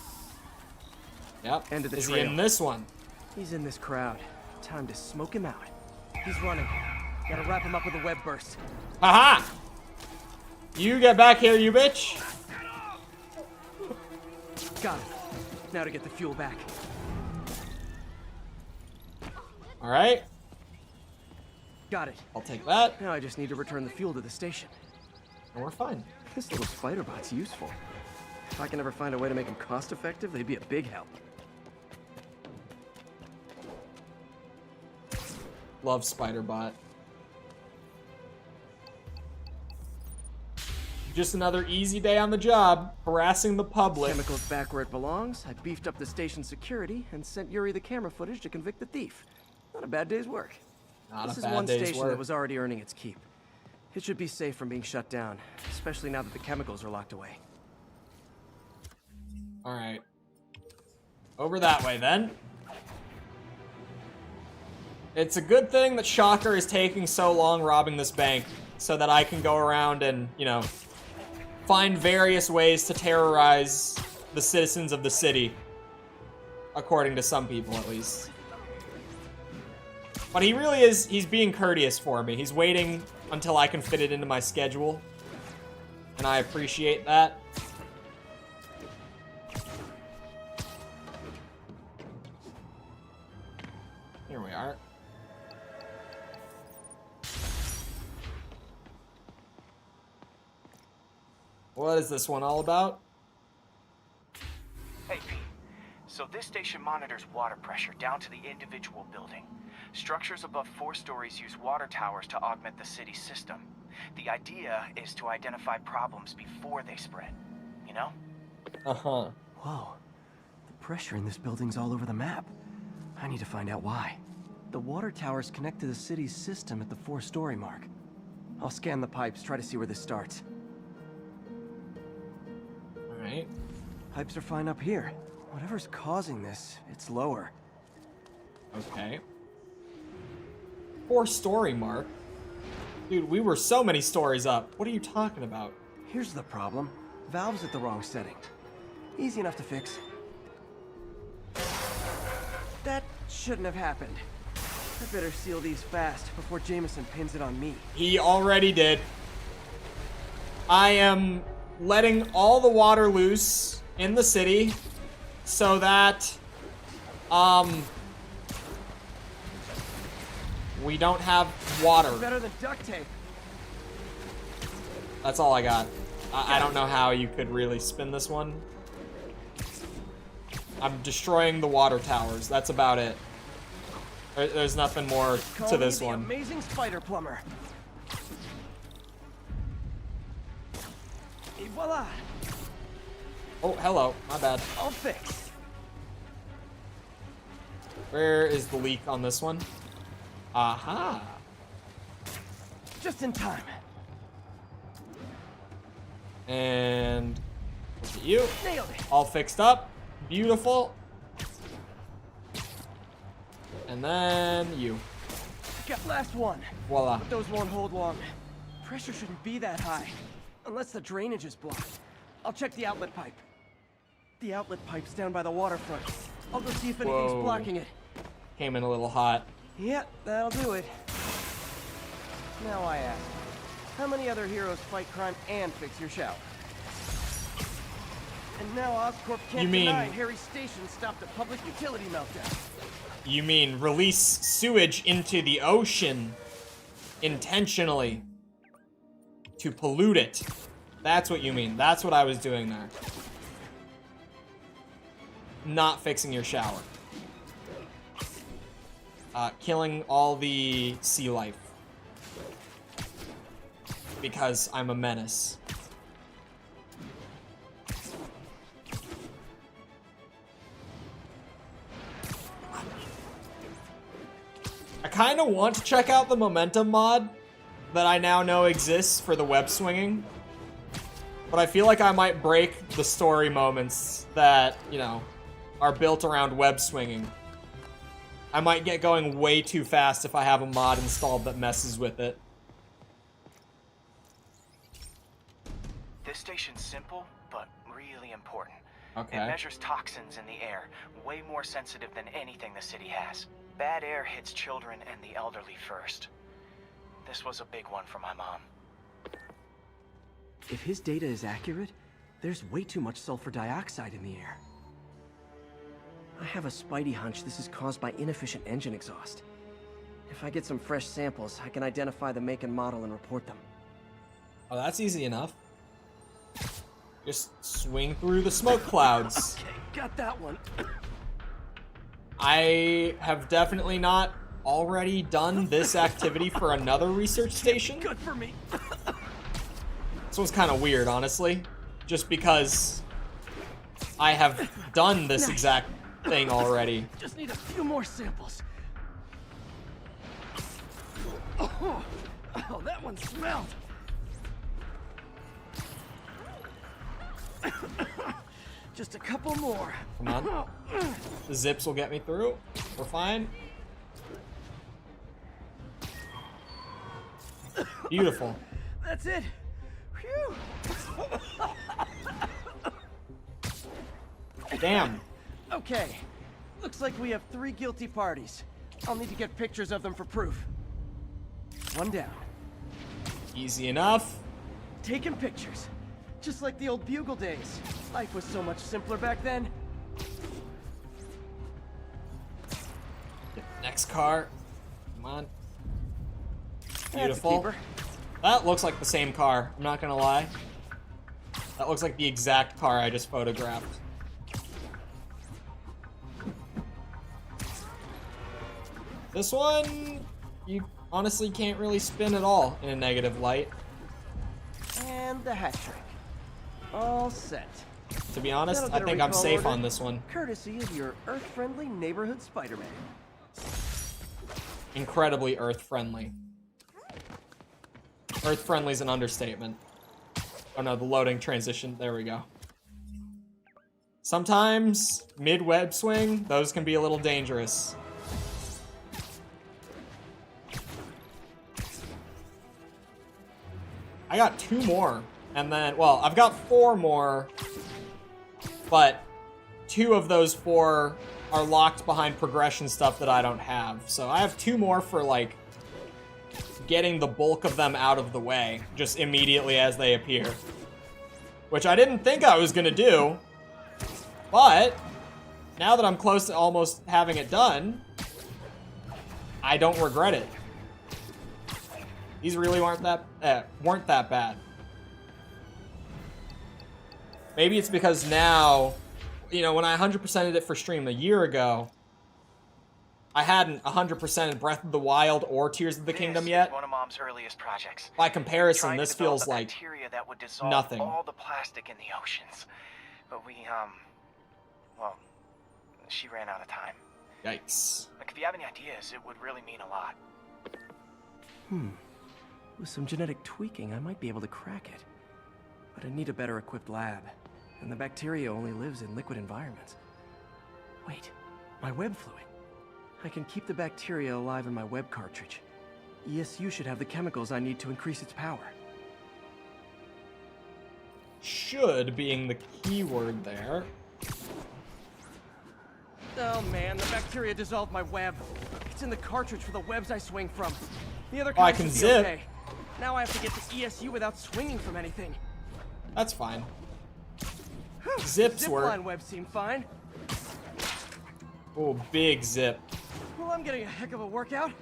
Speaker 1: Yep.
Speaker 3: End of the
Speaker 1: Is he
Speaker 3: trail.
Speaker 1: in this one?
Speaker 3: He's in this crowd. Time to smoke him out. He's running. Gotta wrap him up with a web burst.
Speaker 1: Haha! You get back here, you bitch!
Speaker 3: Got it. Now to get the fuel back.
Speaker 1: Alright.
Speaker 3: Got it.
Speaker 1: I'll take that.
Speaker 3: Now I just need to return the fuel to the station.
Speaker 1: And we're fine.
Speaker 3: This little spider bot's useful. If I can ever find a way to make them cost effective, they'd be a big help.
Speaker 1: Love Spider-Bot. Just another easy day on the job, harassing the public.
Speaker 3: Chemicals back where it belongs. I beefed up the station's security and sent Yuri the camera footage to convict the thief. Not a bad day's work. This is one station that was already earning its keep. It should be safe from being shut down, especially now that the chemicals are locked away.
Speaker 1: Alright. Over that way, then. It's a good thing that Shocker is taking so long robbing this bank, so that I can go around and, you know, find various ways to terrorize the citizens of the city. According to some people, at least. But he really is, he's being courteous for me. He's waiting until I can fit it into my schedule. And I appreciate that. Here we are. What is this one all about?
Speaker 2: Hey, Pete. So this station monitors water pressure down to the individual building. Structures above 4 stories use water towers to augment the city's system. The idea is to identify problems before they spread, you know?
Speaker 1: Uh-huh.
Speaker 3: Whoa. The pressure in this building's all over the map. I need to find out why. The water towers connect to the city's system at the 4-story mark. I'll scan the pipes, try to see where this starts.
Speaker 1: Alright.
Speaker 3: Pipes are fine up here. Whatever's causing this, it's lower.
Speaker 1: Okay. 4-story mark? Dude, we were so many stories up. What are you talking about?
Speaker 3: Here's the problem. Valve's at the wrong setting. Easy enough to fix. That shouldn't have happened. I better seal these fast before Jameson pins it on me.
Speaker 1: He already did. I am letting all the water loose in the city so that we don't have water.
Speaker 3: Better than duct tape.
Speaker 1: That's all I got. I don't know how you could really spin this one. I'm destroying the water towers. That's about it. There's nothing more to this one.
Speaker 3: Amazing spider plumber. Et voila.
Speaker 1: Oh, hello. My bad.
Speaker 3: I'll fix.
Speaker 1: Where is the leak on this one? Aha.
Speaker 3: Just in time.
Speaker 1: And look at you.
Speaker 3: Nailed it.
Speaker 1: All fixed up. Beautiful. And then you.
Speaker 3: Got last one.
Speaker 1: Voila.
Speaker 3: But those won't hold long. Pressure shouldn't be that high. Unless the drainage is blocked. I'll check the outlet pipe. The outlet pipe's down by the waterfront. I'll go see if anything's
Speaker 1: Whoa.
Speaker 3: blocking it.
Speaker 1: Came in a little hot.
Speaker 3: Yep, that'll do it. Now I ask, how many other heroes fight crime and fix your shower? And now Oscorp can't
Speaker 1: You mean-
Speaker 3: deny Harry's station stopped a public utility meltdown.
Speaker 1: You mean release sewage into the ocean intentionally to pollute it. That's what you mean. That's what I was doing there. Not fixing your shower. Killing all the sea life. Because I'm a menace. I kind of want to check out the momentum mod that I now know exists for the web swinging. But I feel like I might break the story moments that, you know, are built around web swinging. I might get going way too fast if I have a mod installed that messes with it.
Speaker 2: This station's simple, but really important.
Speaker 1: Okay.
Speaker 2: It measures toxins in the air, way more sensitive than anything the city has. Bad air hits children and the elderly first. This was a big one for my mom.
Speaker 3: If his data is accurate, there's way too much sulfur dioxide in the air. I have a spidey hunch this is caused by inefficient engine exhaust. If I get some fresh samples, I can identify the make and model and report them.
Speaker 1: Oh, that's easy enough. Just swing through the smoke clouds.
Speaker 3: Okay, got that one.
Speaker 1: I have definitely not already done this activity for another research station.
Speaker 3: Good for me.
Speaker 1: This one's kind of weird, honestly. Just because I have done this exact thing already.
Speaker 3: Just need a few more samples. Oh, that one smelled. Just a couple more.
Speaker 1: Come on. The zips will get me through. We're fine. Beautiful.
Speaker 3: That's it. Phew.
Speaker 1: Damn.
Speaker 3: Okay. Looks like we have 3 guilty parties. I'll need to get pictures of them for proof. One down.
Speaker 1: Easy enough.
Speaker 3: Taking pictures. Just like the old Bugle days. Life was so much simpler back then.
Speaker 1: Next car. Come on.
Speaker 3: That's a
Speaker 1: Beautiful.
Speaker 3: keeper.
Speaker 1: That looks like the same car. I'm not gonna lie. That looks like the exact car I just photographed. This one, you honestly can't really spin at all in a negative light.
Speaker 3: And the hat trick. All set.
Speaker 1: To be honest,
Speaker 3: That'll
Speaker 1: I
Speaker 3: get a
Speaker 1: think I'm
Speaker 3: recall
Speaker 1: safe
Speaker 3: order,
Speaker 1: on this one.
Speaker 3: Courtesy of your Earth-friendly neighborhood Spider-Man.
Speaker 1: Incredibly Earth-friendly. Earth-friendly is an understatement. Oh no, the loading transition. There we go. Sometimes, mid-web swing, those can be a little dangerous. I got 2 more, and then, well, I've got 4 more, but 2 of those 4 are locked behind progression stuff that I don't have. So I have 2 more for, like, getting the bulk of them out of the way, just immediately as they appear. Which I didn't think I was gonna do, but now that I'm close to almost having it done, I don't regret it. These really weren't that bad. Maybe it's because now, you know, when I 100%ed it for stream a year ago, I hadn't 100%ed Breath of the Wild or Tears of the Kingdom yet.
Speaker 2: One of Mom's earliest projects.
Speaker 1: By comparison,
Speaker 2: Trying to
Speaker 1: this
Speaker 2: develop
Speaker 1: feels
Speaker 2: a
Speaker 1: like
Speaker 2: bacteria that would dissolve
Speaker 1: nothing.
Speaker 2: all the plastic in the oceans. but well, she ran out of time.
Speaker 1: Yikes.
Speaker 2: Like, if you have any ideas, it would really mean a lot.
Speaker 3: With some genetic tweaking, I might be able to crack it. But I need a better equipped lab. And the bacteria only lives in liquid environments. Wait, my web fluid. I can keep the bacteria alive in my web cartridge. ESU should have the chemicals I need to increase its power.
Speaker 1: Should being the key word there.
Speaker 3: Oh man, the bacteria dissolved my web. It's in the cartridge for the webs I swing from. The other
Speaker 1: I
Speaker 3: kinds
Speaker 1: can
Speaker 3: should be
Speaker 1: zip.
Speaker 3: okay. Now I have to get to ESU without swinging from anything.
Speaker 1: That's fine. Zips work.
Speaker 3: Zipline webs seem fine.
Speaker 1: Oh, big zip.
Speaker 3: Well, I'm getting a heck of a workout.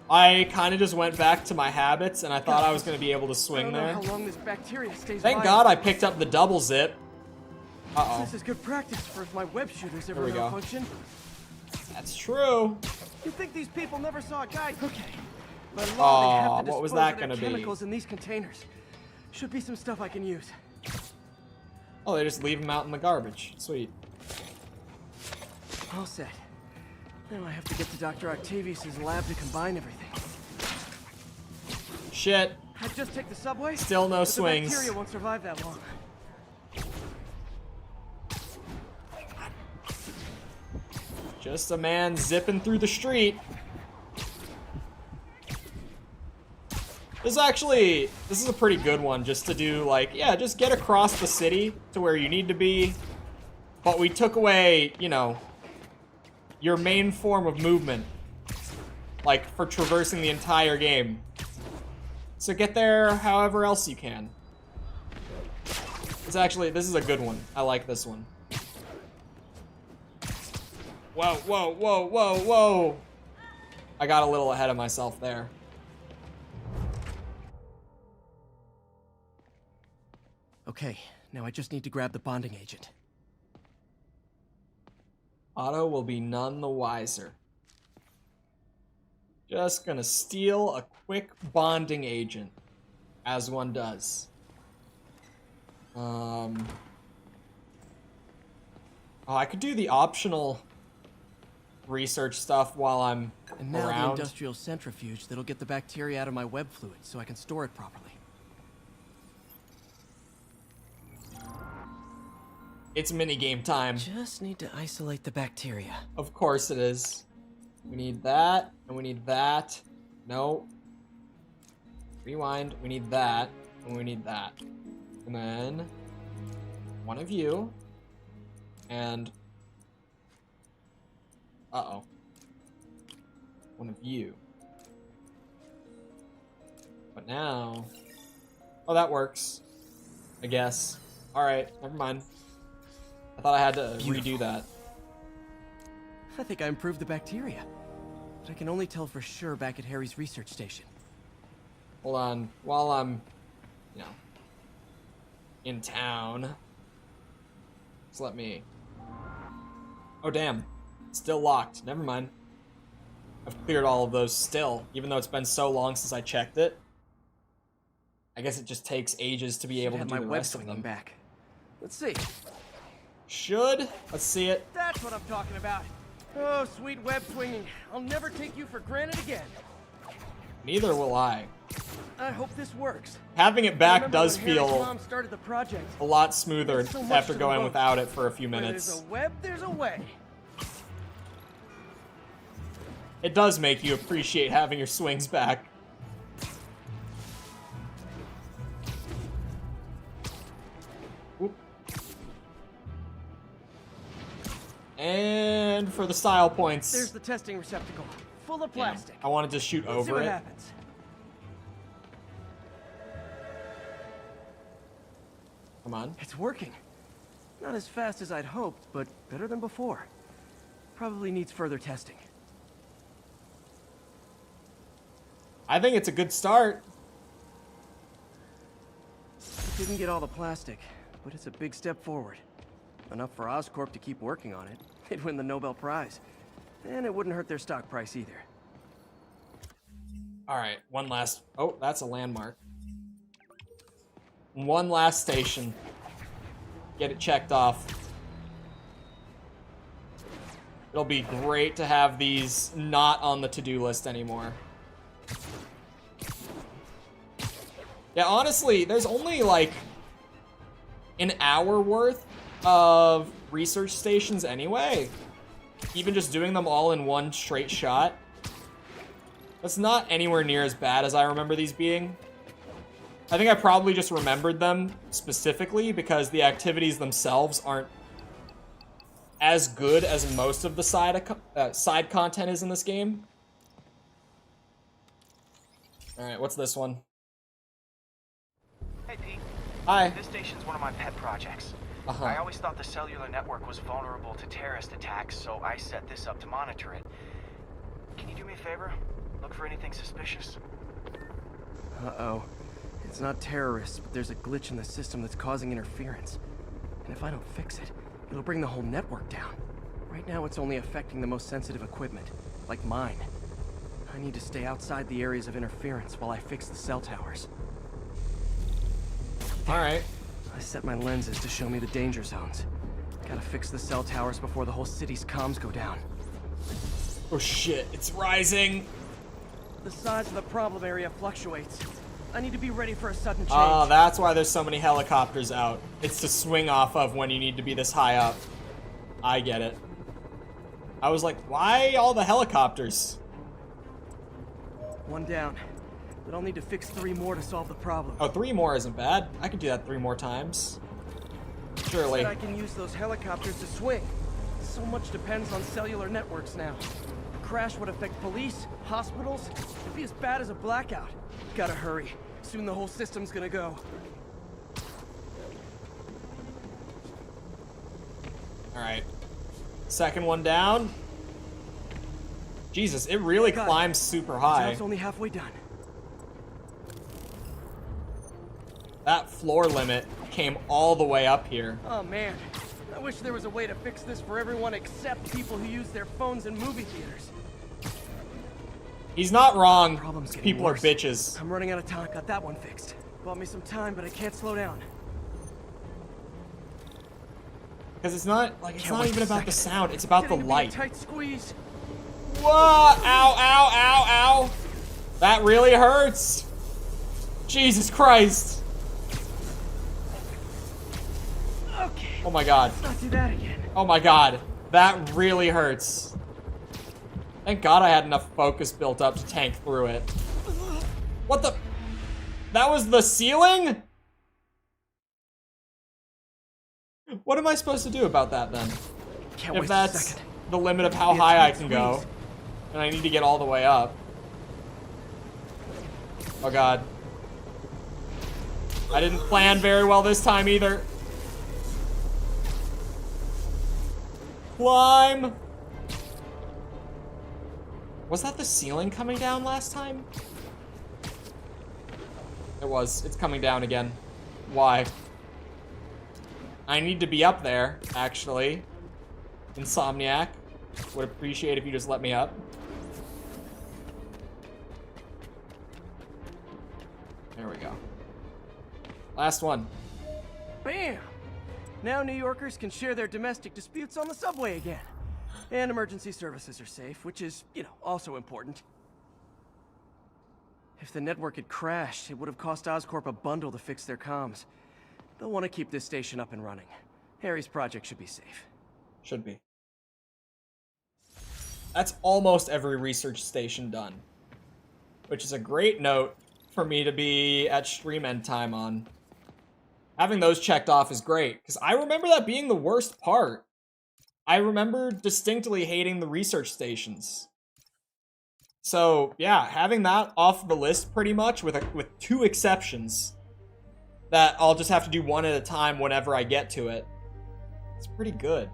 Speaker 1: I kind of just went back to my habits, and I thought I was going to be able to swing
Speaker 3: I don't know
Speaker 1: there.
Speaker 3: how long this bacteria stays
Speaker 1: Thank
Speaker 3: alive.
Speaker 1: God I picked up the double zip. Uh-oh.
Speaker 3: This is good practice for if my web shooters
Speaker 1: There
Speaker 3: ever
Speaker 1: we go.
Speaker 3: malfunction.
Speaker 1: That's true.
Speaker 3: You think these people never saw a guy? Okay. By law,
Speaker 1: Aw,
Speaker 3: they have to
Speaker 1: what was
Speaker 3: dispose
Speaker 1: that
Speaker 3: of their
Speaker 1: gonna be?
Speaker 3: chemicals in these containers. Should be some stuff I can use.
Speaker 1: Oh, they just leave them out in the garbage. Sweet.
Speaker 3: All set. Now I have to get to Dr. Octavius's lab to combine everything.
Speaker 1: Shit.
Speaker 3: I'd just take the subway.
Speaker 1: Still no
Speaker 3: but
Speaker 1: swings.
Speaker 3: The bacteria won't survive that long.
Speaker 1: Just a man zipping through the street. This is a pretty good one just to do, like, yeah, just get across the city to where you need to be. But we took away, you know, your main form of movement. Like, for traversing the entire game. So get there however else you can. This is a good one. I like this one. Whoa, whoa, whoa, whoa, whoa. I got a little ahead of myself there.
Speaker 3: Okay, now I just need to grab the bonding agent.
Speaker 1: Otto will be none the wiser. Just gonna steal a quick bonding agent, as one does. Oh, I could do the optional research stuff while I'm
Speaker 3: And now
Speaker 1: around.
Speaker 3: the industrial centrifuge that'll get the bacteria out of my web fluid so I can store it properly.
Speaker 1: It's minigame time.
Speaker 3: Just need to isolate the bacteria.
Speaker 1: Of course it is. We need that, and we need that. No. Rewind. We need that, and we need that. And then one of you. And uh-oh. One of you. But now... Oh, that works. I guess. Alright, never mind. I thought I had to redo that.
Speaker 3: I think I improved the bacteria. But I can only tell for sure back at Harry's research station.
Speaker 1: Hold on. While I'm, you know, in town. Just let me... Oh, damn. Still locked. Never mind. I've cleared all of those still, even though it's been so long since I checked it. I guess it just takes ages to be able to do the rest of them.
Speaker 3: Back. Let's see.
Speaker 1: Should. Let's see it.
Speaker 3: That's what I'm talking about. Oh, sweet web swinging. I'll never take you for granted again.
Speaker 1: Neither will I.
Speaker 3: I hope this works.
Speaker 1: Having it back
Speaker 3: Remember
Speaker 1: does
Speaker 3: when Harry's
Speaker 1: feel
Speaker 3: mom started the project?
Speaker 1: a lot smoother
Speaker 3: There's so much
Speaker 1: after
Speaker 3: to the
Speaker 1: going
Speaker 3: boat.
Speaker 1: without it for a few
Speaker 3: Where
Speaker 1: minutes.
Speaker 3: there's a web, there's a way.
Speaker 1: It does make you appreciate having your swings back. Whoop. And for the style points.
Speaker 3: There's the testing receptacle, full of plastic.
Speaker 1: I wanted to shoot
Speaker 3: Let's see
Speaker 1: over
Speaker 3: what
Speaker 1: it.
Speaker 3: happens.
Speaker 1: Come on.
Speaker 3: It's working. Not as fast as I'd hoped, but better than before. Probably needs further testing.
Speaker 1: I think it's a good start.
Speaker 3: Didn't get all the plastic, but it's a big step forward. Enough for Oscorp to keep working on it. They'd win the Nobel Prize. And it wouldn't hurt their stock price either.
Speaker 1: Alright, one last... Oh, that's a landmark. One last station. Get it checked off. It'll be great to have these not on the to-do list anymore. Yeah, honestly, there's only like an hour worth of research stations anyway. Even just doing them all in one straight shot. That's not anywhere near as bad as I remember these being. I think I probably just remembered them specifically because the activities themselves aren't as good as most of the side content is in this game. Alright, what's this one?
Speaker 2: Hey, Pete.
Speaker 1: Hi.
Speaker 2: This station's one of my pet projects. I always thought the cellular network was vulnerable to terrorist attacks, so I set this up to monitor it. Can you do me a favor? Look for anything suspicious?
Speaker 3: Uh-oh. It's not terrorists, but there's a glitch in the system that's causing interference. And if I don't fix it, it'll bring the whole network down. Right now, it's only affecting the most sensitive equipment, like mine. I need to stay outside the areas of interference while I fix the cell towers.
Speaker 1: Alright.
Speaker 3: I set my lenses to show me the danger zones. Gotta fix the cell towers before the whole city's comms go down.
Speaker 1: Oh shit, it's rising!
Speaker 3: The size of the problem area fluctuates. I need to be ready for a sudden change.
Speaker 1: Oh, that's why there's so many helicopters out. It's to swing off of when you need to be this high up. I get it. I was like, why all the helicopters?
Speaker 3: One down. But I'll need to fix 3 more to solve the problem.
Speaker 1: Oh, 3 more isn't bad. I can do that 3 more times. Surely.
Speaker 3: Said I can use those helicopters to swing. So much depends on cellular networks now. A crash would affect police, hospitals. It'd be as bad as a blackout. Gotta hurry. Soon the whole system's gonna go.
Speaker 1: Alright. Second one down. Jesus, it really climbs super high.
Speaker 3: It's only halfway done.
Speaker 1: That floor limit came all the way up here.
Speaker 3: Oh man, I wish there was a way to fix this for everyone except people who use their phones in movie theaters.
Speaker 1: He's not wrong.
Speaker 3: Problem's
Speaker 1: People
Speaker 3: worse.
Speaker 1: are bitches.
Speaker 3: I'm running out of time. Got that one fixed. Bought me some time, but I can't slow down.
Speaker 1: Because it's not like it's not even about the sound. It's about the light.
Speaker 3: Tight squeeze.
Speaker 1: Whoa! Ow! Ow! Ow! Ow! That really hurts. Jesus Christ!
Speaker 3: Okay.
Speaker 1: Oh my God.
Speaker 3: Let's not do that again.
Speaker 1: Oh my God. That really hurts. Thank God I had enough focus built up to tank through it. What the? That was the ceiling? What am I supposed to do about that then? If that's the limit of how high I can go, and I need to get all the way up. Oh God. I didn't plan very well this time either. Climb! Was that the ceiling coming down last time? It was. It's coming down again. Why? I need to be up there, actually. Insomniac. Would appreciate if you just let me up. There we go. Last one.
Speaker 3: Bam! Now New Yorkers can share their domestic disputes on the subway again. And emergency services are safe, which is, you know, also important. If the network had crashed, it would have cost Oscorp a bundle to fix their comms. They'll want to keep this station up and running. Harry's project should be safe.
Speaker 1: Should be. That's almost every research station done. Which is a great note for me to be at stream end time on. Having those checked off is great, because I remember that being the worst part. I remember distinctly hating the research stations. So, yeah, having that off the list pretty much, with 2 exceptions, that I'll just have to do one at a time whenever I get to it. It's pretty good.